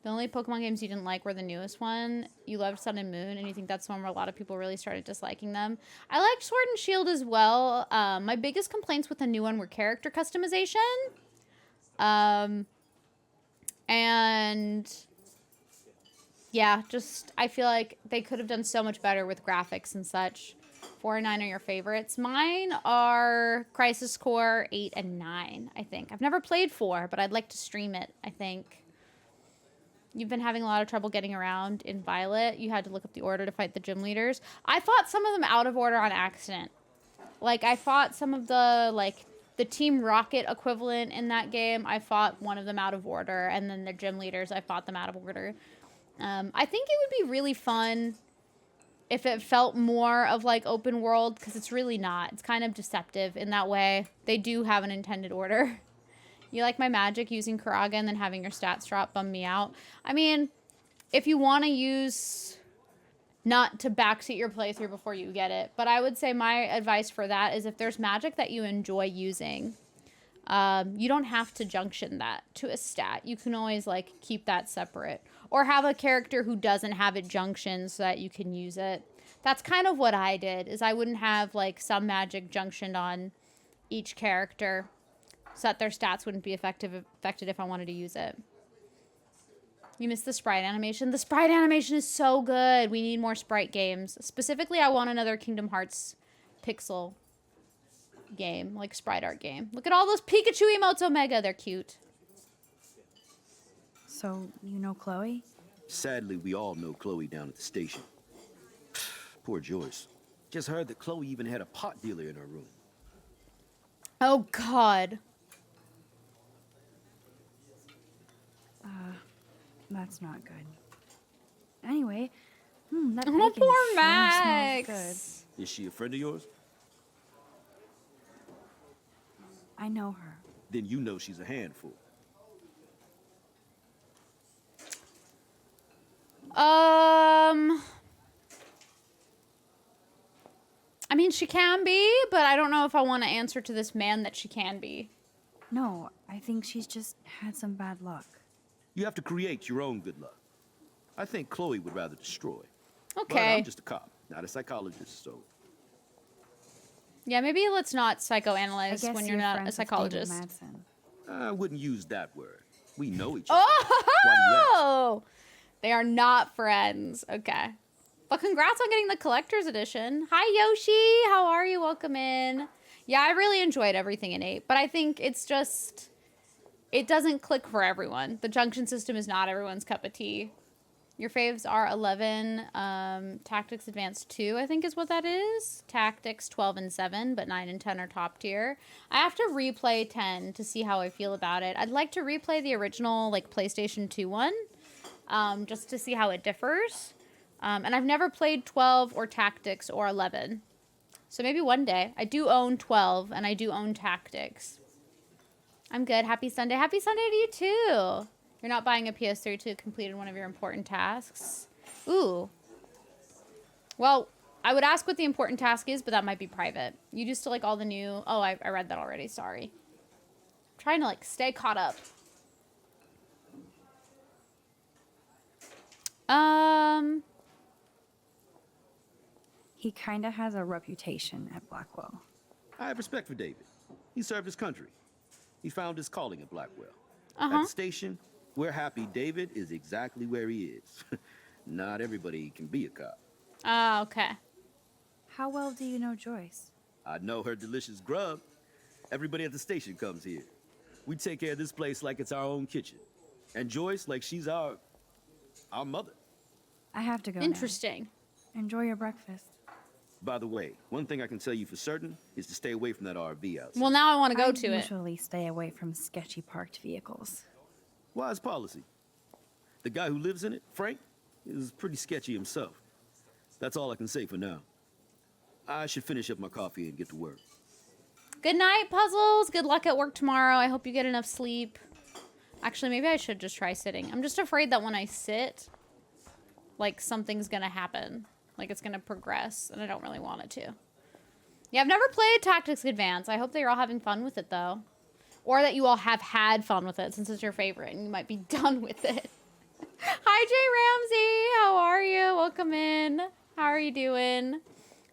The only Pokemon games you didn't like were the newest one. You loved Sun and Moon, and you think that's the one where a lot of people really started disliking them. I liked Sword and Shield as well. My biggest complaints with the new one were character customization. And yeah, just I feel like they could have done so much better with graphics and such. 4 and 9 are your favorites. Mine are Crisis Core 8 and 9, I think. I've never played 4, but I'd like to stream it, I think. You've been having a lot of trouble getting around in Violet. You had to look up the order to fight the gym leaders. I fought some of them out of order on accident. Like, I fought some of the, like, the Team Rocket equivalent in that game. I fought one of them out of order, and then the gym leaders, I fought them out of order. I think it would be really fun if it felt more of, like, open world, because it's really not. It's kind of deceptive in that way. They do have an intended order. You like my magic using Karaga and then having your stats drop bum me out? I mean, if you want to use... Not to backseat your playthrough before you get it, but I would say my advice for that is if there's magic that you enjoy using, you don't have to junction that to a stat. You can always, like, keep that separate. Or have a character who doesn't have it junctioned so that you can use it. That's kind of what I did, is I wouldn't have, like, some magic junctioned on each character so that their stats wouldn't be affected if I wanted to use it. You missed the sprite animation. The sprite animation is so good. We need more sprite games. Specifically, I want another Kingdom Hearts pixel game, like sprite art game. Look at all those Pikachu emotes, Omega. They're cute. So, you know Chloe? Sadly, we all know Chloe down at the station. Poor Joyce. Just heard that Chloe even had a pot dealer in her room. Oh, God. That's not good. Anyway, that Oh, bacon poor sure Max. smells Is she a friend of yours? good. I know her. Then you know she's a handful. I mean, she can be, but I don't know if I want to answer to this man that she can be. No, I think she's just had some bad luck. You have to create your own good luck. I think Chloe would rather destroy. But Okay. I'm just a cop, not a psychologist, so... Yeah, maybe let's not I psychoanalyze guess when you're you're not a friends with psychologist. David Madsen. I wouldn't use that word. We know each other. Why do you ask? Oh! They are not friends. Okay. But congrats on getting the collector's edition. Hi, Yoshi. How are you? Welcome in. Yeah, I really enjoyed everything in 8, but I think it's just... It doesn't click for everyone. The junction system is not everyone's cup of tea. Your faves are 11, Tactics Advanced 2, I think is what that is. Tactics 12 and 7, but 9 and 10 are top tier. I have to replay 10 to see how I feel about it. I'd like to replay the original, like, PlayStation 2 one, just to see how it differs. And I've never played 12 or Tactics or 11. So maybe one day. I do own 12, and I do own Tactics. I'm good. Happy Sunday. Happy Sunday to you, too. You're not buying a PS3 to complete one of your important tasks. Ooh. Well, I would ask what the important task is, but that might be private. You do still like all the new... Oh, I read that already. Sorry. I'm trying to, like, stay caught up. He kinda has a reputation at Blackwell. I have respect for David. He served his country. He found his calling at Blackwell. Uh-huh. At the station, we're happy David is exactly where he is. Not everybody can be a cop. Ah, okay. How well do you know Joyce? I know her delicious grub. Everybody at the station comes here. We take care of this place like it's our own kitchen. And Joyce, like she's our mother. I have to go now. Interesting. Enjoy your breakfast. By the way, one thing I can tell you for certain is to stay away from that RV outside. Well, now I want to go I to it. usually stay away from sketchy parked vehicles. Wise policy. The guy who lives in it, Frank, is pretty sketchy himself. That's all I can say for now. I should finish up my coffee and get to work. Good night, Puzzles. Good luck at work tomorrow. I hope you get enough sleep. Actually, maybe I should just try sitting. I'm just afraid that when I sit, like, something's gonna happen. Like, it's gonna progress, and I don't really want it to. Yeah, I've never played Tactics Advance. I hope that you're all having fun with it, though. Or that you all have had fun with it, since it's your favorite, and you might be done with it. Hi, Jay Ramsey. How are you? Welcome in. How are you doing?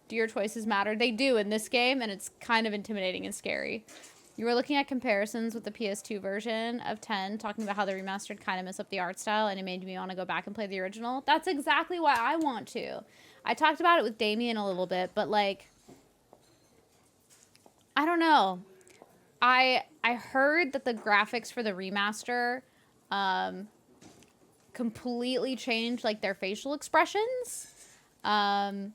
Do your choices matter? They do in this game, and it's kind of intimidating and scary. You were looking at comparisons with the PS2 version of 10, talking about how the remastered kind of messed up the art style, and it made me want to go back and play the original. That's exactly why I want to. I talked about it with Damien a little bit, but like, I don't know. I heard that the graphics for the remaster completely changed like their facial expressions. And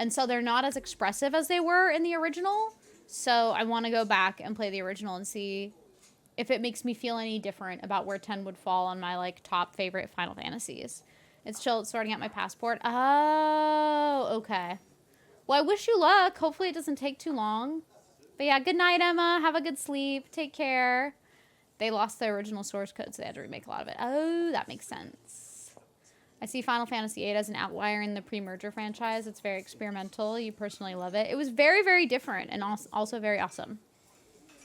so they're not as expressive as they were in the original. So I want to go back and play the original and see if it makes me feel any different about where 10 would fall on my like top favorite Final Fantasies. It's chill. It's sorting out my passport. Oh, okay. Well, I wish you luck. Hopefully it doesn't take too long. But yeah, good night, Emma. Have a good sleep. Take care. They lost the original source code, so they had to remake a lot of it. Oh, that makes sense. I see Final Fantasy VIII as an outlier in the pre-merger franchise. It's very experimental. You personally love it. It was very, very different and also very awesome.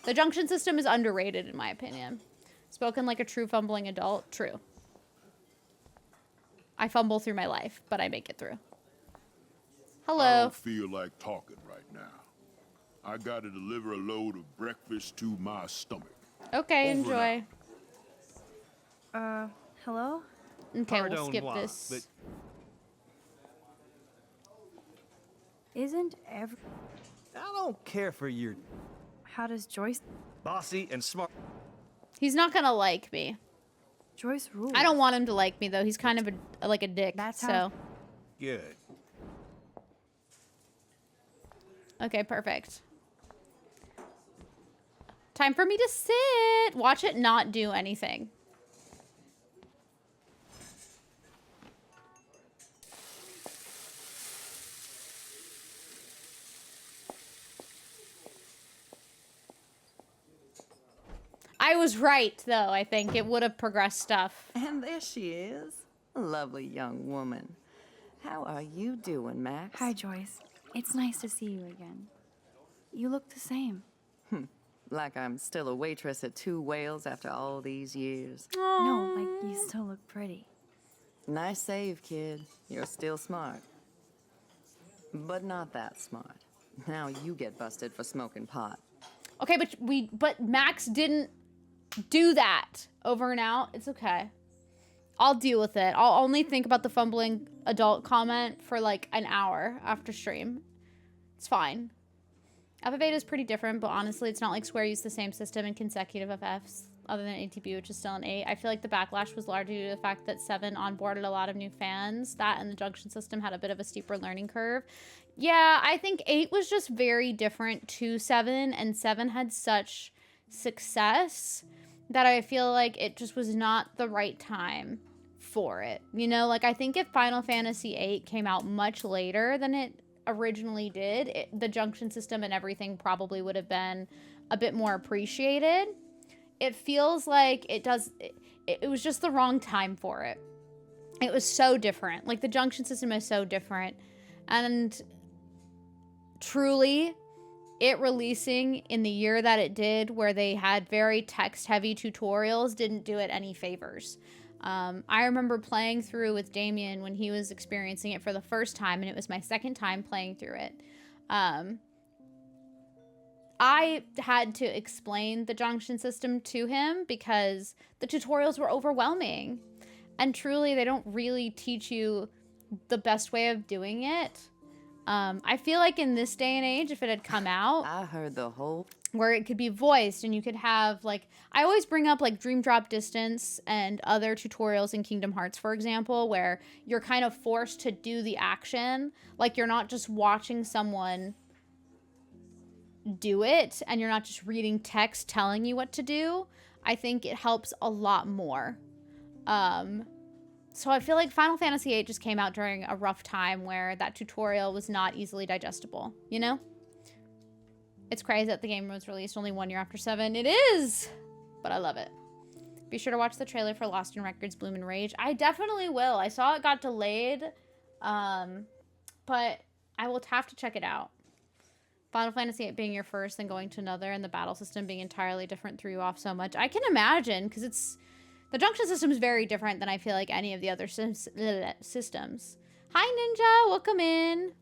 The junction system is underrated, in my opinion. Spoken like a true fumbling adult. True. I fumble through my life, but I make it through. Hello. I don't feel like talking right now. I gotta deliver a load of breakfast to my stomach. Okay, Over enjoy. Hello? Okay, we'll Pardon skip moi, this. but Isn't every... I don't care for your How does Joyce... bossy and smart. He's not gonna like me. Joyce rules. I don't want him to like me, though. He's kind of like a dick, That's so... how- Good. Okay, perfect. Time for me to sit. Watch it not do anything. I was right, though. I think it would have progressed stuff. And there she is. A lovely young woman. How are you doing, Max? Hi, Joyce. It's nice to see you again. You look the same. Like I'm still a waitress at Two Whales after all these years. No, like you still look pretty. Nice save, kid. You're still smart. But not that smart. Now you get busted for smoking pot. Okay, but Max didn't do that over and out. It's okay. I'll deal with it. I'll only think about the fumbling adult comment for like an hour after stream. It's fine. FF8 is pretty different, but honestly, it's not like Square used the same system in consecutive FFs other than ATB, which is still an 8. I feel like the backlash was largely due to the fact that 7 onboarded a lot of new fans. That and the junction system had a bit of a steeper learning curve. Yeah, I think 8 was just very different to 7, and 7 had such success that I feel like it just was not the right time for it. You know, like I think if Final Fantasy VIII came out much later than it originally did, the junction system and everything probably would have been a bit more appreciated. It feels like it was just the wrong time for it. It was so different. Like the junction system is so different. And truly, it releasing in the year that it did, where they had very text-heavy tutorials, didn't do it any favors. I remember playing through with Damien when he was experiencing it for the first time, and it was my second time playing through it. I had to explain the junction system to him because the tutorials were overwhelming. And truly, they don't really teach you the best way of doing it. I feel like in this day and age, if it had come out, I heard the whole... where it could be voiced and you could have like, I always bring up like Dream Drop Distance and other tutorials in Kingdom Hearts, for example, where you're kind of forced to do the action. Like you're not just watching someone do it and you're not just reading text telling you what to do. I think it helps a lot more. So I feel like Final Fantasy VIII just came out during a rough time where that tutorial was not easily digestible, you know? It's crazy that the game was released only 1 year after 7. It is! But I love it. Be sure to watch the trailer for Lost in Records Bloom and Rage. I definitely will. I saw it got delayed, but I will have to check it out. Final Fantasy VIII being your first, then going to another, and the battle system being entirely different threw you off so much. I can imagine, because The junction system is very different than I feel like any of the other systems. Hi, Ninja. Welcome in.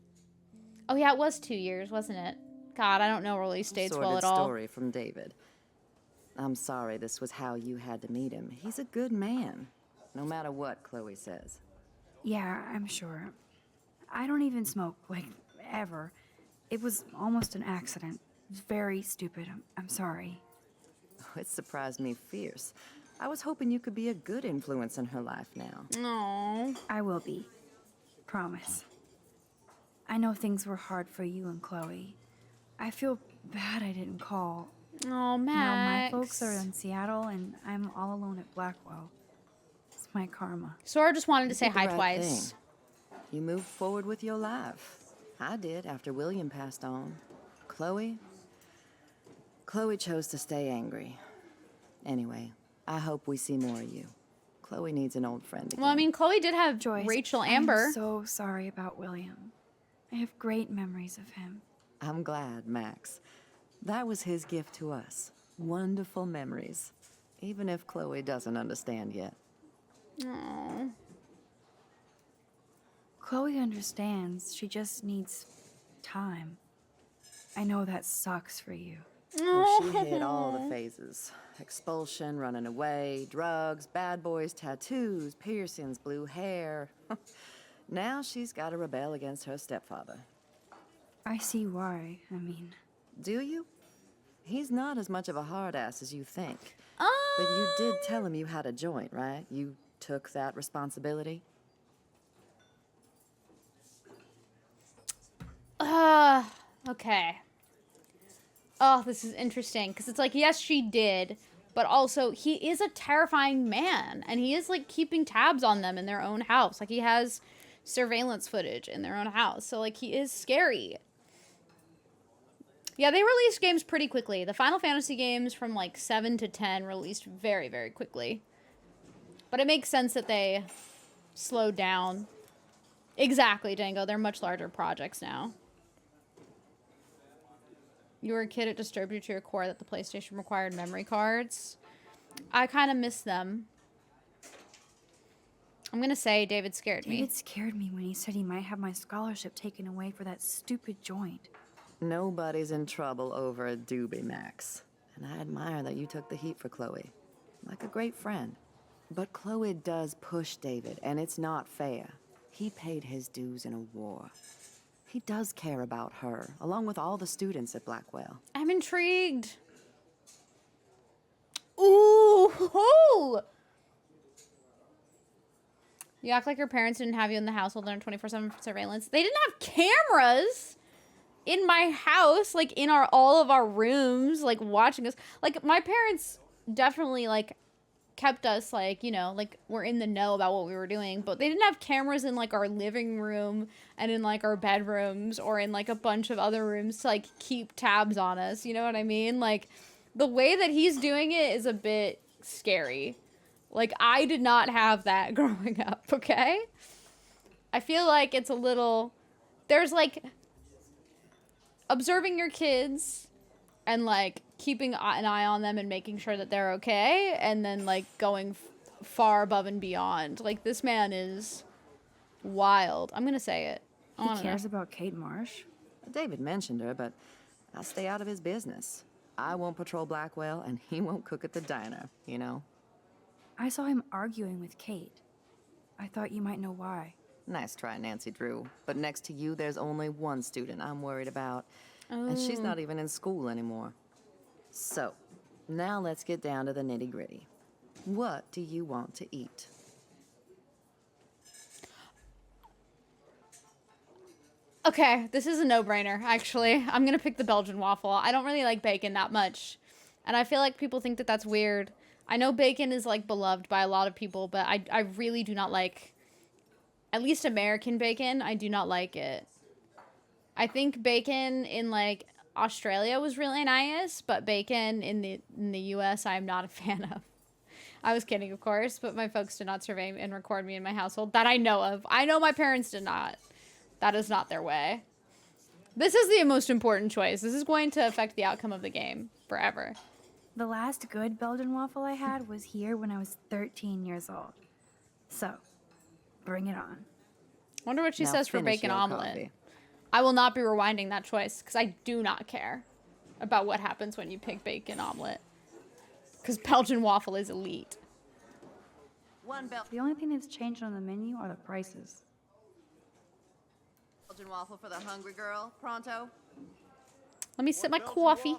Oh, yeah, it was 2 years, wasn't it? God, I don't know release dates well at all. Story from David. I'm sorry this was how you had to meet him. He's a good man, no matter what Chloe says. Yeah, I'm sure. I don't even smoke, like, ever. It was almost an accident. It was very stupid. I'm sorry. It surprised me fierce. I was hoping you could be a good influence in her life now. No. I will be. Promise. I know things were hard for you and Chloe. I feel bad I didn't call. Oh, Max. Now my folks are in Seattle and I'm all alone at Blackwell. It's my karma. Sora just wanted to say You did hi the right twice. thing. You moved forward with your life. I did after William passed on. Chloe chose to stay angry. Anyway, I hope we see more of you. Chloe needs an old friend again. Well, I mean, Chloe did have Joyce, Rachel Amber. I'm so sorry about William. I have great memories of him. I'm glad, Max. That was his gift to us. Wonderful memories. Even if Chloe doesn't understand yet. Aww. Chloe understands. She just needs time. I know that sucks for you. Well, she hit all the phases. Expulsion, running away, drugs, bad boys, tattoos, piercings, blue hair. Now she's got to rebel against her stepfather. I see why. I mean... Do you? He's not as much of a hard ass as you think. But you did tell him you had a joint, right? You took that responsibility? Okay. Oh, this is interesting because it's like, yes, she did, but also he is a terrifying man and he is like keeping tabs on them in their own house. Like he has surveillance footage in their own house. So like he is scary. Yeah, they released games pretty quickly. The Final Fantasy games from like 7 to 10 released very, very quickly. But it makes sense that they slowed down. Exactly, Dango. They're much larger projects now. You were a kid, it disturbed you to your core that the PlayStation required memory cards. I kind of miss them. I'm going to say David scared me. David scared me when he said he might have my scholarship taken away for that stupid joint. Nobody's in trouble over a doobie, Max. And I admire that you took the heat for Chloe. Like a great friend. But Chloe does push David, and it's not fair. He paid his dues in a war. He does care about her, along with all the students at Blackwell. I'm intrigued. Ooh! You act like your parents didn't have you in the household under 24/7 surveillance. They didn't have cameras in my house, like in all of our rooms, like watching us. Like my parents definitely like kept us like, you know, like we're in the know about what we were doing, but they didn't have cameras in like our living room and in like our bedrooms or in like a bunch of other rooms to like keep tabs on us. You know what I mean? Like the way that he's doing it is a bit scary. Like I did not have that growing up, okay? I feel like it's a little, there's like observing your kids and like keeping an eye on them and making sure that they're okay, and then like going far above and beyond. Like this man is wild. I'm gonna say it. He cares about Kate Marsh? David mentioned her, but I'll stay out of his business. I won't patrol Blackwell, and he won't cook at the diner, you know? I saw him arguing with Kate. I thought you might know why. Nice try, Nancy Drew. But next to you, there's only one student I'm worried about. And she's not even in school anymore. So, now let's get down to the nitty-gritty. What do you want to eat? Okay, this is a no-brainer, actually. I'm gonna pick the Belgian waffle. I don't really like bacon that much. And I feel like people think that that's weird. I know bacon is, like, beloved by a lot of people, but I really do not like... At least American bacon, I do not like it. I think bacon in, like, Australia was really nice, but bacon in the US, I'm not a fan of. I was kidding, of course, but my folks did not survey and record me in my household that I know of. I know my parents did not. That is not their way. This is the most important choice. This is going to affect the outcome of the game forever. The last good Belgian waffle I had was here when I was 13 years old. So, bring it on. Wonder what she Now says for finish bacon your omelet. coffee. I will not be rewinding that choice because I do not care about what happens when you pick bacon omelet. Because Belgian waffle is elite. The only thing that's changed on the menu are the prices. Belgian waffle for the hungry girl. Pronto. Let me sip my coffee.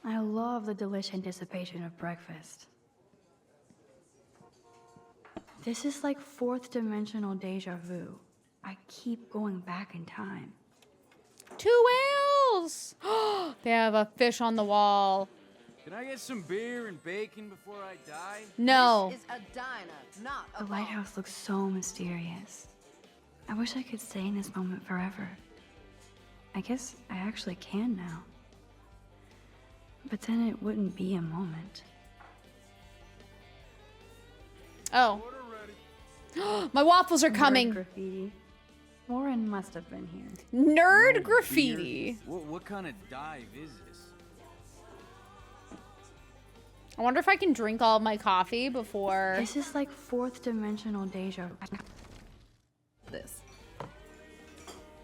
I love the delicious anticipation of breakfast. This is like fourth dimensional deja vu. I keep going back in time. 2 whales! They have a fish on the wall. Can I get some beer and bacon before I die? No. This is a diner, not a The lighthouse looks so mysterious. I wish I could stay in this moment forever. I guess I actually can now. But then it wouldn't be a moment. Oh. My waffles are coming. Nerd graffiti. Warren must have been here. Nerd graffiti. What kind of dive is this? I wonder if I can drink all of my coffee before. This is like fourth dimensional deja vu. This.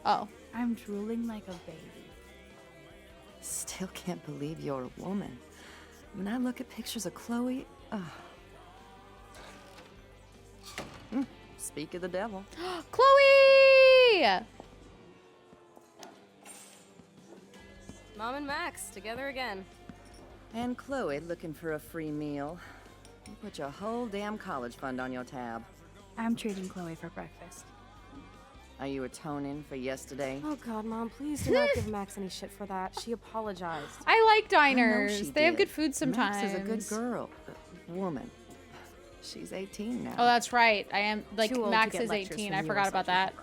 Oh. I'm drooling like a baby. Still can't believe you're a woman. When I look at pictures of Chloe, speak of the devil. Chloe! Mom and Max, together again. And Chloe looking for a free meal. You put your whole damn college fund on your tab. I'm treating Chloe for breakfast. Are you atoning for yesterday? Oh God, Mom, please do not give Max any shit for that. She apologized. I like I know diners. she They have did. good food sometimes. Max is a good girl. Woman. She's 18 now. Oh, that's right. I am, like, Too old to Max get is lectures 18. from I you forgot or about social that.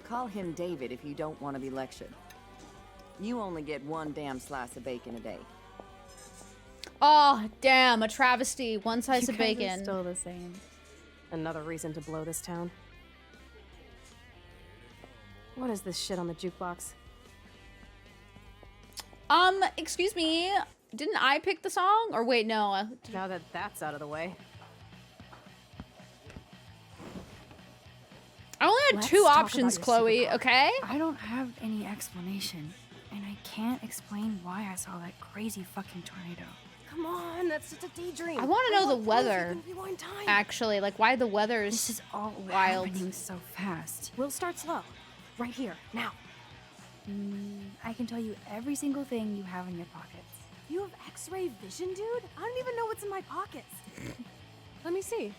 Call him David if you don't want to be lectured. You only get one damn slice of bacon a day. Oh, damn. A travesty. One slice You of guys are bacon. still the same. Another reason to blow this town. What is this shit on the jukebox? Excuse me. Didn't I pick the song? Or wait, no. Now that that's out of the way. I only had Let's 2 talk options, about your Chloe, superpower. okay? I don't have any explanation, and I can't explain why I saw that crazy fucking tornado. Come on, that's just a daydream. I want to know the weather. We can rewind time. Actually, like why the weather This is all wild. happening so fast. We'll start slow. Right here, now. I can tell you every single thing you have in your pockets. You have X-ray vision, dude? I don't even know what's in my pockets. Let me see.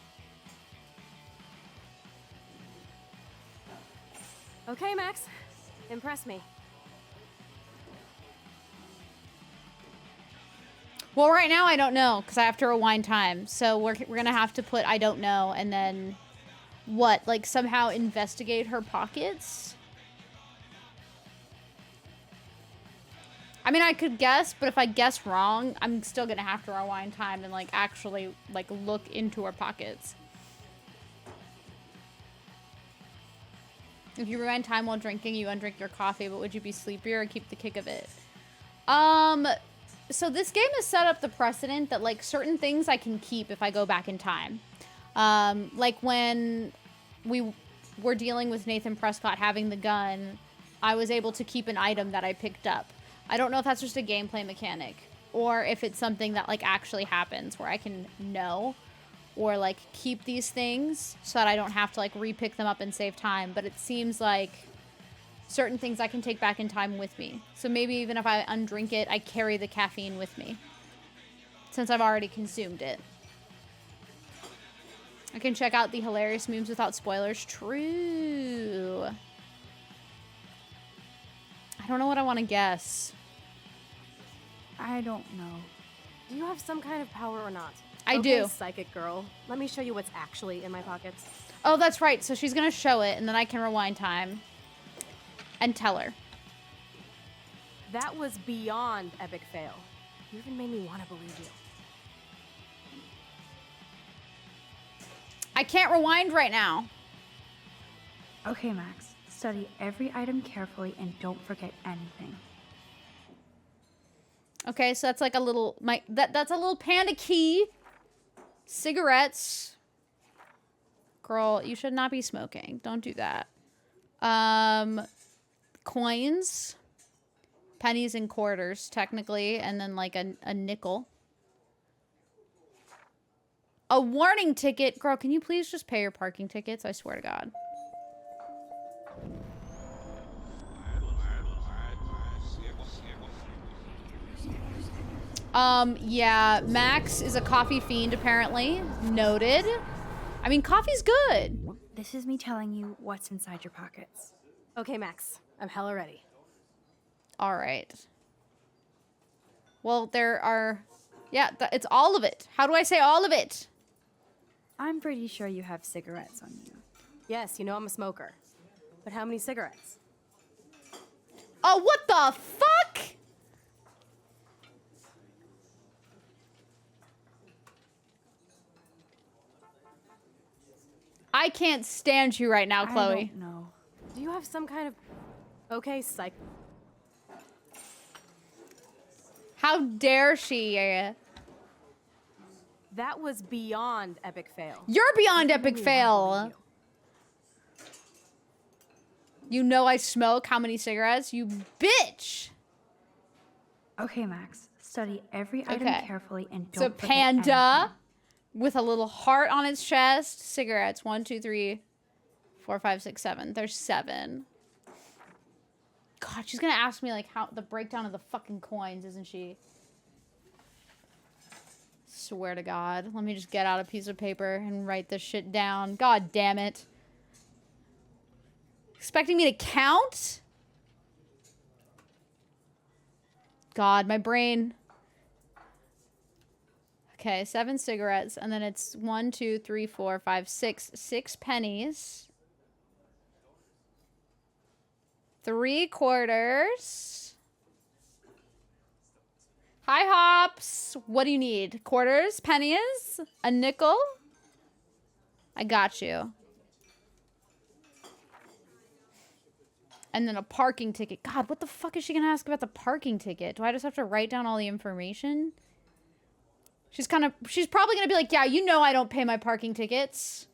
Okay, Max. Impress me. Well, right now I don't know because I have to rewind time. So we're gonna have to put I don't know and then what? Like somehow investigate her pockets? I mean, I could guess, but if I guess wrong, I'm still gonna have to rewind time and like actually like look into her pockets. If you rewind time while drinking, you undrink your coffee, but would you be sleepier or keep the kick of it? So this game has set up the precedent that like certain things I can keep if I go back in time. Like when we were dealing with Nathan Prescott having the gun, I was able to keep an item that I picked up. I don't know if that's just a gameplay mechanic or if it's something that like actually happens where I can know or like keep these things so that I don't have to like re-pick them up and save time. But it seems like certain things I can take back in time with me. So maybe even if I undrink it, I carry the caffeine with me since I've already consumed it. I can check out the hilarious memes without spoilers. True. I don't know what I want to guess. I don't know. Do you have some kind of power or not? I Okay, do. Psychic girl. Let me show you what's actually in my pockets. Oh, that's right. So she's going to show it and then I can rewind time and tell her. That was beyond epic fail. You even made me want to believe you. I can't rewind right now. Okay, Max. Study every item carefully and don't forget anything. Okay, so that's like a little that's a little panda key. Cigarettes. Girl, you should not be smoking. Don't do that. Coins. Pennies and quarters, technically, and then like a nickel. A warning ticket. Girl, can you please just pay your parking tickets? I swear to God. Yeah, Max is a coffee fiend, apparently. Noted. I mean, coffee's good. This is me telling you what's inside your pockets. Okay, Max. I'm hella ready. All right. Well, there are... Yeah, it's all of it. How do I say all of it? I'm pretty sure you have cigarettes on you. Yes, you know I'm a smoker. But how many cigarettes? Oh, what the fuck? I can't stand you right now, Chloe. I don't know. Do you have some kind of... Okay, psych... How dare she? That was beyond epic fail. You're beyond epic fail. You know I smoke how many cigarettes? You bitch. Okay, Max. Study every item carefully and So don't forget anything. panda with a little heart on its chest. Cigarettes. 1, 2, 3, 4, 5, 6, 7. There's 7. God, she's gonna ask me like how the breakdown of the fucking coins, isn't she? Swear to God. Let me just get out a piece of paper and write this shit down. God damn it. Expecting me to count? God, my brain. Okay, 7 cigarettes, and then it's 1, 2, 3, 4, 5, 6. 6 pennies. 3 quarters. Hi, Hops. What do you need? Quarters? Pennies? A nickel? I got you. And then a parking ticket. God, what the fuck is she gonna ask about the parking ticket? Do I just have to write down all the information? She's probably gonna be like, yeah, you know I don't pay my parking tickets.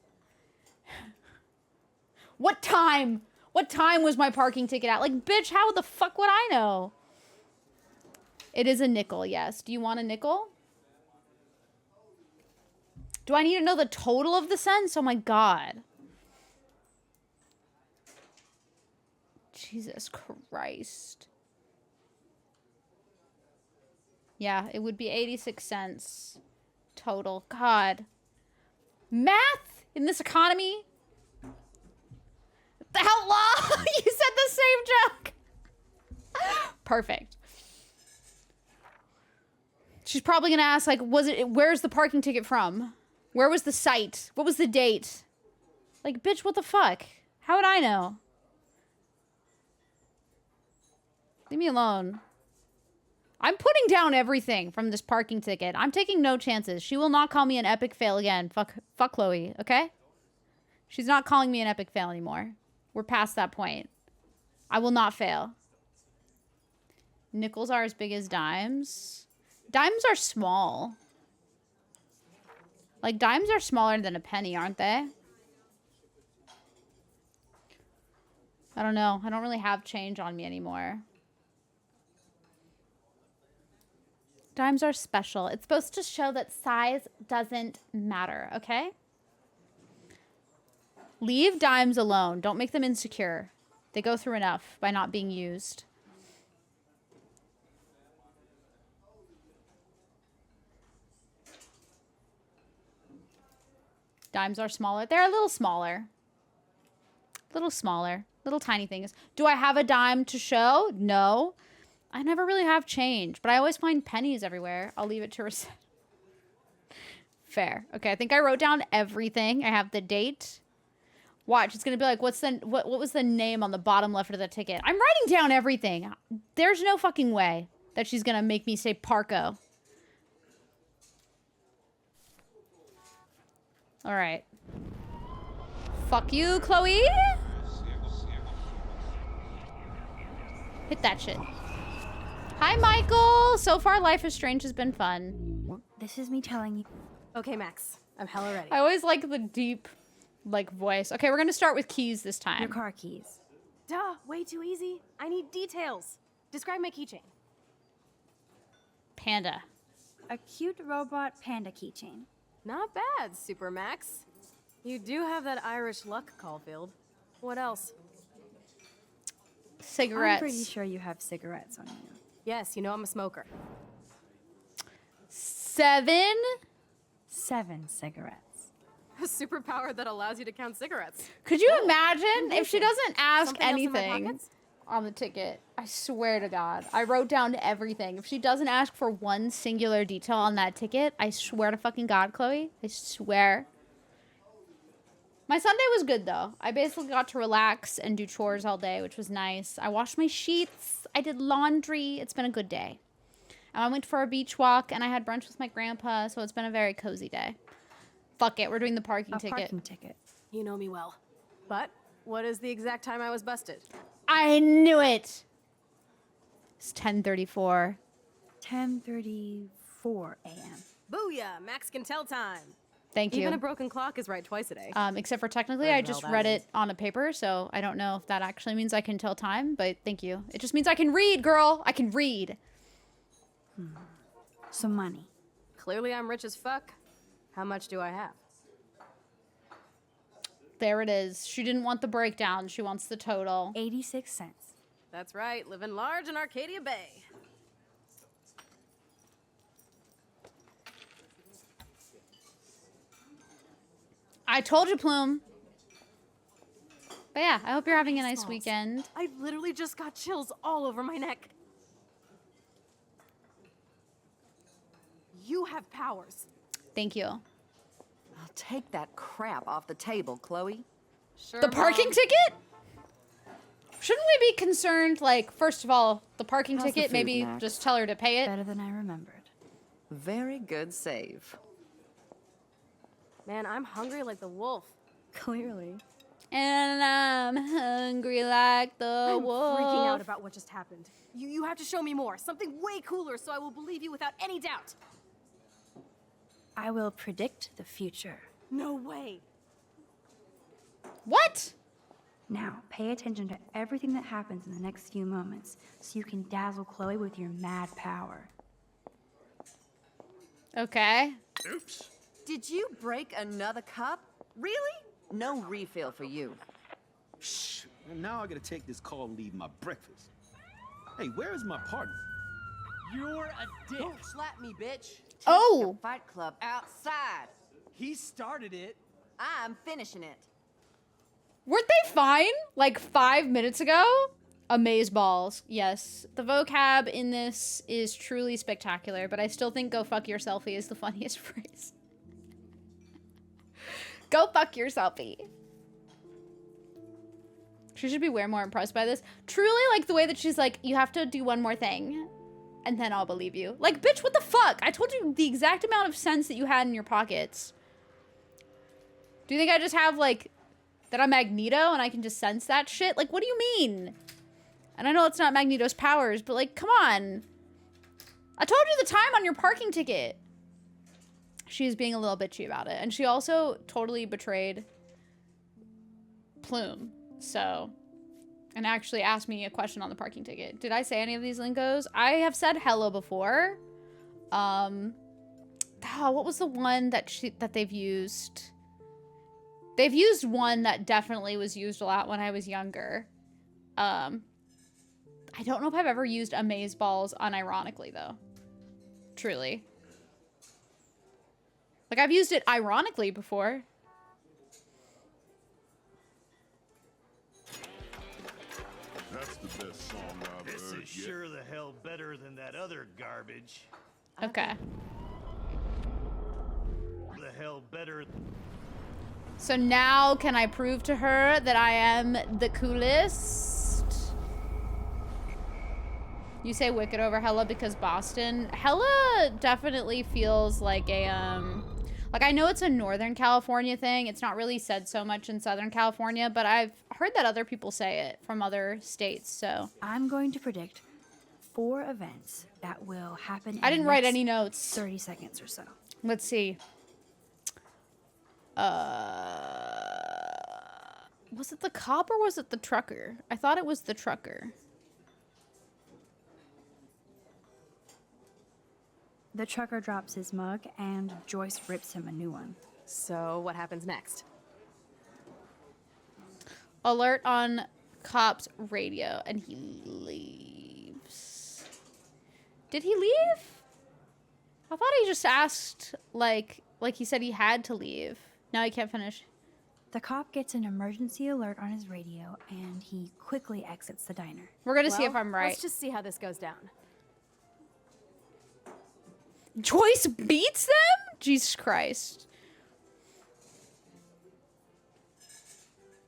What time? What time was my parking ticket at? Like, bitch, how the fuck would I know? It is a nickel, yes. Do you want a nickel? Do I need to know the total of the cents? Oh my God. Jesus Christ. Yeah, it would be 86 cents total. God. Math in this economy? The hell, law? You said the same joke. Perfect. She's probably gonna ask, like, where's the parking ticket from? Where was the site? What was the date? Like, bitch, what the fuck? How would I know? Leave me alone. I'm putting down everything from this parking ticket. I'm taking no chances. She will not call me an epic fail again. Fuck Chloe, okay? She's not calling me an epic fail anymore. We're past that point. I will not fail. Nickels are as big as dimes. Dimes are small. Like, dimes are smaller than a penny, aren't they? I don't know. I don't really have change on me anymore. Dimes are special. It's supposed to show that size doesn't matter, okay? Leave dimes alone. Don't make them insecure. They go through enough by not being used. Dimes are smaller. They're a little smaller. Little smaller. Little tiny things. Do I have a dime to show? No. I never really have change, but I always find pennies everywhere. I'll leave it to reset. Fair. Okay, I think I wrote down everything. I have the date. Watch, it's gonna be like, what was the name on the bottom left of the ticket? I'm writing down everything. There's no fucking way that she's gonna make me say Parco. All right. Fuck you, Chloe. Hit that shit. Hi, Michael. So far, Life is Strange has been fun. This is me telling you. Okay, Max. I'm hella ready. I always like the deep, like, voice. Okay, we're gonna start with keys this time. Your car keys. Duh, way too easy. I need details. Describe my keychain. Panda. A cute robot panda keychain. Not bad, Super Max. You do have that Irish luck, Caulfield. What else? Cigarettes. I'm pretty sure you have cigarettes on you. Yes, you know I'm a smoker. 7. 7 cigarettes. A superpower that allows you to count cigarettes. Could you imagine if she doesn't ask Something else in my anything pockets? on the ticket? I swear to God. I wrote down everything. If she doesn't ask for one singular detail on that ticket, I swear to fucking God, Chloe. I swear. My Sunday was good, though. I basically got to relax and do chores all day, which was nice. I washed my sheets. I did laundry. It's been a good day. And I went for a beach walk, and I had brunch with my grandpa, so it's been a very cozy day. Fuck it. We're doing the parking ticket. Parking ticket. You know me well. But what is the exact time I was busted? I knew it. It's 10:34. 10:34 a.m. Booyah! Max can tell time. Thank you. Even a broken clock is right twice a day. Except for technically, Whatever I the just hell that read it means. on a paper, so I don't know if that actually means I can tell time, but thank you. It just means I can read, girl. I can read. Some money. Clearly I'm rich as fuck. How much do I have? There it is. She didn't want the breakdown. She wants the total. 86 cents. That's right, living large in Arcadia Bay. I told you, Plume. But yeah, I hope you're having a nice weekend. I literally just got chills all over my neck. You have powers. Thank you. I'll take that crap off the table, Chloe. Sure, The parking Mom. ticket? Shouldn't we be concerned, like, first of all, the parking How's the ticket, food, maybe Max? just tell her to pay it? Better than I remembered. Very good save. Man, I'm hungry like the wolf. Clearly. And I'm hungry like the I'm wolf. freaking out about what just happened. You have to show me more. Something way cooler so I will believe you without any doubt. I will predict the future. No way. What? Now, pay attention to everything that happens in the next few moments so you can dazzle Chloe with your mad power. Okay. Oops. Did you break another cup? Really? No refill for you. Shh. And now I gotta take this call and leave my breakfast. Hey, where is my partner? You're a dick. Don't slap me, bitch. Oh. Fight Club outside. He started it. I'm finishing it. Weren't they fine like 5 minutes ago? Amazeballs. Yes. The vocab in this is truly spectacular, but I still think go fuck your selfie is the funniest phrase. Go fuck your selfie. She should be way more impressed by this. Truly like the way that she's like, you have to do one more thing and then I'll believe you. Like, bitch, what the fuck? I told you the exact amount of sense that you had in your pockets. Do you think I just have like that I'm Magneto and I can just sense that shit? Like, what do you mean? And I know it's not Magneto's powers, but like, come on. I told you the time on your parking ticket. She's being a little bitchy about it. And she also totally betrayed Plume. So, and actually asked me a question on the parking ticket. Did I say any of these lingos? I have said hello before. What was the one that they've used? They've used one that definitely was used a lot when I was younger. I don't know if I've ever used Amazeballs unironically, though. Truly. Like, I've used it ironically before. That's the best song I've This heard is yet. sure the hell better than that other garbage. Okay. The hell better. So now can I prove to her that I am the coolest? You say Wicked over Hella because Boston. Hella definitely feels like a, like I know it's a Northern California thing. It's not really said so much in Southern California, but I've heard that other people say it from other states, so. I'm going to predict 4 events that will happen. I in didn't the write next any notes. 30 seconds or so. Let's see. Was it the cop or was it the trucker? I thought it was the trucker. The trucker drops his mug and Joyce rips him a new one. So what happens next? Alert on cop's radio, and he leaves. Did he leave? I thought he just asked, like he said he had to leave. Now he can't finish. The cop gets an emergency alert on his radio, and he quickly exits the diner. We're gonna see if I'm right. Let's just see how this goes down. Joyce beats them? Jesus Christ.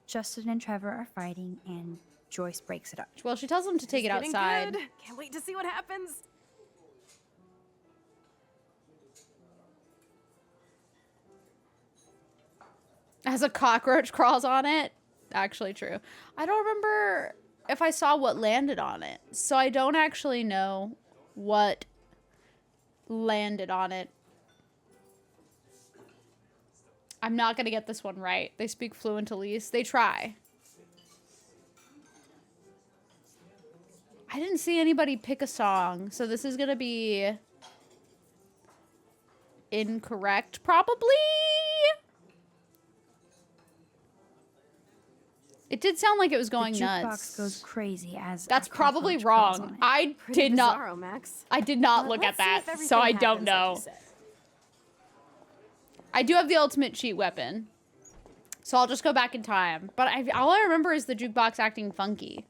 Justin and Trevor are fighting, and Joyce breaks it up. Well, she tells them to take it Getting outside. good. Can't wait to see what happens. As a cockroach crawls on it. Actually true. I don't remember if I saw what landed on it. So I don't actually know what landed on it. I'm not going to get this one right. They speak fluent Elise. They try. I didn't see anybody pick a song. So this is going to be incorrect, probably. It did sound like it was going the nuts. jukebox goes crazy as That's a probably cockroach crawls on wrong. it. I Pretty did not. bizarro, Max. I did not look at Let's see that, if everything so I don't happens like know. you said. I do have the ultimate cheat weapon, so I'll just go back in time. But all I remember is the jukebox acting funky,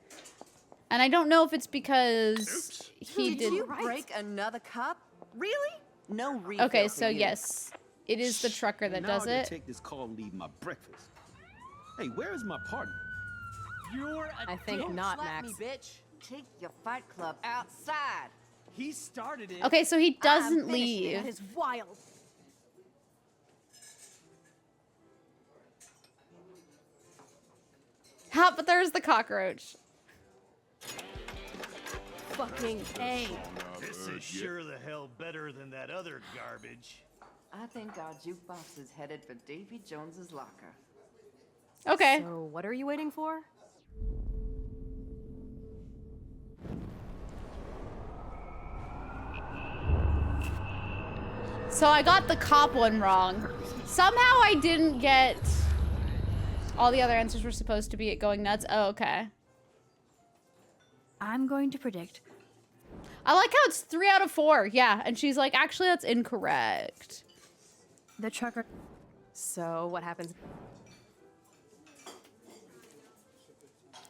and I don't know if it's because he did. you break another cup? Really? No refill. Okay, for so you. yes, it is the trucker that now does I gotta it. take this call and leave my breakfast. Hey, where is my partner? You're a I think dick. not, Slap Max. me, bitch. Take your fight club outside. He started it. Okay, so he doesn't finishing leave. That is wild. Ha! But there's the cockroach. Fucking A. This is sure the hell better than that other garbage. I think our jukebox is headed for Davy Jones's locker. Okay. So what are you waiting for? So I got the cop one wrong. Somehow I didn't get all the other answers were supposed to be it going nuts. Oh, okay. I'm going to predict. I like how it's 3 out of 4. Yeah, and she's like, actually, that's incorrect. The trucker. So what happens?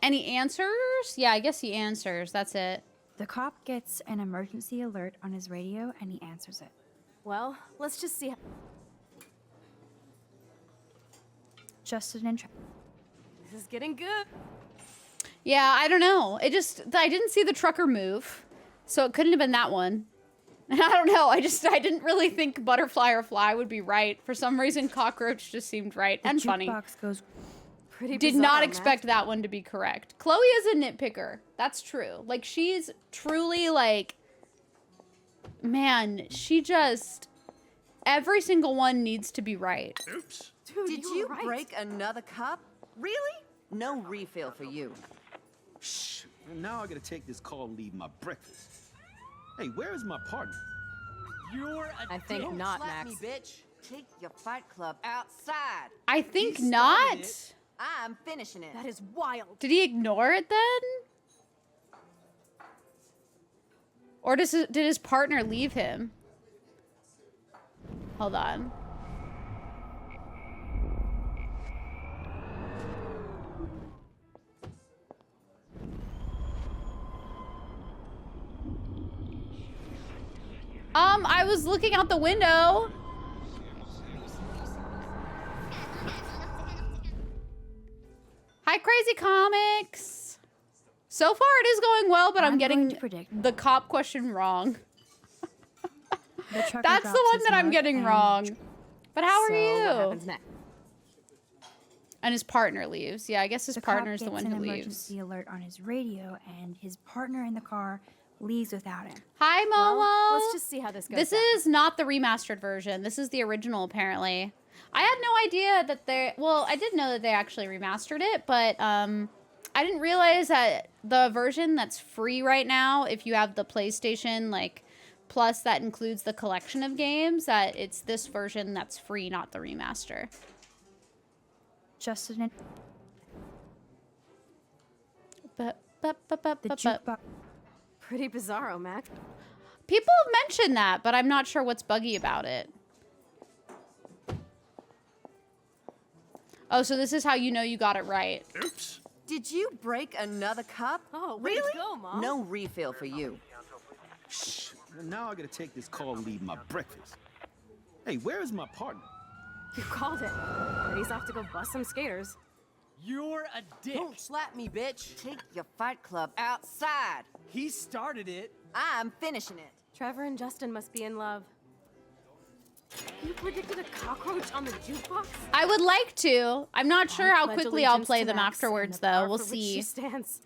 Any answers? Yeah, I guess he answers. That's it. The cop gets an emergency alert on his radio, and he answers it. Well, let's just see. Justin and This is getting good. Yeah, I don't know. I didn't see the trucker move, so it couldn't have been that one. I don't know. I didn't really think butterfly or fly would be right. For some reason, cockroach just seemed right and funny. Jukebox goes. Pretty Did bizarre, not Max. expect that one to be correct. Chloe is a nitpicker. That's true. Like, she's truly like, man, she just, every single one needs to be right. Oops. Dude, Did you you were right. break another cup? Really? No refill for you. Shh. Now I gotta take this call and leave my breakfast. Hey, where is my partner? You're a I think dick. not, Slap Max. me, bitch. Take your fight club outside. I think He started not. it. I'm finishing it. That is wild. Did he ignore it then? Or did his partner leave him? Hold on. I was looking out the window. Hi, Crazy Comics. So far, it is going well, but I'm going to getting predict. the cop question wrong. The trucker That's drops the one his that I'm mug getting and wrong. But how are So you? what happens next? And his partner leaves. Yeah, I guess his The cop partner's the gets one an who leaves. emergency alert on his radio, and his partner in the car leaves without him. Hi, Momo. Well, let's just see how this goes. This is not the remastered version. This is the original, apparently. I had no idea that they... Well, I did know that they actually remastered it, but I didn't realize that the version that's free right now, if you have the PlayStation, like, Plus that includes the collection of games, that it's this version that's free, not the remaster. Justin. The jukebox. Pretty bizarro, Mac. People have mentioned that, but I'm not sure what's buggy about it. Oh, so this is how you know you got it right. Oops. Did you break another cup? Oh, way to go, Mom. No refill for you. Shh. Now I gotta take this call and leave my breakfast. Hey, where is my partner? You called it. And he's off to go bust some skaters. You're a dick. Don't slap me, bitch. Take your fight club outside. He started it. I'm finishing it. Trevor and Justin must be in love. You predicted a cockroach on the jukebox? I would like to. I'm not sure how pledge quickly I'll allegiance play to them Max afterwards, and the though. power We'll for which she see. stands.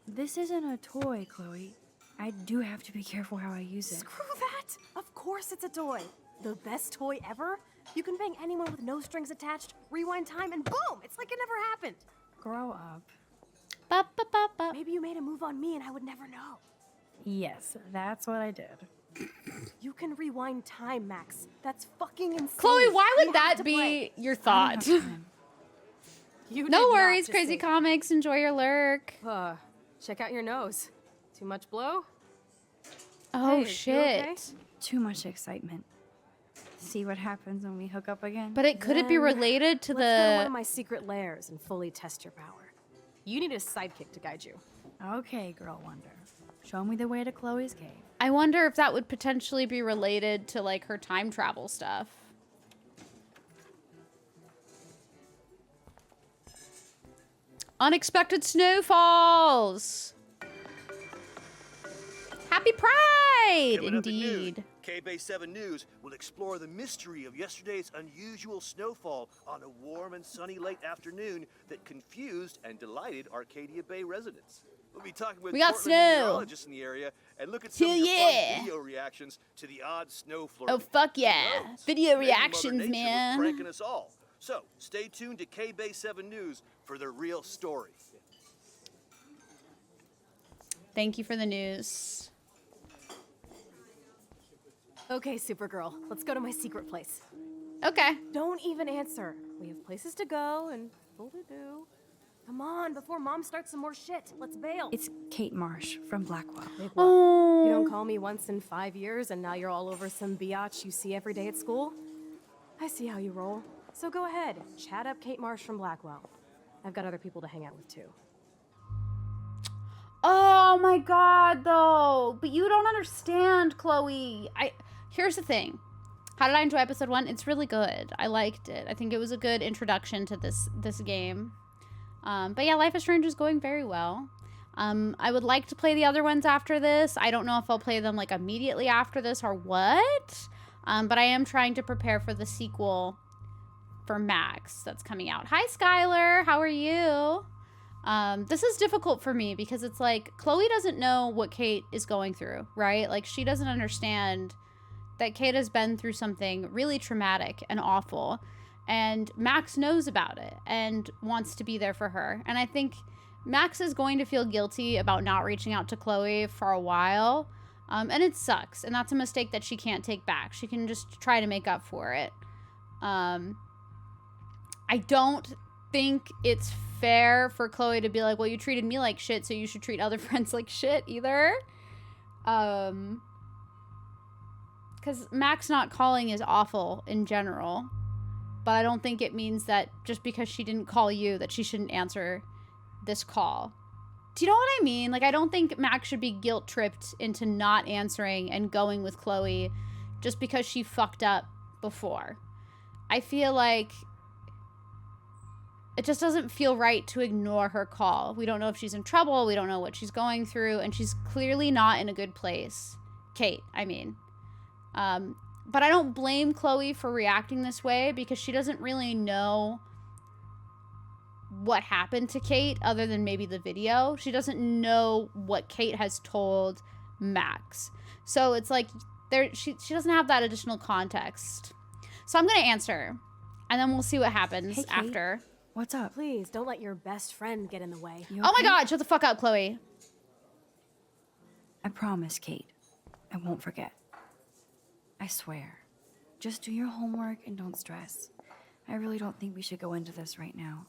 This isn't a toy, Chloe. I do have to be careful how I use it. Screw that! Of course it's a toy. The best toy ever? You can bang anyone with no strings attached, rewind time, and boom! It's like it never happened. Grow up. Maybe you made a move on me and I would never know. Yes, that's what I did. You can rewind time, Max. That's fucking insane. Chloe, why You would have that to be play. your thought? You No did not worries, just Crazy say- Comics. Enjoy your lurk. Check out your nose. Too much blow? Oh, Hey, you shit. okay? Too much excitement. See what happens when we hook up again? But could it be Then related to Let's go to one the... of my secret lairs and fully test your power. You need a sidekick to guide you. Okay, Girl Wonder. Show me the way to Chloe's cave. I wonder if that would potentially be related to, like, her time travel stuff. Unexpected snowfalls. Happy Pride, Coming up at noon, indeed. K-Bay 7 News will explore the mystery of yesterday's unusual snowfall on a warm and sunny late afternoon that confused and delighted Arcadia Bay residents. We'll be talking with We got Portland snow. meteorologists in the area and look at some Hell of your yeah. fun video reactions to the odd snow flurry. Oh, fuck yeah. Who knows? Video Maybe Mother reactions, Nature was man. pranking us all. So stay tuned to K-Bay 7 News for the real story. Thank you for the news. Okay, Supergirl, let's go to my secret place. Okay. Don't even answer. We have places to go and people to do. Come on, before Mom starts some more shit. Let's bail. It's Kate Marsh from Blackwell. Wait, what? Oh. You don't call me once in 5 years and now you're all over some biatch you see every day at school? I see how you roll. So go ahead, chat up Kate Marsh from Blackwell. I've got other people to hang out with too. Oh my god, though. But you don't understand, Chloe. Here's the thing. How did I enjoy episode 1? It's really good. I liked it. I think it was a good introduction to this game. But yeah, Life is Strange is going very well. I would like to play the other ones after this. I don't know if I'll play them like immediately after this or what. But I am trying to prepare for the sequel for Max that's coming out. Hi, Skylar. How are you? This is difficult for me because it's like Chloe doesn't know what Kate is going through, right? Like she doesn't understand that Kate has been through something really traumatic and awful, and Max knows about it and wants to be there for her. And I think Max is going to feel guilty about not reaching out to Chloe for a while, and it sucks, and that's a mistake that she can't take back. She can just try to make up for it. I don't think it's fair for Chloe to be like, well, you treated me like shit, so you should treat other friends like shit either. Because Max not calling is awful in general, but I don't think it means that just because she didn't call you that she shouldn't answer this call. Do you know what I mean? Like, I don't think Max should be guilt-tripped into not answering and going with Chloe just because she fucked up before. I feel like it just doesn't feel right to ignore her call. We don't know if she's in trouble. We don't know what she's going through. And she's clearly not in a good place. Kate, I mean. But I don't blame Chloe for reacting this way because she doesn't really know what happened to Kate other than maybe the video. She doesn't know what Kate has told Max. So it's like she doesn't have that additional context. So I'm gonna answer, and then we'll see what happens Hey, Kate. after. What's up? Please don't let your best friend get in the way. You Oh my okay? God! Shut the fuck up, Chloe. I promise, Kate. I won't forget. I swear. Just do your homework and don't stress. I really don't think we should go into this right now.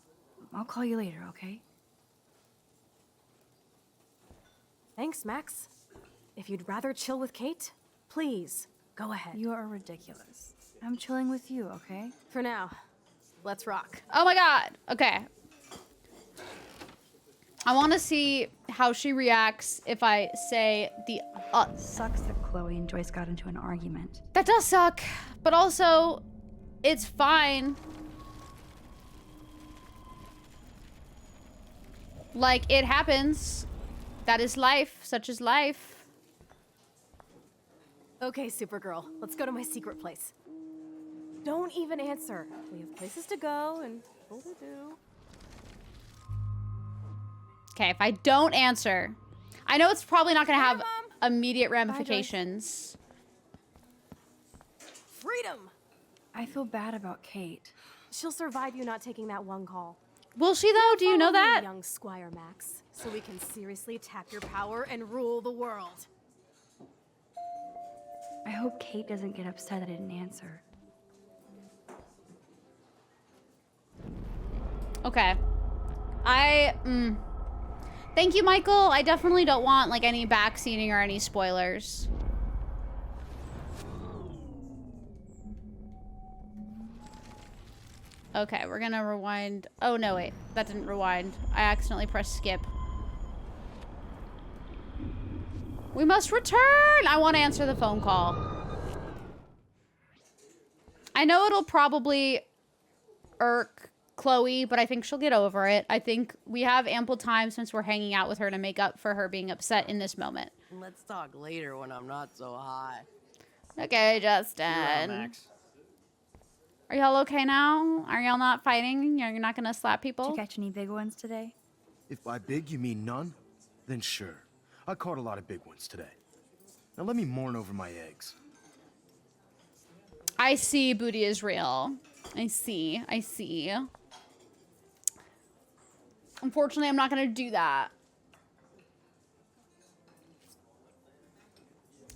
I'll call you later, okay? Thanks, Max. If you'd rather chill with Kate, please, go ahead. You are ridiculous. I'm chilling with you, okay? For now, let's rock. Oh my God. Okay. I want to see how she reacts if I say the Sucks that Chloe and Joyce got into an argument. That does suck, but also it's fine. Like, it happens. That is life. Such is life. Okay, Supergirl, let's go to my secret place. Don't even answer. We have places to go and people to do. Okay, if I don't answer, I know it's probably not going to have immediate ramifications. Freedom! I feel bad about Kate. She'll survive you not taking that one call. Will she, though? Do you know Follow me, that? young Squire Max, so we can seriously tap your power and rule the world. I hope Kate doesn't get upset I didn't answer. Okay. Thank you, Michael. I definitely don't want, like, any backseating or any spoilers. Okay, we're gonna rewind. Oh, no, wait. That didn't rewind. I accidentally pressed skip. We must return! I want to answer the phone call. I know it'll probably irk Chloe, but I think she'll get over it. I think we have ample time since we're hanging out with her to make up for her being upset in this moment. Let's talk later when I'm not so high. Okay, Justin. Max. Are y'all okay now? Are y'all not fighting? You're not gonna slap people? Did you catch any big ones today? If by big you mean none, then sure. I caught a lot of big ones today. Now let me mourn over my eggs. I see booty is real. I see. Unfortunately, I'm not gonna do that.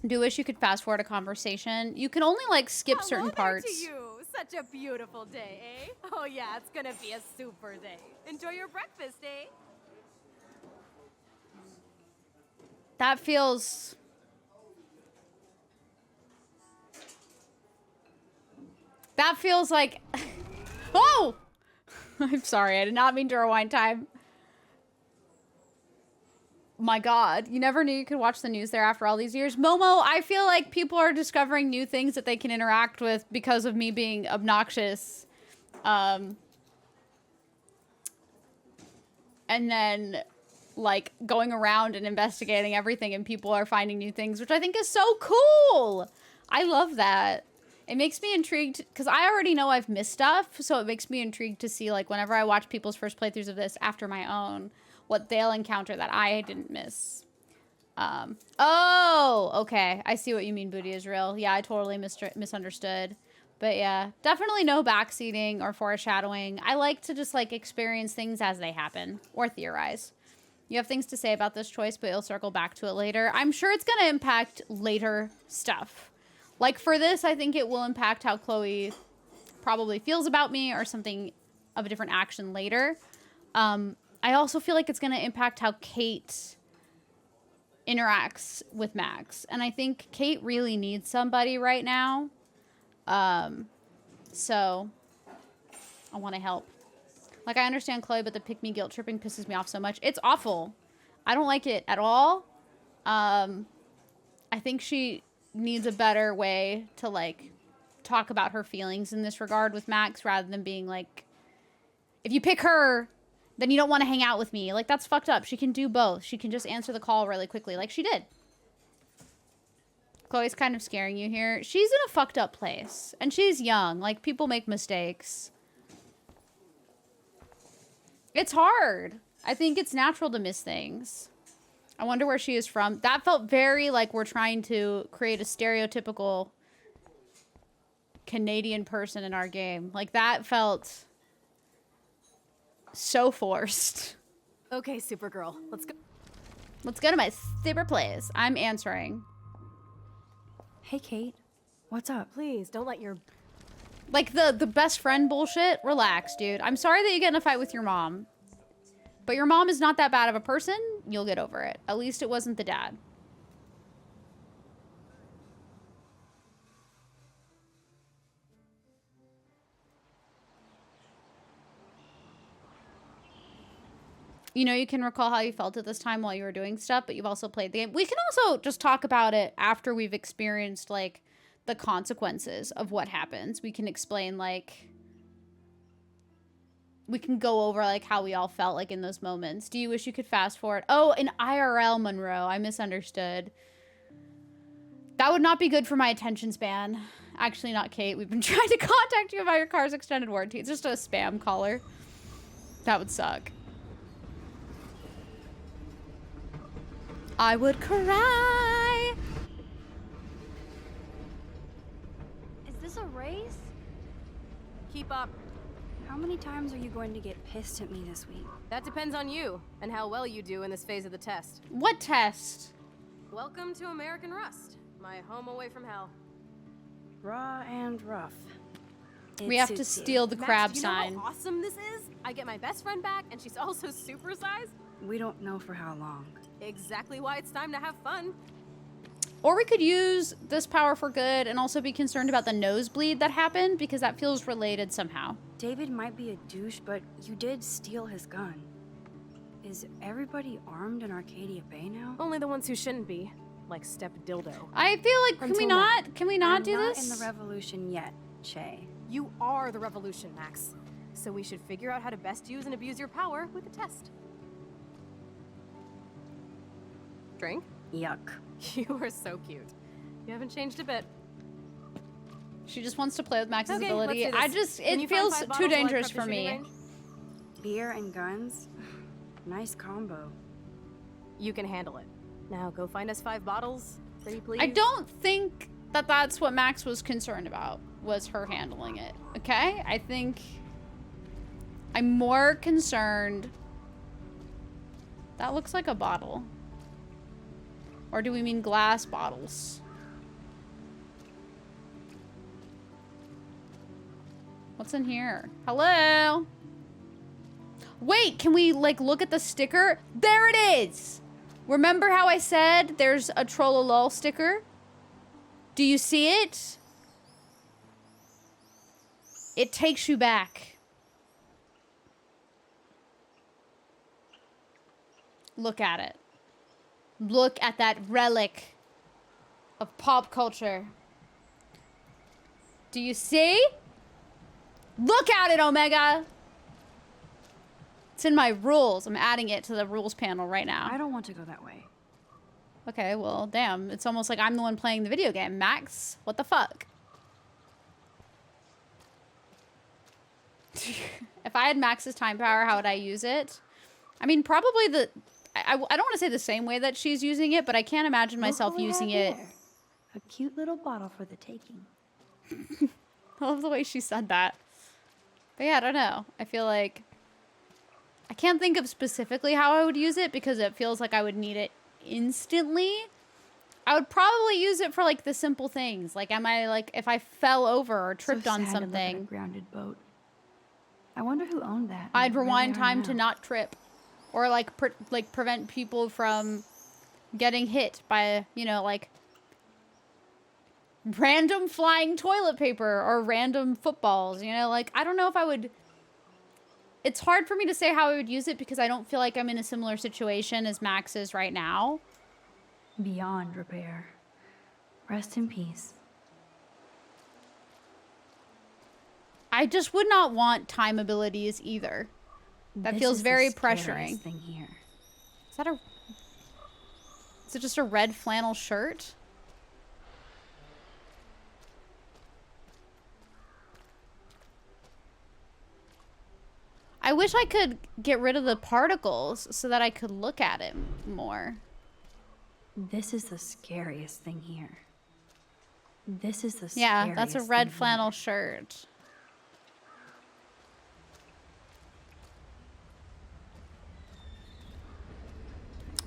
Do wish you could fast forward a conversation. You can only like skip certain parts. To you. Such a beautiful day, eh? Oh yeah, it's gonna be a super day. Enjoy your breakfast, eh? That feels... That feels like... Oh! I'm sorry, I did not mean to rewind time. My God, you never knew you could watch the news there after all these years. Momo, I feel like people are discovering new things that they can interact with because of me being obnoxious. And then, like, going around and investigating everything, and people are finding new things, which I think is so cool. I love that. It makes me intrigued, because I already know I've missed stuff, so it makes me intrigued to see, like, whenever I watch people's first playthroughs of this after my own, what they'll encounter that I didn't miss. Oh, okay. I see what you mean, Booty is real. Yeah, I totally misunderstood. But yeah, definitely no backseating or foreshadowing. I like to just, like, experience things as they happen, or theorize. You have things to say about this choice, but you'll circle back to it later. I'm sure it's going to impact later stuff. Like, for this, I think it will impact how Chloe probably feels about me or something of a different action later. I also feel like it's going to impact how Kate interacts with Max. And I think Kate really needs somebody right now. So I want to help. Like, I understand Chloe, but the pick-me guilt tripping pisses me off so much. It's awful. I don't like it at all. I think she needs a better way to, like, talk about her feelings in this regard with Max rather than being like, if you pick her, then you don't want to hang out with me. Like, that's fucked up. She can do both. She can just answer the call really quickly, like she did. Chloe's kind of scaring you here. She's in a fucked up place. And she's young. Like, people make mistakes. It's hard. I think it's natural to miss things. I wonder where she is from. That felt very like we're trying to create a stereotypical Canadian person in our game. Like, that felt so forced. Okay, Supergirl, let's go. Let's go to my super place. I'm answering. Hey, Kate. What's up? Please, don't let your... Like, the best friend bullshit? Relax, dude. I'm sorry that you get in a fight with your mom. But your mom is not that bad of a person. You'll get over it. At least it wasn't the dad. You know, you can recall how you felt at this time while you were doing stuff, but you've also played the game. We can also just talk about it after we've experienced, like, the consequences of what happens. We can explain, like... We can go over, like, how we all felt, like, in those moments. Do you wish you could fast forward? Oh, in IRL, Monroe. I misunderstood. That would not be good for my attention span. Actually, not Kate. We've been trying to contact you about your car's extended warranty. It's just a spam caller. That would suck. I would cry. Is this a race? Keep up. How many times are you going to get pissed at me this week? That depends on you and how well you do in this phase of the test. What test? Welcome to American Rust, my home away from hell. Raw and rough. We have to steal the crab Max, do you know sign. how awesome this is? I get my best friend back, and she's also supersized. We don't know for how long. Exactly why it's time to have fun. Or we could use this power for good and also be concerned about the nosebleed that happened, because that feels related somehow. David might be a douche, but you did steal his gun. Is everybody armed in Arcadia Bay now? Only the ones who shouldn't be, like Step Dildo. I feel like, can we not do I'm this? not in the revolution yet, Che. You are the revolution, Max. So we should figure out how to best use and abuse your power with a test. Drink? Yuck. You are so cute. You haven't changed a bit. She just wants to play with Max's Okay, ability. let's do this. Can you It find feels 5 too bottles while I dangerous prep the for shooting me. range? Beer and guns? Nice combo. You can handle it. Now go find us 5 bottles, pretty please. I don't think that that's what Max was concerned about, was her handling it. Okay? I think I'm more concerned. That looks like a bottle. Or do we mean glass bottles? What's in here? Hello? Wait, can we, like, look at the sticker? There it is! Remember how I said there's a Trollolol sticker? Do you see it? It takes you back. Look at it. Look at that relic of pop culture. Do you see? Look at it, Omega! It's in my rules. I'm adding it to the rules panel right now. I don't want to go that way. Okay, well, damn. It's almost like I'm the one playing the video game. Max, what the fuck? If I had Max's time power, how would I use it? I mean, probably the... I don't want to say the same way that she's using it, but I can't imagine myself using it. A cute little bottle for the taking. I love the way she said that. But yeah, I don't know. I feel like... I can't think of specifically how I would use it because it feels like I would need it instantly. I would probably use it for, like, the simple things. Like, am I, like, if I fell over or tripped on sad to look at a something... grounded boat. I wonder who owned that. I'd and where rewind they are time to now. not trip. Or, like, prevent people from getting hit by, you know, like, random flying toilet paper or random footballs, you know? Like, I don't know if I would... It's hard for me to say how I would use it because I don't feel like I'm in a similar situation as Max is right now. Beyond repair. Rest in peace. I just would not want time abilities either. That This feels is the very scariest pressuring. thing here. Is that a... Is it just a red flannel shirt? I wish I could get rid of the particles so that I could look at it more. This is the scariest thing here. This is the Yeah, scariest that's a thing red here. flannel shirt.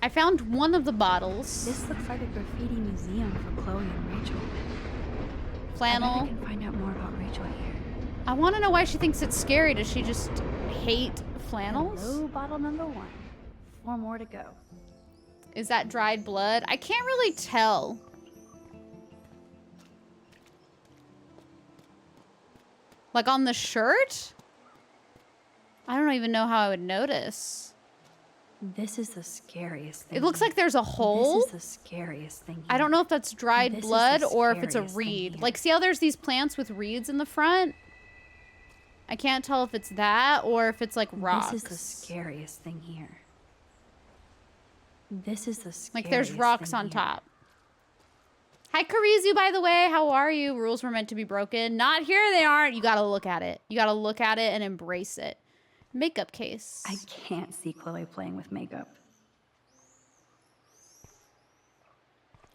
I found one of the bottles. This looks like a graffiti museum for Chloe and Rachel. Flannel. I bet I can find out more about Rachel here. I want to know why she thinks it's scary. Does she just hate flannels? Hello, bottle number 1. 4 more to go. Is that dried blood? I can't really tell. Like on the shirt? I don't even know how I would notice. This is the scariest thing. It looks like there's a hole. This is the scariest thing here. I don't know if that's dried This is blood the or if it's a scariest thing reed. here. Like, see how there's these plants with reeds in the front? I can't tell if it's that or if it's like rocks. This is the scariest thing here. This is the scariest Like there's rocks thing on here. top. Hi, Karizu, by the way. How are you? Rules were meant to be broken. Not here, they aren't. You gotta look at it. You gotta look at it and embrace it. Makeup case. I can't see Chloe playing with makeup.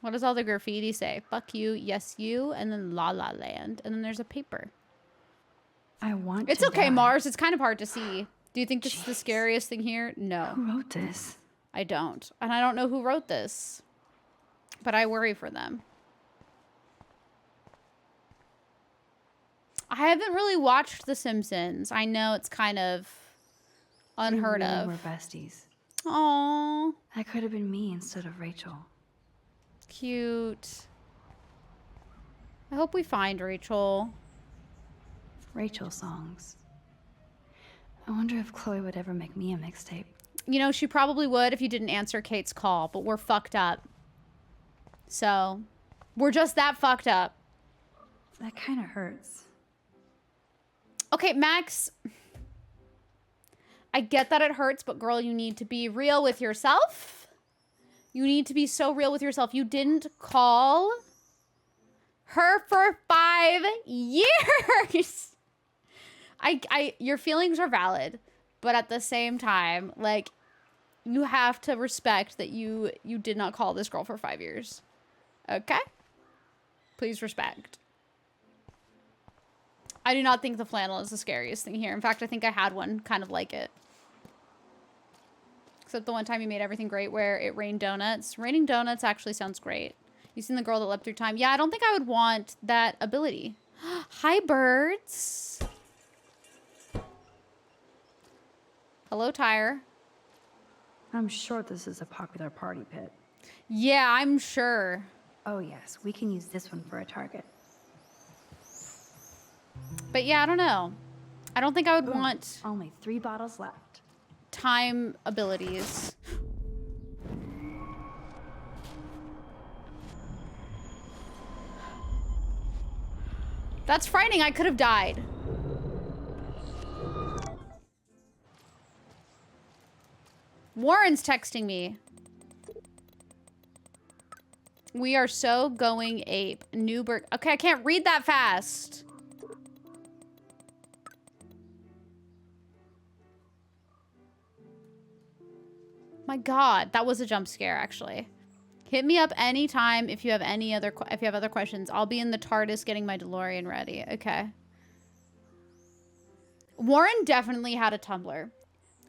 What does all the graffiti say? Fuck you, yes you, and then La La Land. And then there's a paper. I want It's to okay, die. Mars. It's kind of hard to see. Do you think this is the scariest thing here? No. Who wrote this? I don't. And I don't know who wrote this. But I worry for them. I haven't really watched The Simpsons. I know it's kind of unheard We really of. were besties. Aww. That could have been me instead of Rachel. Cute. I hope we find Rachel. Rachel songs. I wonder if Chloe would ever make me a mixtape. You know, she probably would if you didn't answer Kate's call, but we're fucked up. So, we're just that fucked up. That kind of hurts. Okay, Max. I get that it hurts, but girl, you need to be real with yourself. You need to be so real with yourself. You didn't call her for 5 years. Your feelings are valid, but at the same time, like, you have to respect that you did not call this girl for 5 years. Okay? Please respect. I do not think the flannel is the scariest thing here. In fact, I think I had one kind of like it. Except the one time you made everything great where it rained donuts. Raining donuts actually sounds great. You seen the girl that leapt through time? Yeah, I don't think I would want that ability. Hi, birds. Hello, Tyre. I'm sure this is a popular party pit. Yeah, I'm sure. Oh yes, we can use this one for a target. But yeah, I don't know. I don't think I would Boom. want Only 3 bottles left. time abilities. That's frightening. I could have died. Warren's texting me. We are so going ape. Newberg. Okay, I can't read that fast. My God, that was a jump scare, actually. Hit me up anytime if you have any other other questions. I'll be in the TARDIS getting my DeLorean ready. Okay. Warren definitely had a Tumblr.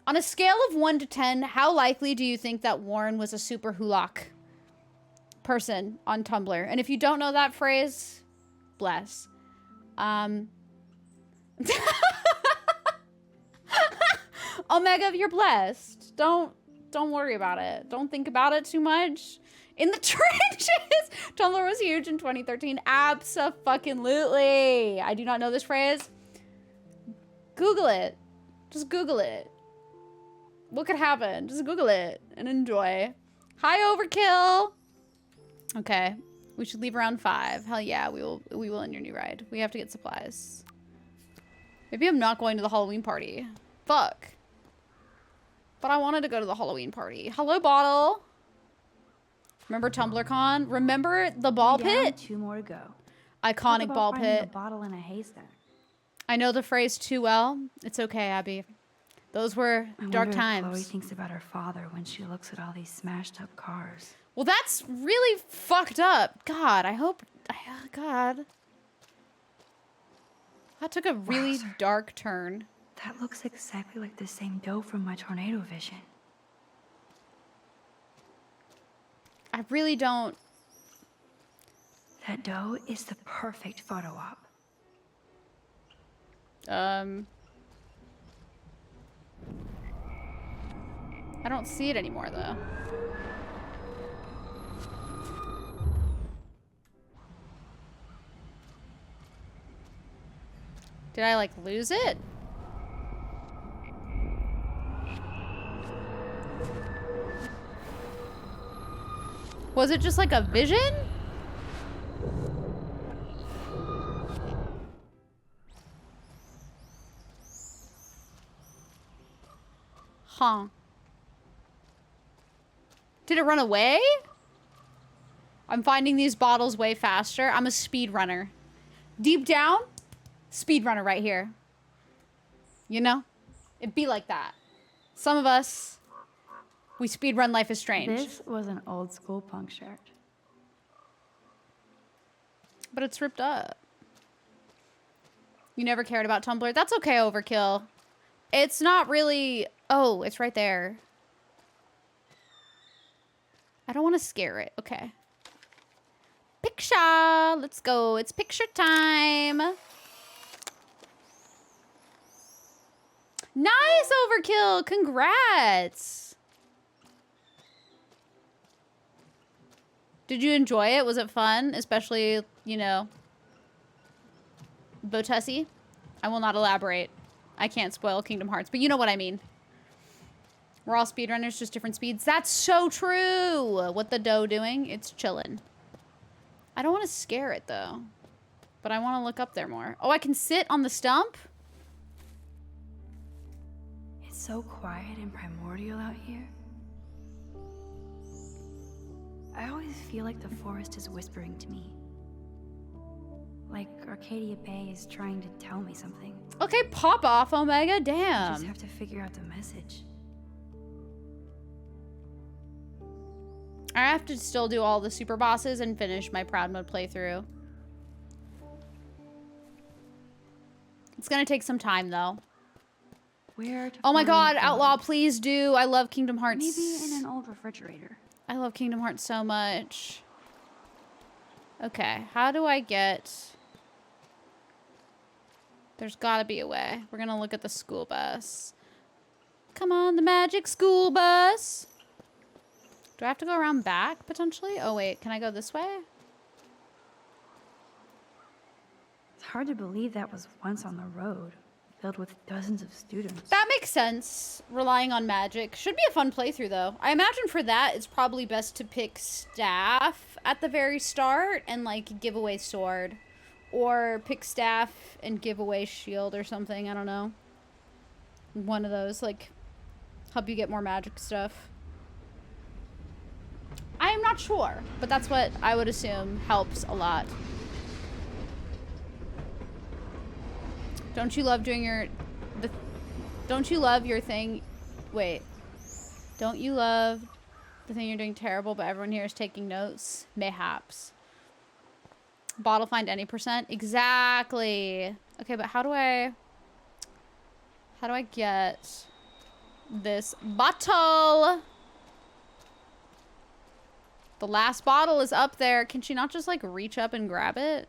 On a scale of 1 to 10, how likely do you think that Warren was a super hulak person on Tumblr? And if you don't know that phrase, bless. Omega, you're blessed. Don't worry about it. Don't think about it too much. In the trenches! Tumblr was huge in 2013. Abso-fucking-lutely. I do not know this phrase. Google it. Just Google it. What could happen? Just Google it and enjoy. Hi, Overkill. Okay. We should leave around 5. Hell yeah, we will in your new ride. We have to get supplies. Maybe I'm not going to the Halloween party. Fuck. But I wanted to go to the Halloween party. Hello, Bottle. Remember TumblrCon? Remember the ball pit? 2 more to go. Iconic ball pit. A bottle in a haystack. I know the phrase too well. It's okay, Abby. Those were I dark wonder if times. Chloe thinks about her father when she looks at all these smashed up cars. Well, Well, that's really fucked up. God, I hope... God. That took a really dark turn. That looks exactly like the same doe from my tornado vision. I really don't... That doe is the perfect photo op. I don't see it anymore, though. Did I, like, lose it? Was it just like a vision? Huh. Did it run away? I'm finding these bottles way faster. I'm a speed runner. Deep down, speed runner right here. You know? It'd be like that. Some of us, we speed run Life is Strange. This was an old school punk shirt. But it's ripped up. You never cared about Tumblr? That's okay, Overkill. It's not really... Oh, it's right there. I don't want to scare it. Okay. Picture! Let's go. It's picture time. Nice, Overkill! Congrats! Did you enjoy it? Was it fun? Especially, you know, Botessi? I will not elaborate. I can't spoil Kingdom Hearts, but you know what I mean. We're all speedrunners, just different speeds. That's so true! What the doe doing? It's chillin'. I don't want to scare it, though. But I want to look up there more. Oh, I can sit on the stump? It's so quiet and primordial out here. I always feel like the forest is whispering to me. Like Arcadia Bay is trying to tell me something. Okay, pop off, Omega. I Damn. just have to figure out the message. I have to still do all the super bosses and finish my Proud Mode playthrough. It's gonna take some time, though. Where to Oh my find god, gold? Outlaw, please do. I love Kingdom Hearts. Maybe in an old refrigerator. I love Kingdom Hearts so much. Okay, how do I get... There's gotta be a way. We're gonna look at the school bus. Come on, the magic school bus. Do I have to go around back, potentially? Oh, wait. Can I go this way? It's hard to believe that was once on the road, filled with dozens of students. That makes sense. Relying on magic. Should be a fun playthrough, though. I imagine for that, it's probably best to pick staff at the very start and, like, give away sword. Or pick staff and give away shield or something. I don't know. One of those, like, help you get more magic stuff. I am not sure, but that's what I would assume helps a lot. Don't you love doing your... Don't you love your thing... Wait. Don't you love the thing you're doing terrible, but everyone here is taking notes? Mayhaps. Bottle find any %? Exactly. Okay, but how do I get this bottle? The last bottle is up there. Can she not just, like, reach up and grab it?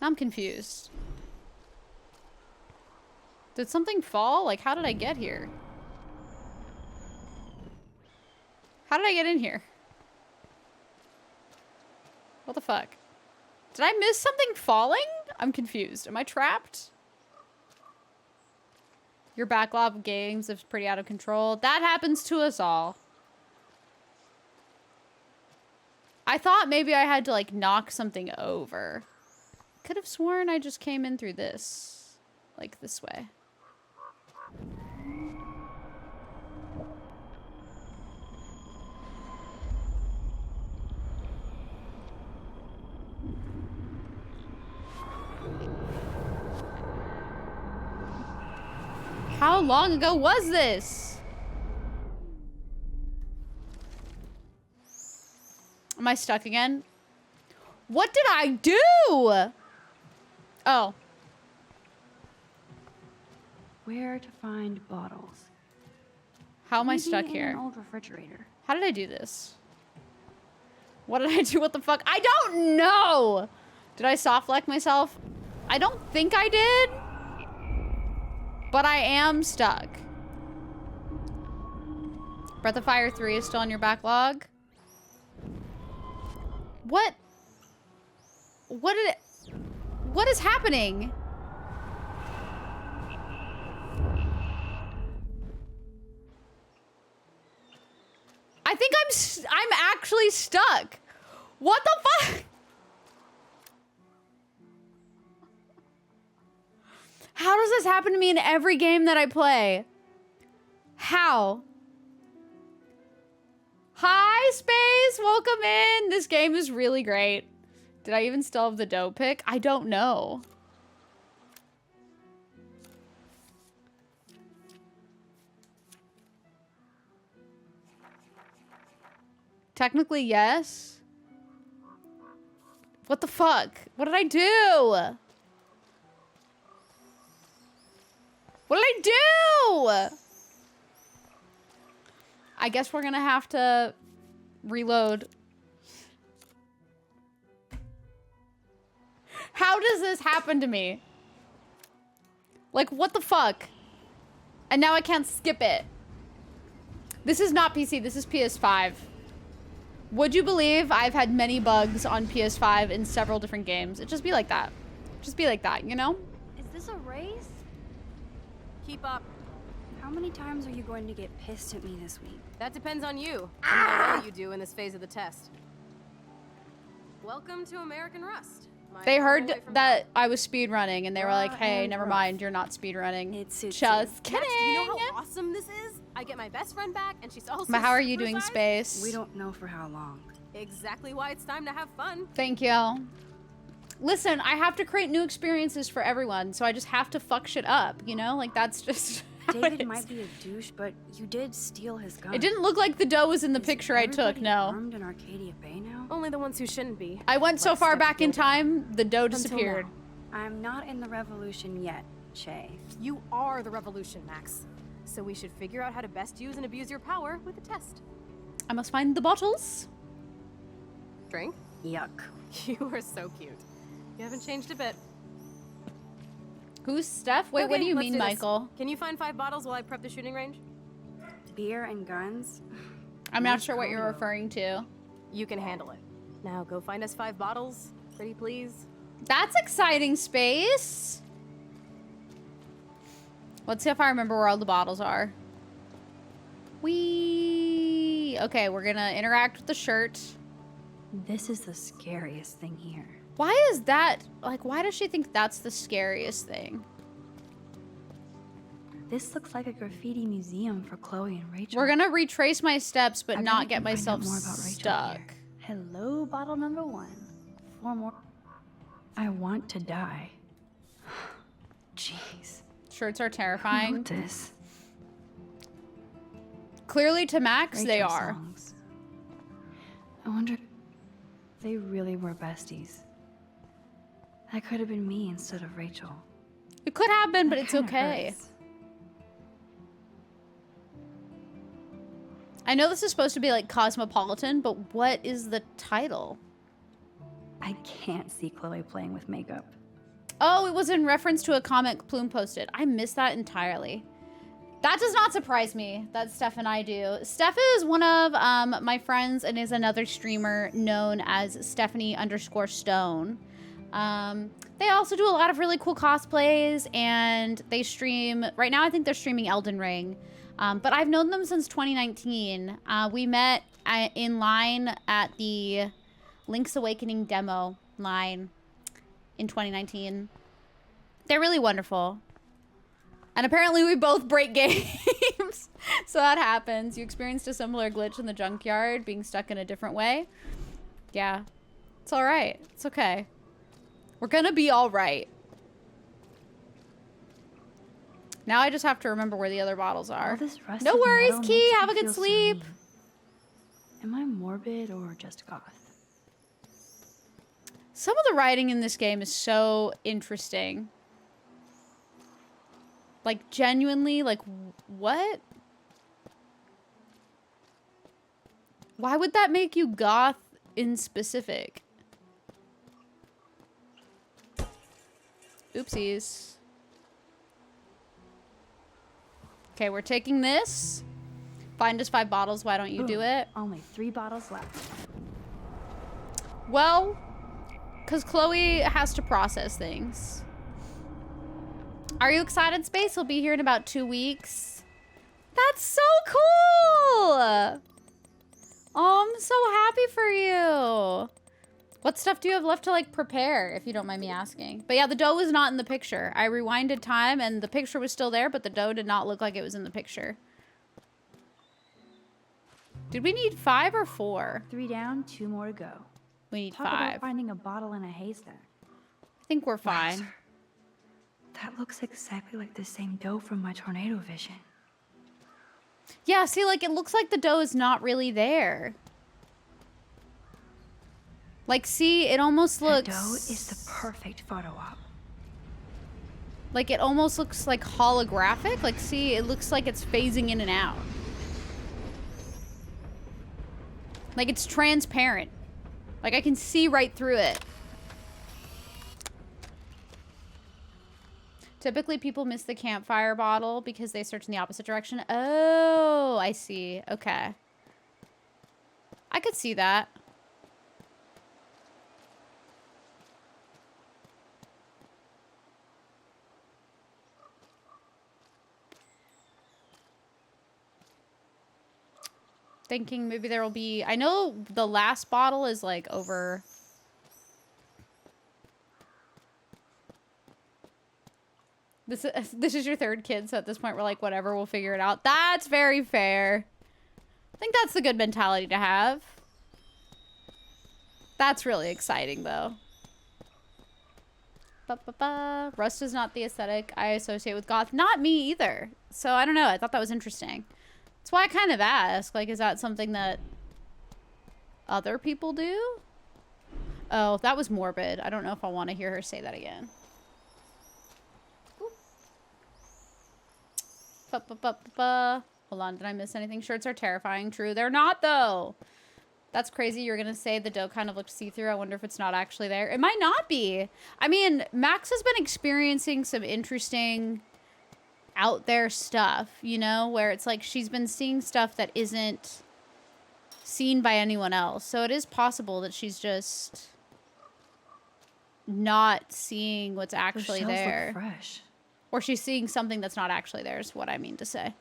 I'm confused. Did something fall? Like, how did I get here? How did I get in here? What the fuck? Did I miss something falling? I'm confused. Am I trapped? Your backlog of games is pretty out of control. That happens to us all. I thought maybe I had to, like, knock something over. Could have sworn I just came in through this. Like, this way. How long ago was this? Am I stuck again? What did I do? Oh. Where to find bottles? How am I Maybe stuck in here? An old refrigerator. How did I do this? What did I do? What the fuck? I don't know! Did I soft lock myself? I don't think I did. But I am stuck. Breath of Fire 3 is still on your backlog. What? What did it... What is happening? I think I'm actually stuck. What the fuck? How does this happen to me in every game that I play? How? Hi, Space. Welcome in. This game is really great. Did I even still have the dough pick? I don't know. Technically, yes. What the fuck? What did I do? What did I do? I guess we're gonna have to reload. How does this happen to me? Like, what the fuck? And now I can't skip it. This is not PC, this is PS5. Would you believe I've had many bugs on PS5 in several different games? It just be like that. Just be like that, you know? Is this a race? Keep up. How many times are you going to get pissed at me this week? That depends on you and how well you do in this phase of the test. Welcome to American Rust. They heard that I was speedrunning and they were like, hey, never mind, you're not speedrunning. Just kidding. Max, do you know how awesome this is? I get my best friend back and she's also But how are you super doing, sized. Space? We don't know for how long. Exactly why it's time to have fun. Thank you. Listen, I have to create new experiences for everyone, so I just have to fuck shit up, you know? Like, that's just how it David is. might be a douche, but you did steal his gun. It didn't look like the dough was in the picture I took, Everybody no. armed in Arcadia Bay now? Only the ones who shouldn't be. I went so far back in time, the dough disappeared. I'm not in the revolution yet, Che. You are the revolution, Max. So we should figure out how to best use and abuse your power with a test. I must find the bottles. Drink? Yuck. You are so cute. You haven't changed a bit. Who's Steph? Wait, what Okay, do you let's mean, do this. Michael? Can you find 5 bottles while I prep the shooting range? Beer and guns? I'm not sure what you're referring to. You can handle it. Now go find us 5 bottles, pretty please. That's exciting, Space. Let's see if I remember where all the bottles are. Okay, we're gonna interact with the shirt. This is the scariest thing here. Why is that? Like, why does she think that's the scariest thing? This looks like a graffiti museum for Chloe and Rachel. We're gonna retrace my steps, but I bet not I get can find out myself more about Rachel stuck. here. Hello, bottle number 1. 4 more. I want to die. Jeez. Shirts are Who terrifying. wrote this? Clearly to Max, they Rachel are. songs. I wonder if they really were besties. That could have been me instead of Rachel. It could happen, but That it's kinda okay. hurts. I know this is supposed to be like cosmopolitan, but what is the title? I can't see Chloe playing with makeup. Oh, it was in reference to a comic Plume posted. I missed that entirely. That does not surprise me that Steph and I do. Steph is one of my friends and is another streamer known as Stephanie_Stone. They also do a lot of really cool cosplays and they stream, right now I think they're streaming Elden Ring. But I've known them since 2019. We met in line at the Link's Awakening demo line in 2019. They're really wonderful. And apparently we both break games. So that happens. You experienced a similar glitch in the junkyard, being stuck in a different way. Yeah. It's all right. It's okay. We're gonna be all right. Now I just have to remember where the other bottles are. All this rusted No worries, metal Key. makes Have me a good feel so sleep. mean. Am I morbid or just goth? Some of the writing in this game is so interesting. Like, genuinely, like, what? Why would that make you goth in specific? Oopsies. Okay, we're taking this. Find us 5 bottles. Why don't you do it? Only 3 bottles left. Well, because Chloe has to process things. Are you excited, Space? He'll be here in about 2 weeks. That's so cool! Oh, I'm so happy for you. What stuff do you have left to, like, prepare, if you don't mind me asking? But yeah, the dough was not in the picture. I rewinded time, and the picture was still there, but the dough did not look like it was in the picture. Did we need 5 or 4? 3 down, 2 more to go. We need Talk 5. about finding a bottle in a haystack. I think we're fine. Wowzer. That looks exactly like the same dough from my tornado vision. Yeah, see, like, it looks like the dough is not really there. Like, see, it almost looks... That dough is the perfect photo op. Like, it almost looks, like, holographic. Like, see, it looks like it's phasing in and out. Like, it's transparent. Like, I can see right through it. Typically, people miss the campfire bottle because they search in the opposite direction. Oh, I see. Okay. I could see that. Thinking maybe there will be... I know the last bottle is, like, over... This is your 3rd kid, so at this point we're like, whatever, we'll figure it out. That's very fair. I think that's a good mentality to have. That's really exciting, though. Rust is not the aesthetic I associate with goth. Not me either. So I don't know. I thought that was interesting. That's why I kind of ask. Like, is that something that other people do? Oh, that was morbid. I don't know if I want to hear her say that again. Hold on, did I miss anything? Shirts are terrifying. True, they're not, though. That's crazy. You're going to say the dough kind of looked see-through. I wonder if it's not actually there. It might not be. I mean, Max has been experiencing some interesting out there stuff, you know, where it's like she's been seeing stuff that isn't seen by anyone else. So it is possible that she's just not seeing what's actually there. Look fresh. Or she's seeing something that's not actually there is what I mean to say.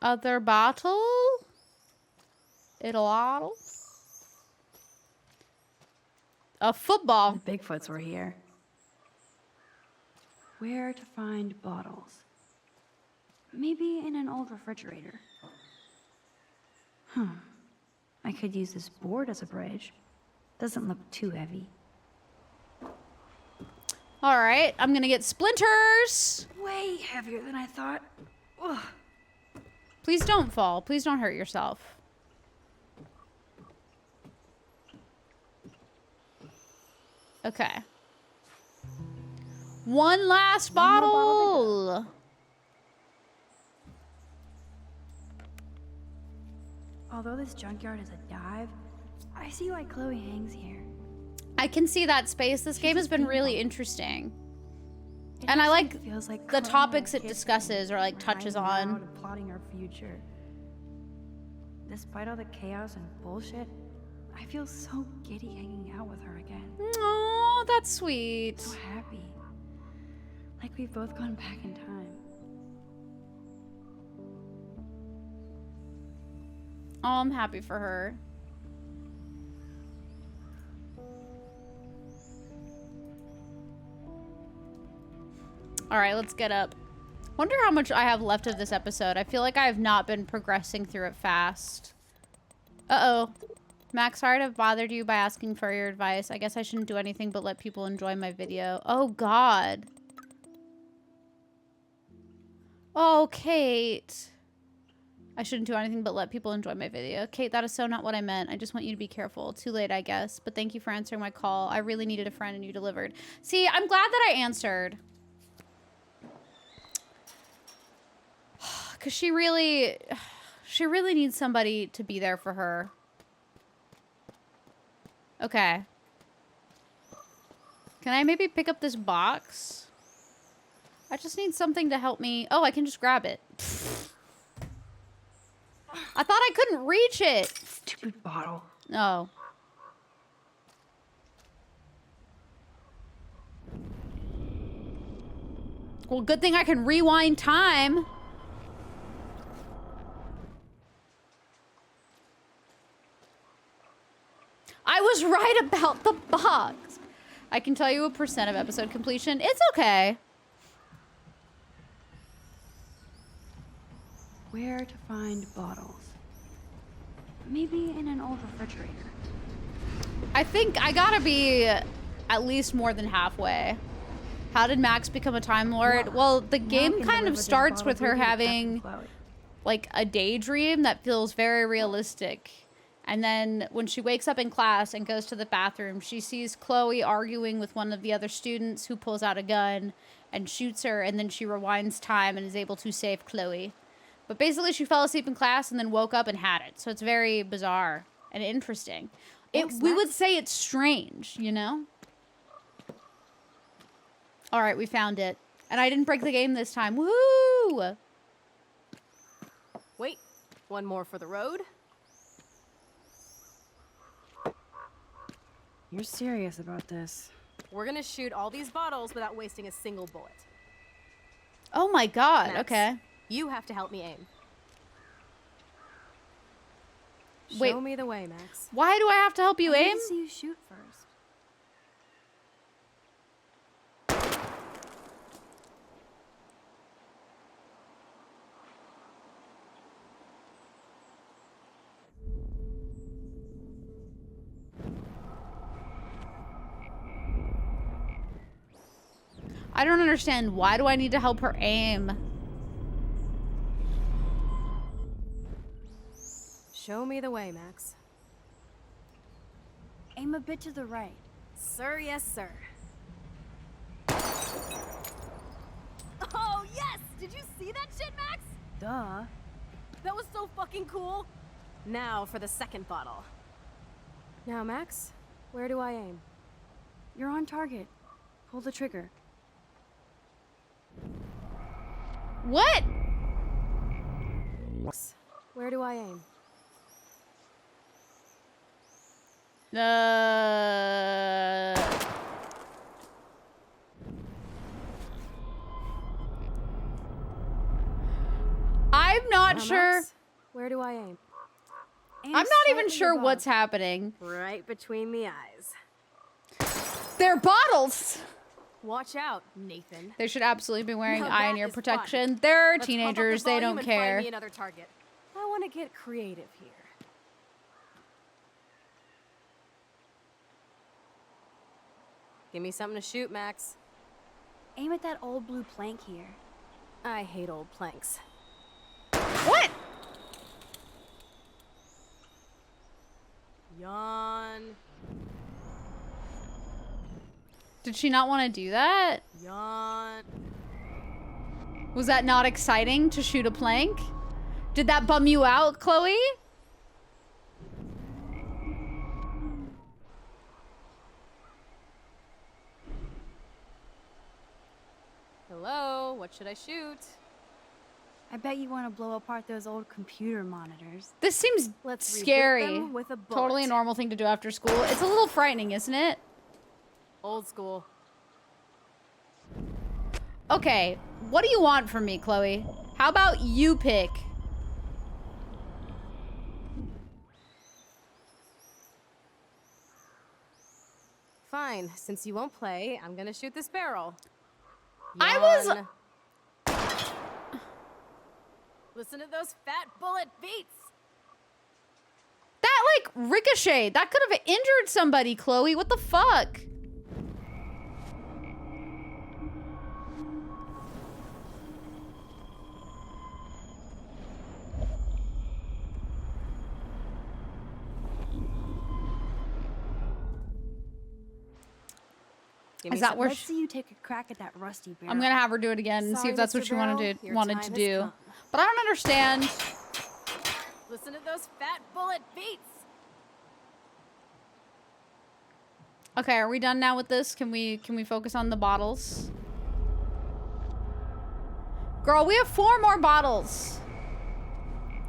Other bottle? It'll a football. The Bigfoots were here. Where to find bottles? Maybe in an old refrigerator. I could use this board as a bridge. Doesn't look too heavy. All right, I'm gonna get splinters. Way heavier than I thought. Ugh. Please don't fall. Please don't hurt yourself. Okay. One last bottle. Although this junkyard is a dive, I see why Chloe hangs here. I can see that space. This game has been really interesting. And I like the topics it discusses or like touches on. Plotting our future. Despite all the chaos and bullshit, I feel so giddy hanging out with her again. Oh, that's sweet. So happy. Like we've both gone back in time. Oh, I'm happy for her. All right, let's get up. Wonder how much I have left of this episode. I feel like I have not been progressing through it fast. Uh-oh. Max, sorry to have bothered you by asking for your advice. I guess I shouldn't do anything but let people enjoy my video. Oh, God. Oh, Kate. I shouldn't do anything but let people enjoy my video. Kate, that is so not what I meant. I just want you to be careful. Too late, I guess. But thank you for answering my call. I really needed a friend and you delivered. See, I'm glad that I answered. Because she really needs somebody to be there for her. Okay. Can I maybe pick up this box? I just need something to help me. Oh, I can just grab it. I thought I couldn't reach it. Stupid bottle. Oh. Well, good thing I can rewind time. I was right about the box. I can tell you a % of episode completion. It's okay. Where to find bottles? Maybe in an old refrigerator. I think I gotta be at least more than halfway. How did Max become a Time Lord? Well, the game kind of starts with her having like a daydream that feels very realistic. And then when she wakes up in class and goes to the bathroom, she sees Chloe arguing with one of the other students who pulls out a gun and shoots her, and then she rewinds time and is able to save Chloe. But basically she fell asleep in class and then woke up and had it. So it's very bizarre and interesting. We would say it's strange, you know? All right, we found it. And I didn't break the game this time. Woo! Wait, one more for the road. You're serious about this. We're gonna shoot all these bottles without wasting a single bullet. Oh my God, Max, okay. You have to help me aim. Wait. Show me the way, Max. Why do I have to help you I need aim? to see you shoot first. I don't understand. Why do I need to help her aim? Show me the way, Max. Aim a bit to the right. Sir, yes, sir. Oh, yes! Did you see that shit, Max? Duh. That was so fucking cool. Now for the second bottle. Now, Max, where do I aim? You're on target. Pull the trigger. What? Where do I aim? I'm not Now, sure. Max, where do I aim? I'm not even sure what's happening. Right between the eyes. They're bottles. Watch out, Nathan. They should absolutely be wearing Now eye and that ear is protection. fun. They're Let's pump up the teenagers. They volume don't and care. Find me another target. I want to get creative here. Give me something to shoot, Max. Aim at that old blue plank here. I hate old planks. What? Yawn. Did she not want to do that? Yawn. Was that not exciting to shoot a plank? Did that bum you out, Chloe? Hello, what should I shoot? I bet you want to blow apart those old computer monitors. This seems Let's reboot scary. them with a bullet. Totally a normal thing to do after school. It's a little frightening, isn't it? Old school. Okay, what do you want from me, Chloe? How about you pick? Fine, since you won't play, I'm gonna shoot this barrel. I was- Yawn. Listen to those fat bullet beats. That like ricocheted. That could have injured somebody, Chloe. What the fuck? Is that where Let's see you take a crack at that rusty barrel. I'm gonna have her do it again and see Sorry, if that's what Mr. she wanted Barrel, your to time has do. come. But I don't understand. Listen to those fat bullet beats. Okay, are we done now with this? Can we focus on the bottles? Girl, we have 4 more bottles.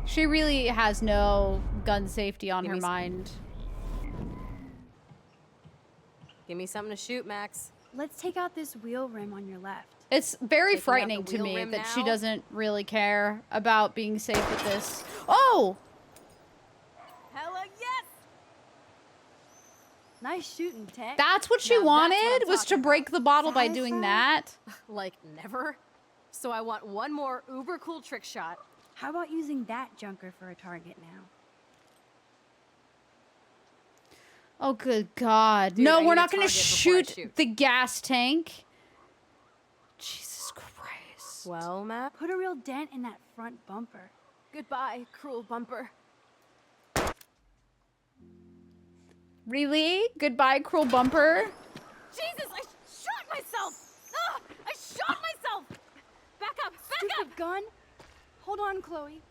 She really has no gun safety on her mind. Give me something to shoot, Max. Let's take out this wheel rim on your left. It's very Taking out frightening the to wheel me rim that she now? doesn't really care about being safe with this. Oh! Hella yes! Nice shooting, Tech. That's what she Now that's what wanted, I'm was to talking break the bottle by doing Sci-fi? that. Like never. So I want one more uber cool trick shot. How about using that junker for a target now? Oh, good God. Dude, I No, need we're a not going to target before I shoot shoot. the gas tank. Jesus Christ. Well, Matt, Put a real dent in that front bumper. goodbye, cruel bumper. Really? Goodbye, cruel bumper? Jesus, I shot myself! Ah, I shot myself! Back up, back Stupid gun. Hold on, Chloe.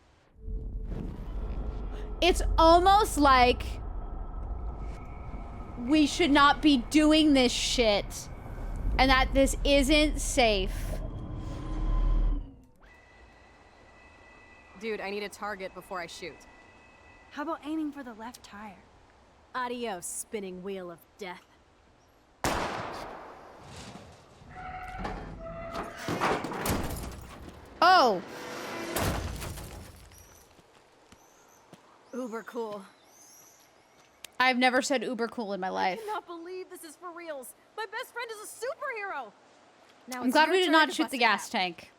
It's almost like we should not be doing this shit and that this isn't safe. Dude, I need a target before I shoot. How about aiming for the left tire? Adios, spinning wheel of death. Oh, Uber cool. I've never said uber cool in my I life. cannot believe this is for reals. My best friend is a superhero. Now I'm it's glad your we did turn not to shoot bust the it gas out. tank.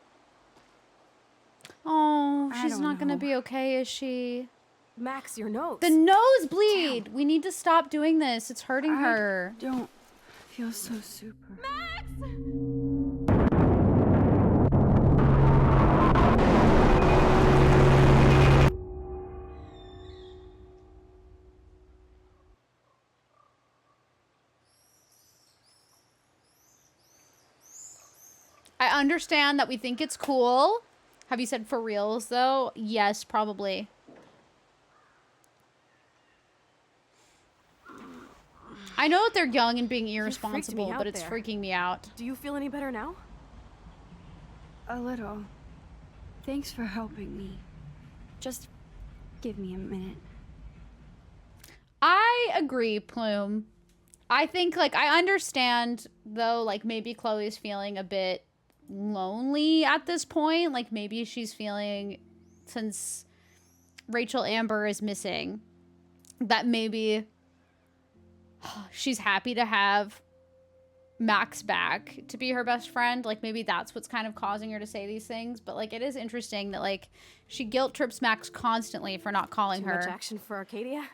Oh, I she's don't not gonna know. be okay, is she? Max, your nose. The nosebleed! We need to stop doing this. It's hurting her. Don't feel so super. I understand that we think it's cool. Have you said for reals, though? Yes, probably. I know that they're young and being irresponsible, out but it's there. freaking me out. Do you feel any better now? A little. Thanks for helping me. Just give me a minute. I agree, Plume. I think, like, I understand, though, like, maybe Chloe's feeling a bit lonely at this point. Like, maybe she's feeling, since Rachel Amber is missing, that maybe she's happy to have Max back to be her best friend. Like, maybe that's what's kind of causing her to say these things. But, like, it is interesting that, like, she guilt trips Max constantly for not calling Too her. much action for Arcadia?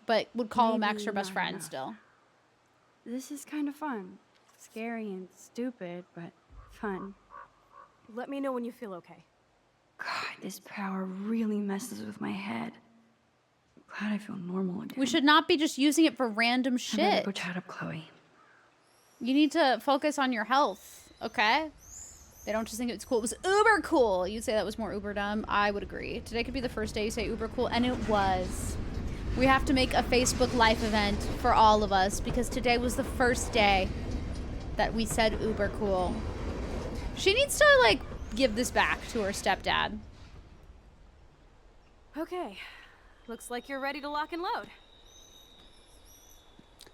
But would call Max Maybe her best not friend enough. still. This is kind of fun. Scary and stupid, but fun. Let me know when you feel okay. God, this power really messes with my head. I'm glad I feel normal again. We should not be just using it for random I better shit. go chat up Chloe. You need to focus on your health, okay? They don't just think it's cool. It was uber cool. You'd say that was more uber dumb. I would agree. Today could be the first day you say uber cool, and it was. We have to make a Facebook Live event for all of us because today was the first day that we said uber cool. She needs to, like, give this back to her stepdad. Okay. Looks like you're ready to lock and load.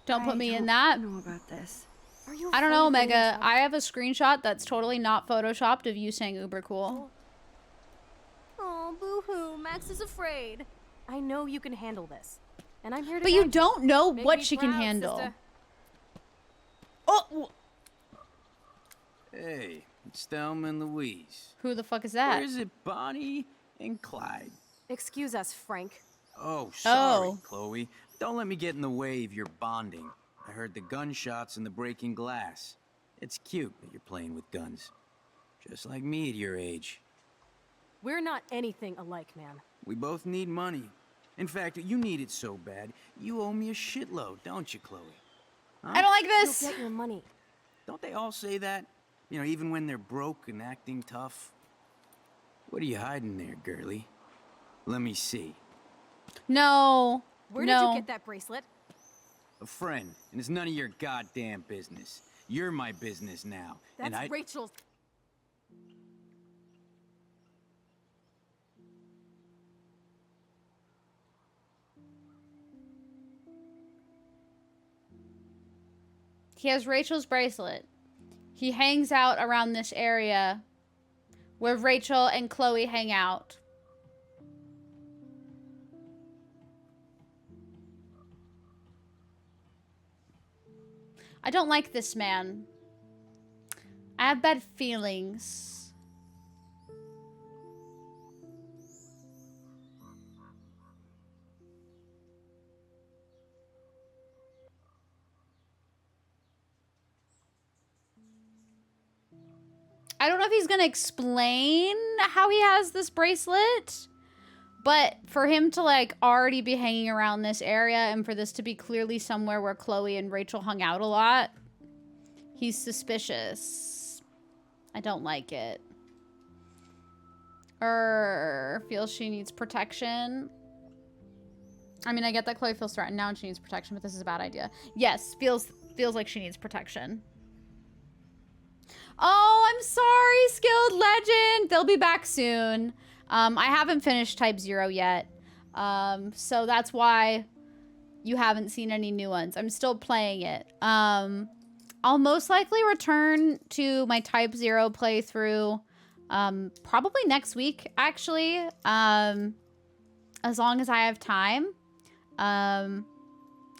Don't put I me in don't that. know about this. Are you I don't know, afraid of being Omega. told? I have a screenshot that's totally not photoshopped of you saying uber cool. Oh, boo-hoo. Max is afraid. I know you can handle this. And I'm here to But you guide don't know Make what me she can proud, handle. sister. Oh, Hey, it's Thelma and Louise. who the fuck is that? Or is it Bonnie and Clyde? Excuse us, Frank. Oh, sorry, Oh. Chloe. Don't let me get in the way of your bonding. I heard the gunshots and the breaking glass. It's cute that you're playing with guns. Just like me at your age. We're not anything alike, man. We both need money. In fact, you need it so bad, you owe me a shitload, don't you, Chloe? Huh? I don't like this. You'll get your money. Don't they all say that? You know, even when they're broke and acting tough? What are you hiding there, girlie? Let me see. No. Where no. did you get that bracelet? A friend, and it's none of your goddamn business. You're my business now. That's and Rachel's. He has Rachel's bracelet. He hangs out around this area where Rachel and Chloe hang out. I don't like this man. I have bad feelings. I don't know if he's gonna explain how he has this bracelet, but for him to like already be hanging around this area and for this to be clearly somewhere where Chloe and Rachel hung out a lot, he's suspicious. I don't like it. Feels she needs protection. I mean, I get that Chloe feels threatened now and she needs protection, but this is a bad idea. Yes, feels like she needs protection. Oh, I'm sorry, Skilled Legend. They'll be back soon. I haven't finished Type 0 yet. So that's why you haven't seen any new ones. I'm still playing it. I'll most likely return to my Type 0 playthrough probably next week, actually. As long as I have time.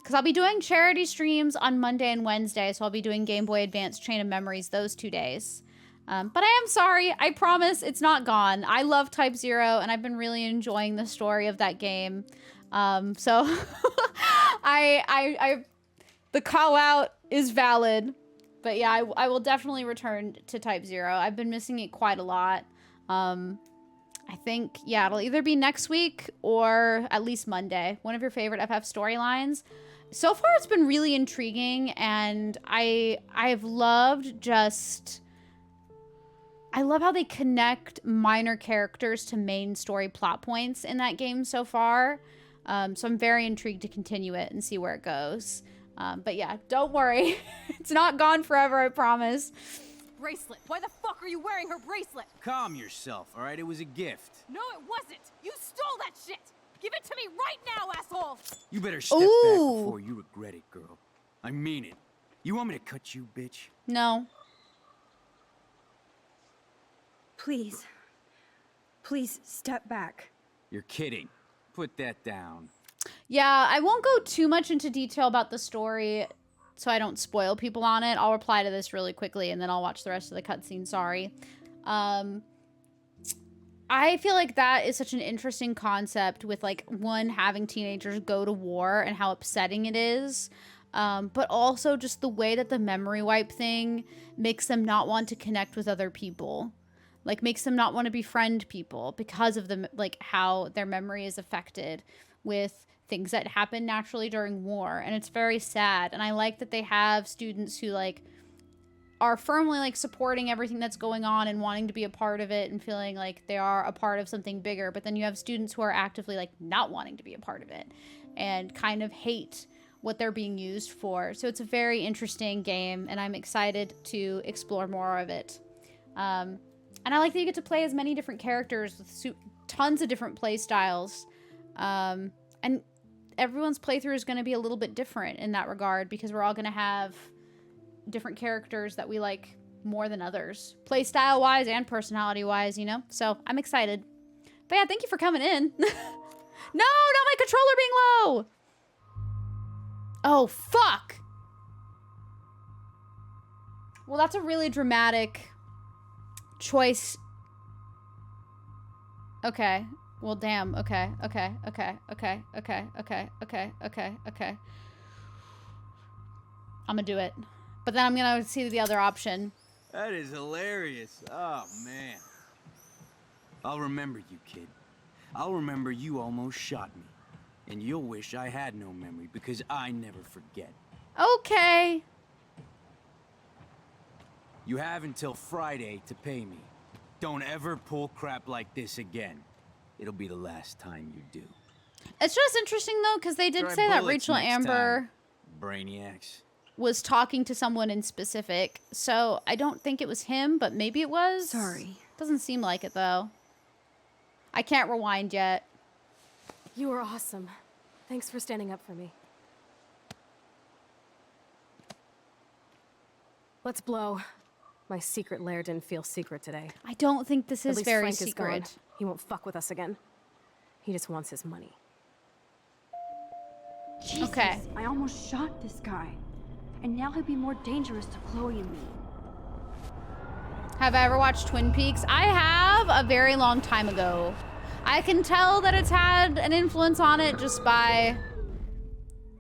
Because I'll be doing charity streams on Monday and Wednesday, so I'll be doing Game Boy Advance Chain of Memories those 2 days. But I am sorry. I promise it's not gone. I love Type 0, and I've been really enjoying the story of that game. So the call out is valid. But yeah, I will definitely return to Type 0. I've been missing it quite a lot. I think, yeah, it'll either be next week or at least Monday. One of your favorite FF storylines. So far, it's been really intriguing, and I've loved just... I love how they connect minor characters to main story plot points in that game so far. So I'm very intrigued to continue it and see where it goes. But yeah, don't worry. It's not gone forever, I promise. Bracelet. Why the fuck are you wearing her bracelet? Calm yourself, all right? It was a gift. No, it wasn't. You stole that shit. Give it to me right now, asshole. You better step back before you regret it, girl. I mean it. You want me to cut you, bitch? No. Please. Please step back. You're kidding. Put that down. Yeah, I won't go too much into detail about the story so I don't spoil people on it. I'll reply to this really quickly and then I'll watch the rest of the cutscene, sorry. I feel like that is such an interesting concept with, like, one, having teenagers go to war and how upsetting it is. But also just the way that the memory wipe thing makes them not want to connect with other people. Like, makes them not want to befriend people because of the, like, how their memory is affected with things that happen naturally during war. And it's very sad. And I like that they have students who, like, are firmly, like, supporting everything that's going on and wanting to be a part of it and feeling like they are a part of something bigger. But then you have students who are actively, like, not wanting to be a part of it and kind of hate what they're being used for. So it's a very interesting game, and I'm excited to explore more of it. And I like that you get to play as many different characters with tons of different play styles. And everyone's playthrough is going to be a little bit different in that regard because we're all going to have different characters that we like more than others. Play style wise and personality wise, you know? So I'm excited. But yeah, thank you for coming in. No, not my controller being low! Oh, fuck! Well, that's a really dramatic choice. Okay. Well, damn. Okay. Okay. Okay. Okay. Okay. Okay. Okay. Okay. Okay. I'm gonna do it. But then I'm gonna see the other option. That is hilarious. Oh, man. I'll remember you, kid. I'll remember you almost shot me. And you'll wish I had no memory, because I never forget. Okay. You have until Friday to pay me. Don't ever pull crap like this again. It'll be the last time you do. It's just interesting though, because they did Try say that bullets Rachel next Amber time, Brainiacs. was talking to someone in specific. So I don't think it was him, but maybe it was. Sorry. Doesn't seem like it though. I can't rewind yet. You were awesome. Thanks for standing up for me. Let's blow. My secret lair didn't feel secret today. I don't think this At is least very Frank secret. Is gone. He won't fuck with us again. He just wants his money. Jesus, Okay. I almost shot this guy. And now he'll be more dangerous to Chloe and me. Have I ever watched Twin Peaks? I have, a very long time ago. I can tell that it's had an influence on it just by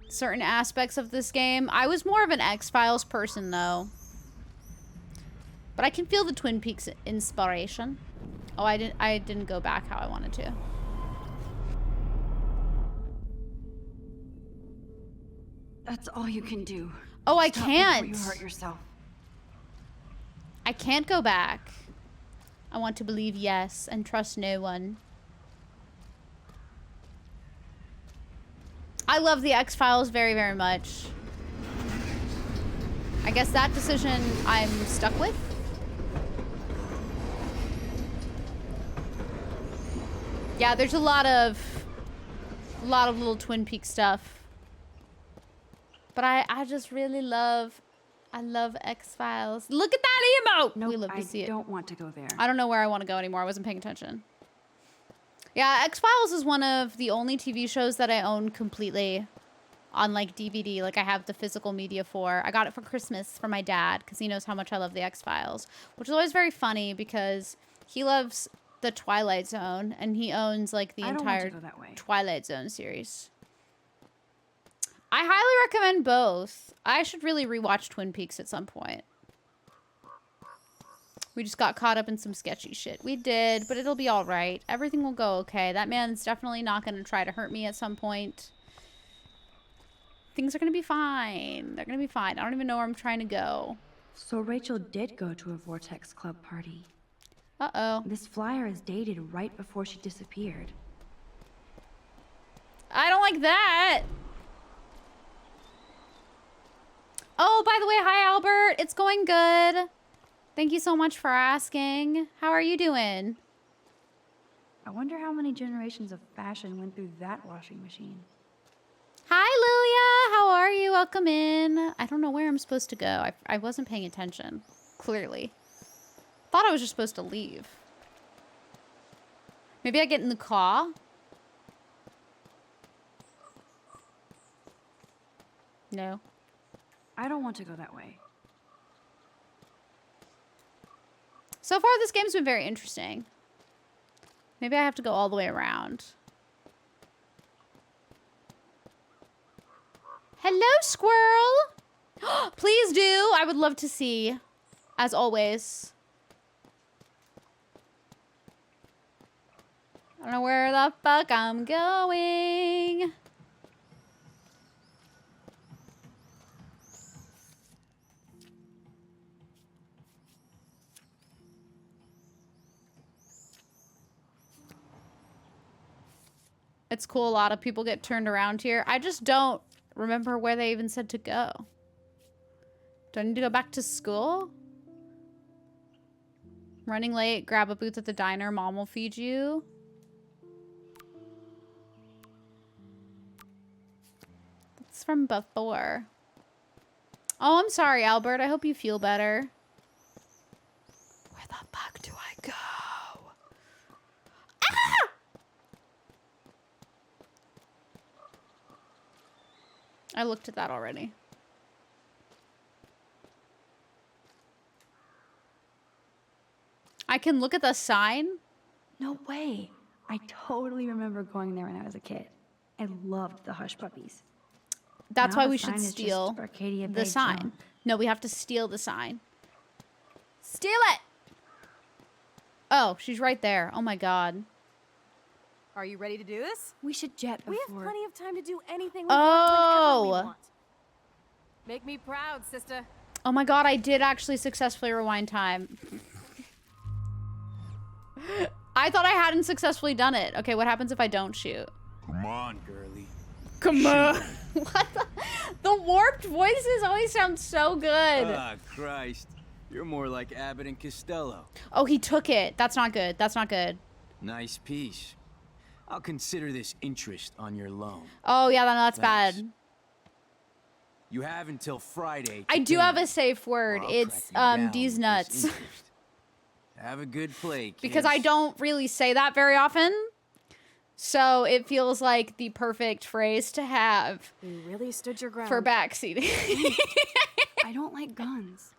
certain aspects of this game. I was more of an X-Files person though. But I can feel the Twin Peaks inspiration. Oh, I didn't go back how I wanted to. That's all you can do. Oh, I Stop can't. before you hurt yourself. I can't go back. I want to believe yes and trust no one. I love the X-Files very, very much. I guess that decision I'm stuck with. Yeah, there's a lot of little Twin Peaks stuff. But I just really love, I love X-Files. Look at that emote! Nope, We love to see I it. don't want to go there. I don't know where I want to go anymore. I wasn't paying attention. Yeah, X-Files is one of the only TV shows that I own completely on like DVD. Like I have the physical media for. I got it for Christmas from my dad because he knows how much I love the X-Files, which is always very funny because he loves the Twilight Zone and he owns like the I don't want to entire go that way. Twilight Zone series. I highly recommend both. I should really rewatch Twin Peaks at some point. We just got caught up in some sketchy shit. We did, but it'll be all right. Everything will go okay. That man's definitely not going to try to hurt me at some point. Things are going to be fine. They're going to be fine. I don't even know where I'm trying to go. So Rachel did go to a Vortex Club party. Uh-oh. This flyer is dated right before she disappeared. I don't like that. Oh, by the way, hi, Albert. It's going good. Thank you so much for asking. How are you doing? I wonder how many generations of fashion went through that washing machine. Hi, Lulia. How are you? Welcome in. I don't know where I'm supposed to go. I wasn't paying attention, clearly. Thought I was just supposed to leave. Maybe I get in the car? No. I don't want to go that way. So far, this game's been very interesting. Maybe I have to go all the way around. Hello, squirrel! Please do! I would love to see. As always. I don't know where the fuck I'm going. It's cool. A lot of people get turned around here. I just don't remember where they even said to go. Do I need to go back to school? Running late, grab a booth at the diner. Mom will feed you. That's from before. Oh, I'm sorry, Albert. I hope you feel better. Where the fuck do I go? Ah! I looked at that already. I can look at the sign? No way. I totally remember going there when I was a kid. I loved the Hush Puppies. That's Now why the we sign should is just steal Arcadia the Bay sign. Jump. No, we have to steal the sign. Steal it! Oh, she's right there. Oh my god. Are you ready to do this? We should jet before. We have plenty of time to do anything we Oh. want whenever we want. Make me proud, sister. Oh my god, I did actually successfully rewind time. I thought I hadn't successfully done it. Okay, what happens if I don't shoot? Come on, girly. Come on. What the warped voices always sound so good. Ah, Christ. You're more like Abbott and Costello. Oh, he took it. That's not good. That's not good. Nice piece. I'll consider this interest on your loan. Oh, yeah, no, that's Thanks. bad. You have until Friday. I to do pay have me, a safe word. or I'll It's crack you down D's with nuts. this interest. Have a good play, kids. Because I don't really say that very often. So it feels like the perfect phrase to have You really stood your ground. for backseating. I don't like guns.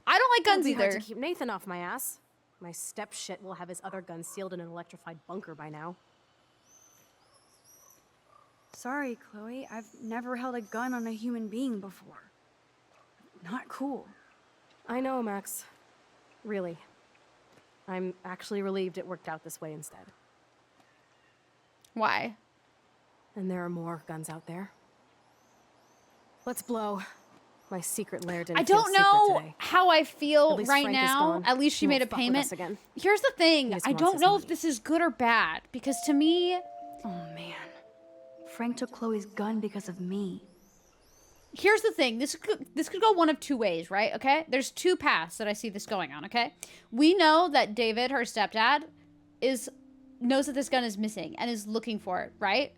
I don't like guns It'll be hard either. to keep Nathan off my ass. My step shit will have his other guns sealed in an electrified bunker by now. Sorry, Chloe. I've never held a gun on a human being before. Not cool. I know, Max. Really. I'm actually relieved it worked out this way instead. Why? And there are more guns out there. Let's blow. My secret lair didn't I feel don't secret know today. how I feel At least right Frank is now. gone. At least she He made a won't fuck with payment. us again. Here's the thing. He just I wants don't his know money. if this is good or bad. Because to me, Oh man. Frank took Chloe's gun because of me. here's the thing. This could go one of two ways, right? Okay? There's two paths that I see this going on, okay? We know that David, her stepdad, knows that this gun is missing and is looking for it, right?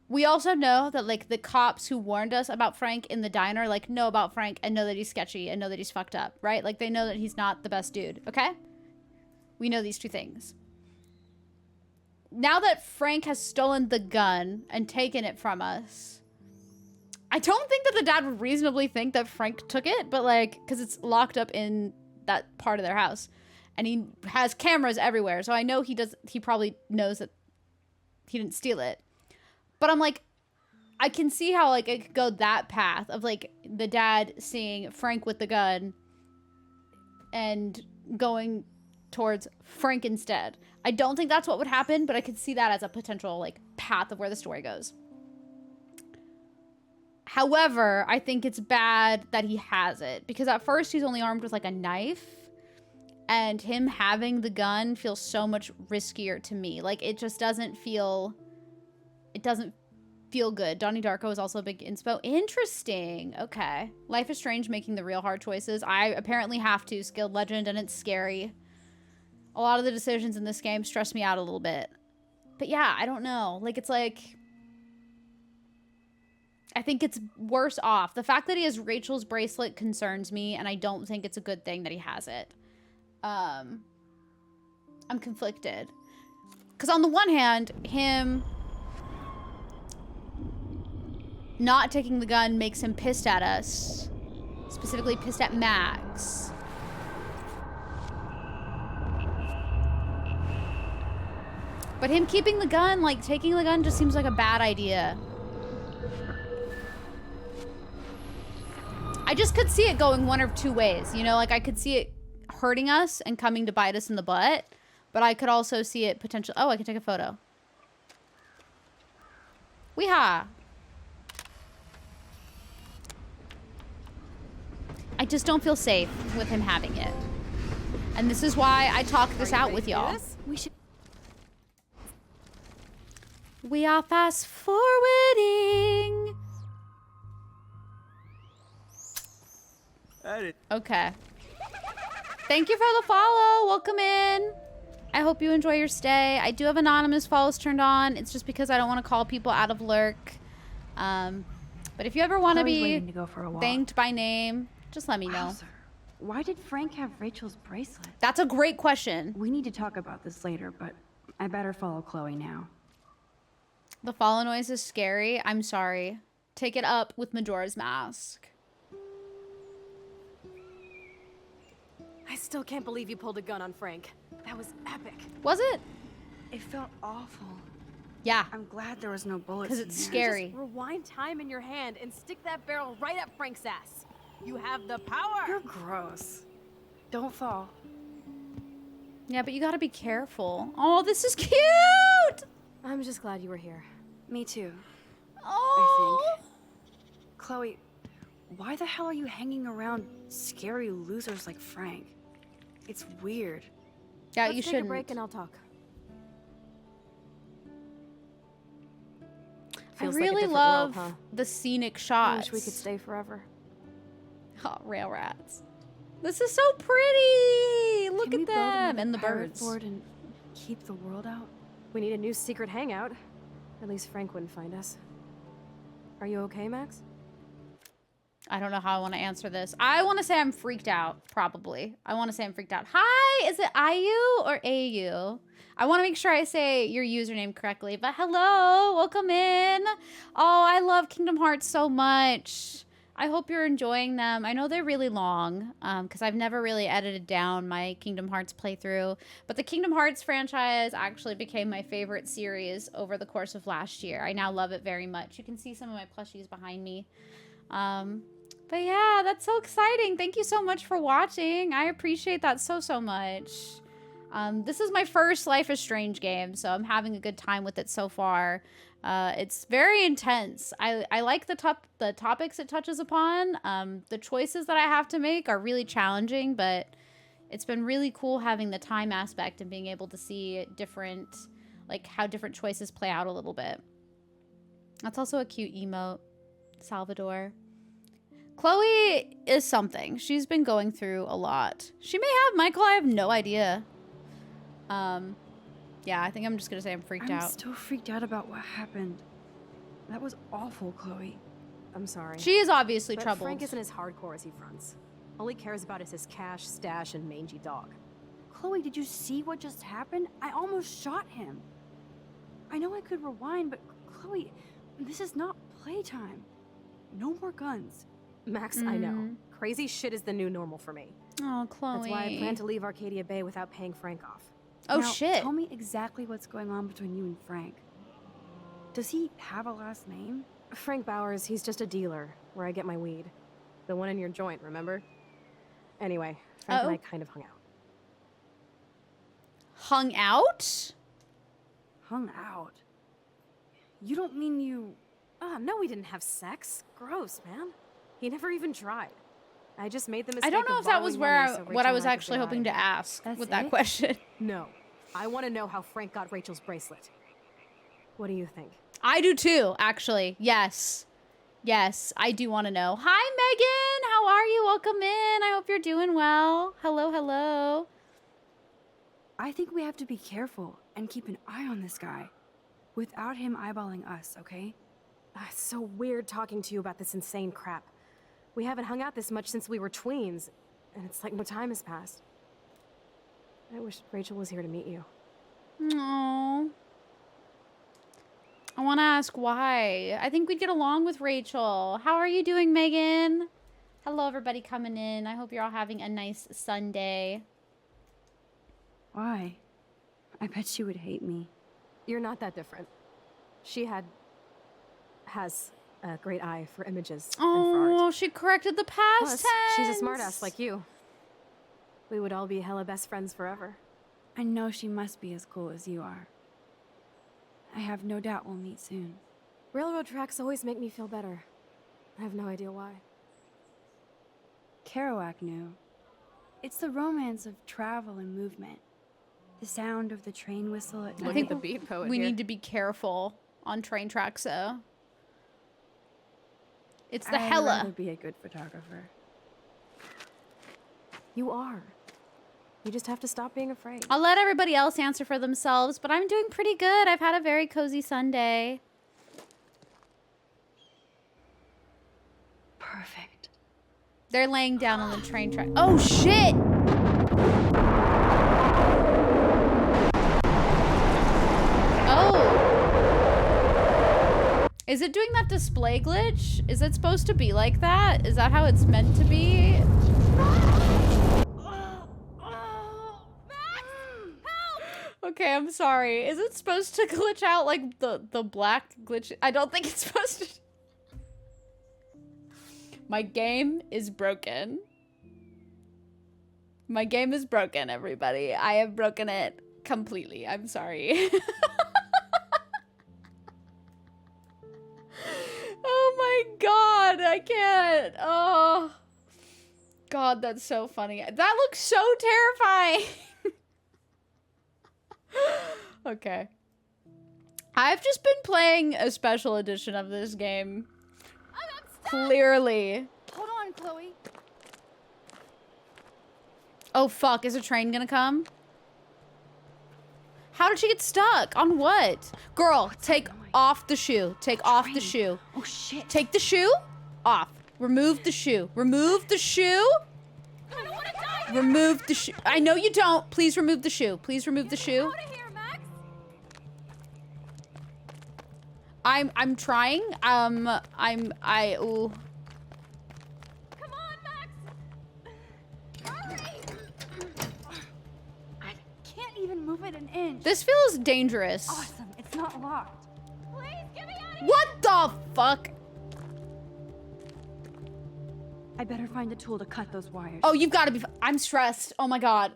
We also know that, like, the cops who warned us about Frank in the diner, like, know about Frank and know that he's sketchy and know that he's fucked up, right? Like, they know that he's not the best dude, okay? We know these two things. Now that Frank has stolen the gun and taken it from us, I don't think that the dad would reasonably think that Frank took it, but, like, because it's locked up in that part of their house. And he has cameras everywhere, so I know he probably knows that he didn't steal it. But I'm like, I can see how, like, it could go that path of, like, the dad seeing Frank with the gun and going towards Frank instead. I don't think that's what would happen, but I could see that as a potential, like, path of where the story goes. However, I think it's bad that he has it, because at first he's only armed with, like, a knife, and him having the gun feels so much riskier to me. Like, it just doesn't feel... It doesn't feel good. Donnie Darko is also a big inspo. Interesting. Okay. Life is Strange making the real hard choices. I apparently have to. Skilled Legend, and it's scary. A lot of the decisions in this game stress me out a little bit. But yeah, I don't know. Like, it's like... I think it's worse off. The fact that he has Rachel's bracelet concerns me, and I don't think it's a good thing that he has it. I'm conflicted. Because on the one hand, him not taking the gun makes him pissed at us. Specifically pissed at Max. But him keeping the gun, like, taking the gun just seems like a bad idea. I just could see it going one of two ways, you know? Like, I could see it hurting us and coming to bite us in the butt, but I could also see it potentially... Oh, I can take a photo. Weehaw! I just don't feel safe with him having it. And this is why I talk this out with y'all. We should... We are fast forwarding. Edit. Okay. Thank you for the follow. Welcome in. I hope you enjoy your stay. I do have anonymous follows turned on. It's just because I don't want to call people out of lurk. But if you ever want to Chloe's be waiting to go for a walk. thanked by name, just let me know. Wowzer. Why did Frank have Rachel's bracelet? That's a great question. We need to talk about this later, but I better follow Chloe now. The follow noise is scary. I'm sorry. Take it up with Majora's Mask. I still can't believe you pulled a gun on Frank. That was epic. Was it? It felt awful. Yeah. I'm glad there was no bullets. Because it's in there. scary. Just rewind time in your hand and stick that barrel right up Frank's ass. You have the power. You're gross. Don't fall. Yeah, but you gotta be careful. Oh, this is cute! I'm just glad you were here. Me too. Oh. I think. Chloe, why the hell are you hanging around scary losers like Frank? It's weird. Yeah, Let's you take shouldn't. a break and I'll talk. I Feels like a really different love world, huh? the scenic I shots. wish we could stay forever. Oh, rail rats. This is so pretty. Look Can we at build them another and the pirate birds. fort and keep the world out? We need a new secret hangout. At least Frank wouldn't find us. Are you okay, Max? I don't know how I want to answer this. I want to say I'm freaked out, probably. I want to say I'm freaked out. Hi, is it IU or AU? I want to make sure I say your username correctly, but hello, welcome in. Oh, I love Kingdom Hearts so much. I hope you're enjoying them. I know they're really long because I've never really edited down my Kingdom Hearts playthrough, but the Kingdom Hearts franchise actually became my favorite series over the course of last year. I now love it very much. You can see some of my plushies behind me. But yeah, that's so exciting. Thank you so much for watching. I appreciate that so much. This is my first Life is Strange game, so I'm having a good time with it so far. It's very intense. I like the topics it touches upon. The choices that I have to make are really challenging, but it's been really cool having the time aspect and being able to see different, like how different choices play out a little bit. That's also a cute emote, Salvador. Chloe is something. She's been going through a lot. She may have Michael. I have no idea. Yeah, I think I'm just gonna say I'm freaked out. I'm still freaked out about what happened. That was awful, Chloe. I'm sorry. She is obviously but troubled. Frank isn't as hardcore as he fronts. All he cares about is his cash, stash, and mangy dog. Chloe, did you see what just happened? I almost shot him. I know I could rewind, but Chloe, this is not playtime. No more guns. Max, I know. Crazy shit is the new normal for me. Oh, Chloe. That's why I plan to leave Arcadia Bay without paying Frank off. Oh, Now, shit. Tell me exactly what's going on between you and Frank. Does he have a last name? Frank Bowers, he's just a dealer where I get my weed. The one in your joint, remember? Anyway, Frank and I kind of hung out. Hung out? Hung out? You don't mean you... Oh, no, we didn't have sex. Gross, man. He never even tried. I just made the mistake I don't know of if that was borrowing where money so what I Rachel was and could actually get hoping out to of it. ask That's with that it? question. No. I want to know how Frank got Rachel's bracelet. What do you think? I do too, actually. Yes. Yes, I do want to know. Hi, Megan. How are you? Welcome in. I hope you're doing well. Hello, hello. I think we have to be careful and keep an eye on this guy. Without him eyeballing us, okay? It's so weird talking to you about this insane crap. We haven't hung out this much since we were tweens, and it's like no time has passed. I wish Rachel was here to meet you. Aww. I want to ask why. I think we'd get along with Rachel. How are you doing, Megan? Hello, everybody coming in. I hope you're all having a nice Sunday. Why? I bet she would hate me. You're not that different. She has a great eye for images and for art. Oh, she corrected the past Plus, tense. she's a smartass like you. We would all be hella best friends forever. I know she must be as cool as you are. I have no doubt we'll meet soon. Railroad tracks always make me feel better. I have no idea why. Kerouac knew. It's the romance of travel and movement. The sound of the train whistle at night. I think we need to be careful on train tracks, though. It's the I'd hella. rather be a good photographer. You are. You just have to stop being afraid. I'll let everybody else answer for themselves, but I'm doing pretty good. I've had a very cozy Sunday. Perfect. They're laying down on the train track. Oh, shit! Oh. Is it doing that display glitch? Is it supposed to be like that? Is that how it's meant to be? Okay, I'm sorry. Is it supposed to glitch out like the black glitch? I don't think it's supposed to. My game is broken. My game is broken, everybody. I have broken it completely. I'm sorry. Oh my god, I can't. Oh. God, that's so funny. That looks so terrifying. Okay. I've just been playing a special edition of this game. Clearly. Hold on, Chloe. Oh fuck, is a train gonna come? How did she get stuck? On what? Girl, take off the shoe. Take off the shoe. Oh shit. Take the shoe off. Remove the shoe. Remove the shoe. Remove the shoe. I know you don't. Please remove the shoe. Please remove the shoe. I'm trying. Ooh. Come on, Max. Hurry. I can't even move it an inch. This feels dangerous. Awesome. It's not locked. Please get me out of here. What the fuck? I better find a tool to cut those wires. Oh, you've got to be. I'm stressed. Oh my god.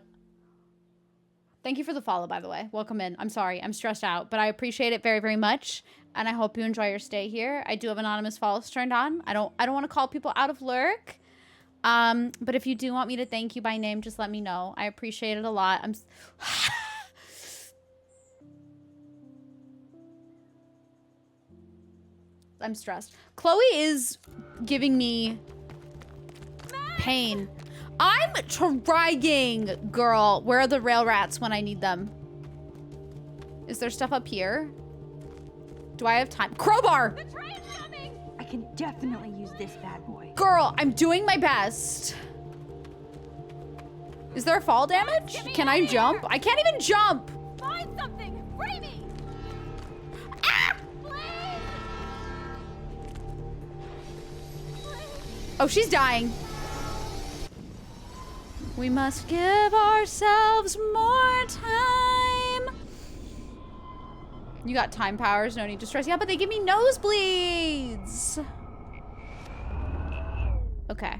Thank you for the follow, by the way. Welcome in. I'm sorry. I'm stressed out, but I appreciate it very, very much. And I hope you enjoy your stay here. I do have anonymous follows turned on. I don't want to call people out of lurk. But if you do want me to thank you by name, just let me know. I appreciate it a lot. I'm stressed. Chloe is giving me pain. I'm trying, girl. Where are the rail rats when I need them? Is there stuff up here? Do I have time? Crowbar! The train's coming! I can definitely use this bad boy. Girl, I'm doing my best. Is there fall damage? Can I jump? I can't even jump. Find something. Free me. Ah! Please. Oh, she's dying. We must give ourselves more time. You got time powers, no need to stress. Yeah, but they give me nosebleeds. Okay.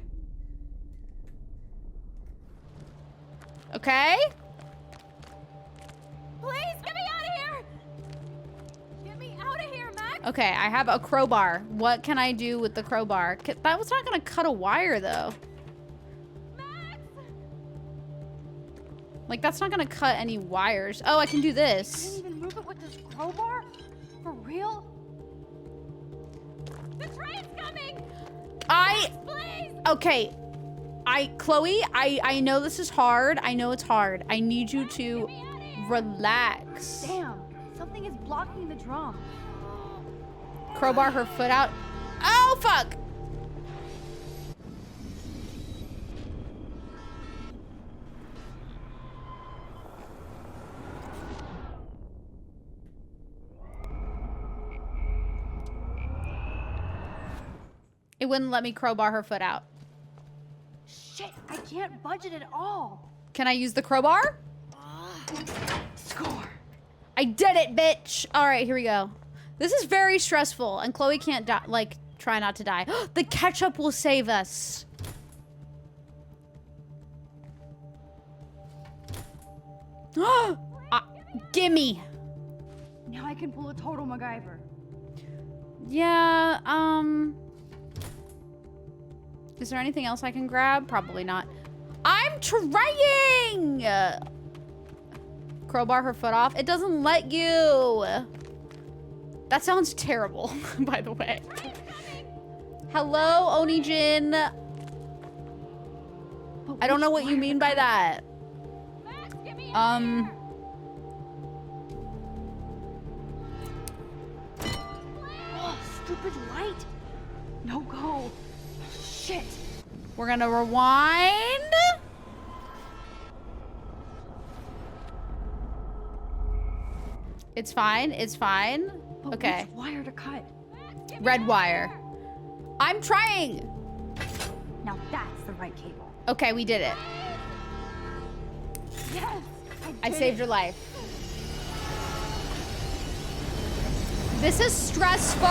Okay. Please get me out of here. Get me out of here, Max. Okay, I have a crowbar. What can I do with the crowbar? That was not gonna cut a wire, though. Like, that's not gonna cut any wires. Oh, I can do this. Can't even move it with this crowbar? For real? The train's coming. Please. Okay. Chloe, I know this is hard. I know it's hard. I need you to relax. Damn, something is blocking the drum. Crowbar her foot out. Oh, fuck. It wouldn't let me crowbar her foot out. Shit, I can't budge it at all. Can I use the crowbar? Score. I did it, bitch. All right, here we go. This is very stressful, and Chloe can't die, like, try not to die. The ketchup will save us. Gimme. Now I can pull a total MacGyver. Yeah, is there anything else I can grab? Probably not. I'm trying! Crowbar her foot off. It doesn't let you. That sounds terrible, by the way. Hello, Oni-jin. I don't know what you mean by that. Oh, stupid light. No go. Shit. We're gonna rewind. It's fine. It's fine. But okay. Which wire to cut? Red wire. I'm trying. Now that's the right cable. Okay, we did it. Yes. I saved your life. This is stressful.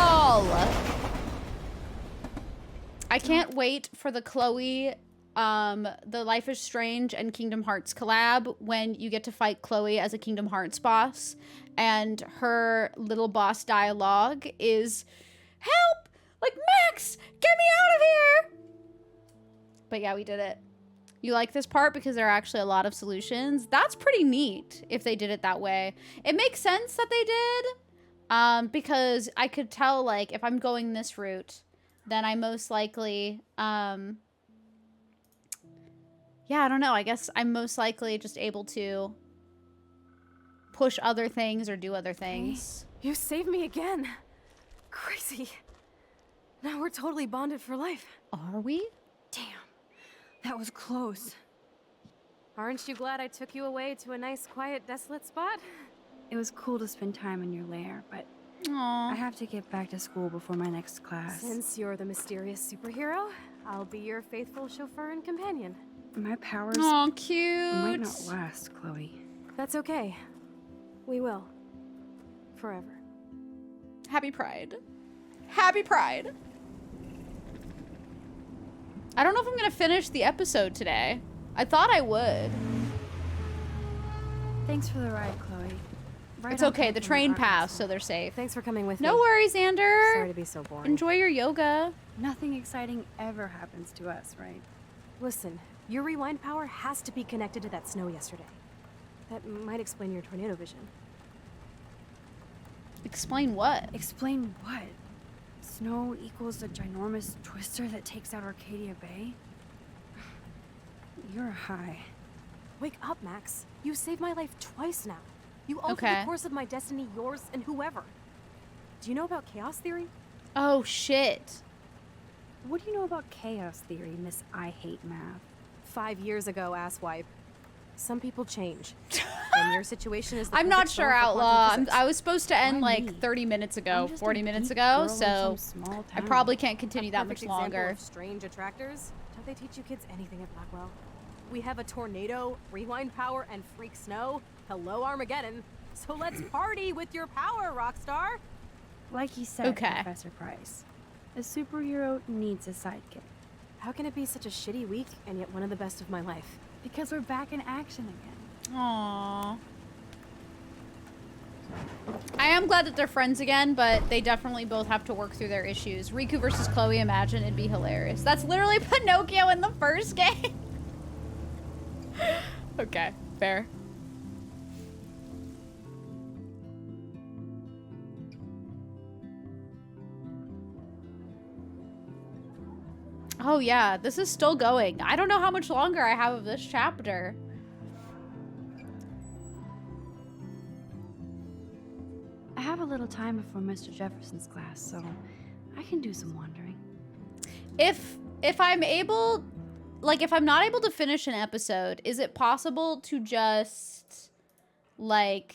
I can't wait for the Chloe, the Life is Strange and Kingdom Hearts collab when you get to fight Chloe as a Kingdom Hearts boss and her little boss dialogue is, help! Like, Max, get me out of here! But yeah, we did it. You like this part because there are actually a lot of solutions. That's pretty neat if they did it that way. It makes sense that they did because I could tell, like, if I'm going this route, then I most likely, yeah, I don't know. I guess I'm most likely just able to push other things or do other things. Hey, you saved me again. Crazy. Now we're totally bonded for life. Are we? Damn. That was close. Aren't you glad I took you away to a nice, quiet, desolate spot? It was cool to spend time in your lair, but Aww. I have to get back to school before my next class. Since you're the mysterious superhero, I'll be your faithful chauffeur and companion. My powers cute. might not last, Chloe. That's okay. We will. Forever. Happy Pride. Happy Pride. I don't know if I'm gonna finish the episode today. I thought I would. Thanks for the ride, Chloe. Right It's on okay, top the of my train art passed, lesson. so they're safe. Thanks for coming with me. No worries, Xander. Sorry to be so boring. Enjoy your yoga. Nothing exciting ever happens to us, right? Listen, your rewind power has to be connected to that snow yesterday. That might explain your tornado vision. Explain what? Explain what? Snow equals the ginormous twister that takes out Arcadia Bay? You're high. Wake up, Max. You saved my life twice now. You altered Okay. the course of my destiny, yours, and whoever. Do you know about chaos theory? Oh, shit. What do you know about chaos theory, Miss I Hate Math? 5 years ago, asswipe. Some people change. And your situation is the I'm not perfect sure, storm for quantum Outlaw. physics. I was supposed to end Why like me? 30 minutes ago, I'm just a 40 minutes geek ago, girl in so some small I town. probably can't continue that Perfect much example longer. of strange attractors. Don't they teach you kids anything at Blackwell? We have a tornado, rewind power, and freak snow. Hello, Armageddon. So let's party with your power, Rockstar. Like you said, Okay. Professor Price, a superhero needs a sidekick. How can it be such a shitty week and yet one of the best of my life? Because we're back in action again. Aww. I am glad that they're friends again, but they definitely both have to work through their issues. Riku versus Chloe, imagine, it'd be hilarious. That's literally Pinocchio in the first game. Okay, fair. Oh yeah, this is still going. I don't know how much longer I have of this chapter. I have a little time before Mr. Jefferson's class, so I can do some wandering. If I'm able, like, if I'm not able to finish an episode, is it possible to just, like,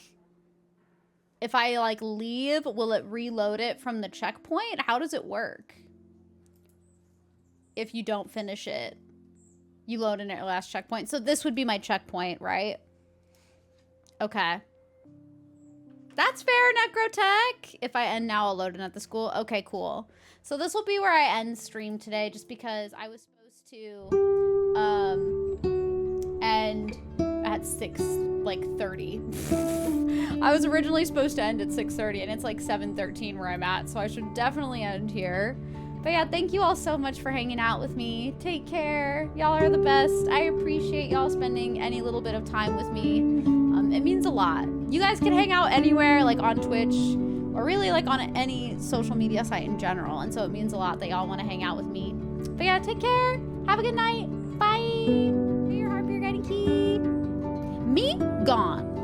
if I, like, leave, will it reload it from the checkpoint? How does it work? If you don't finish it, you load in at your last checkpoint. So this would be my checkpoint, right? Okay. That's fair, Necrotech. If I end now, I'll load in at the school. Okay, cool. So this will be where I end stream today, just because I was supposed to end at 6:30. I was originally supposed to end at 6:30, and it's like 7:13 where I'm at, so I should definitely end here. But yeah, thank you all so much for hanging out with me. Take care. Y'all are the best. I appreciate y'all spending any little bit of time with me. It means a lot. You guys can hang out anywhere, like on Twitch, or really like on any social media site in general. And so it means a lot that y'all want to hang out with me. But yeah, take care. Have a good night. Bye. Be your heart, be your guiding key. Me gone.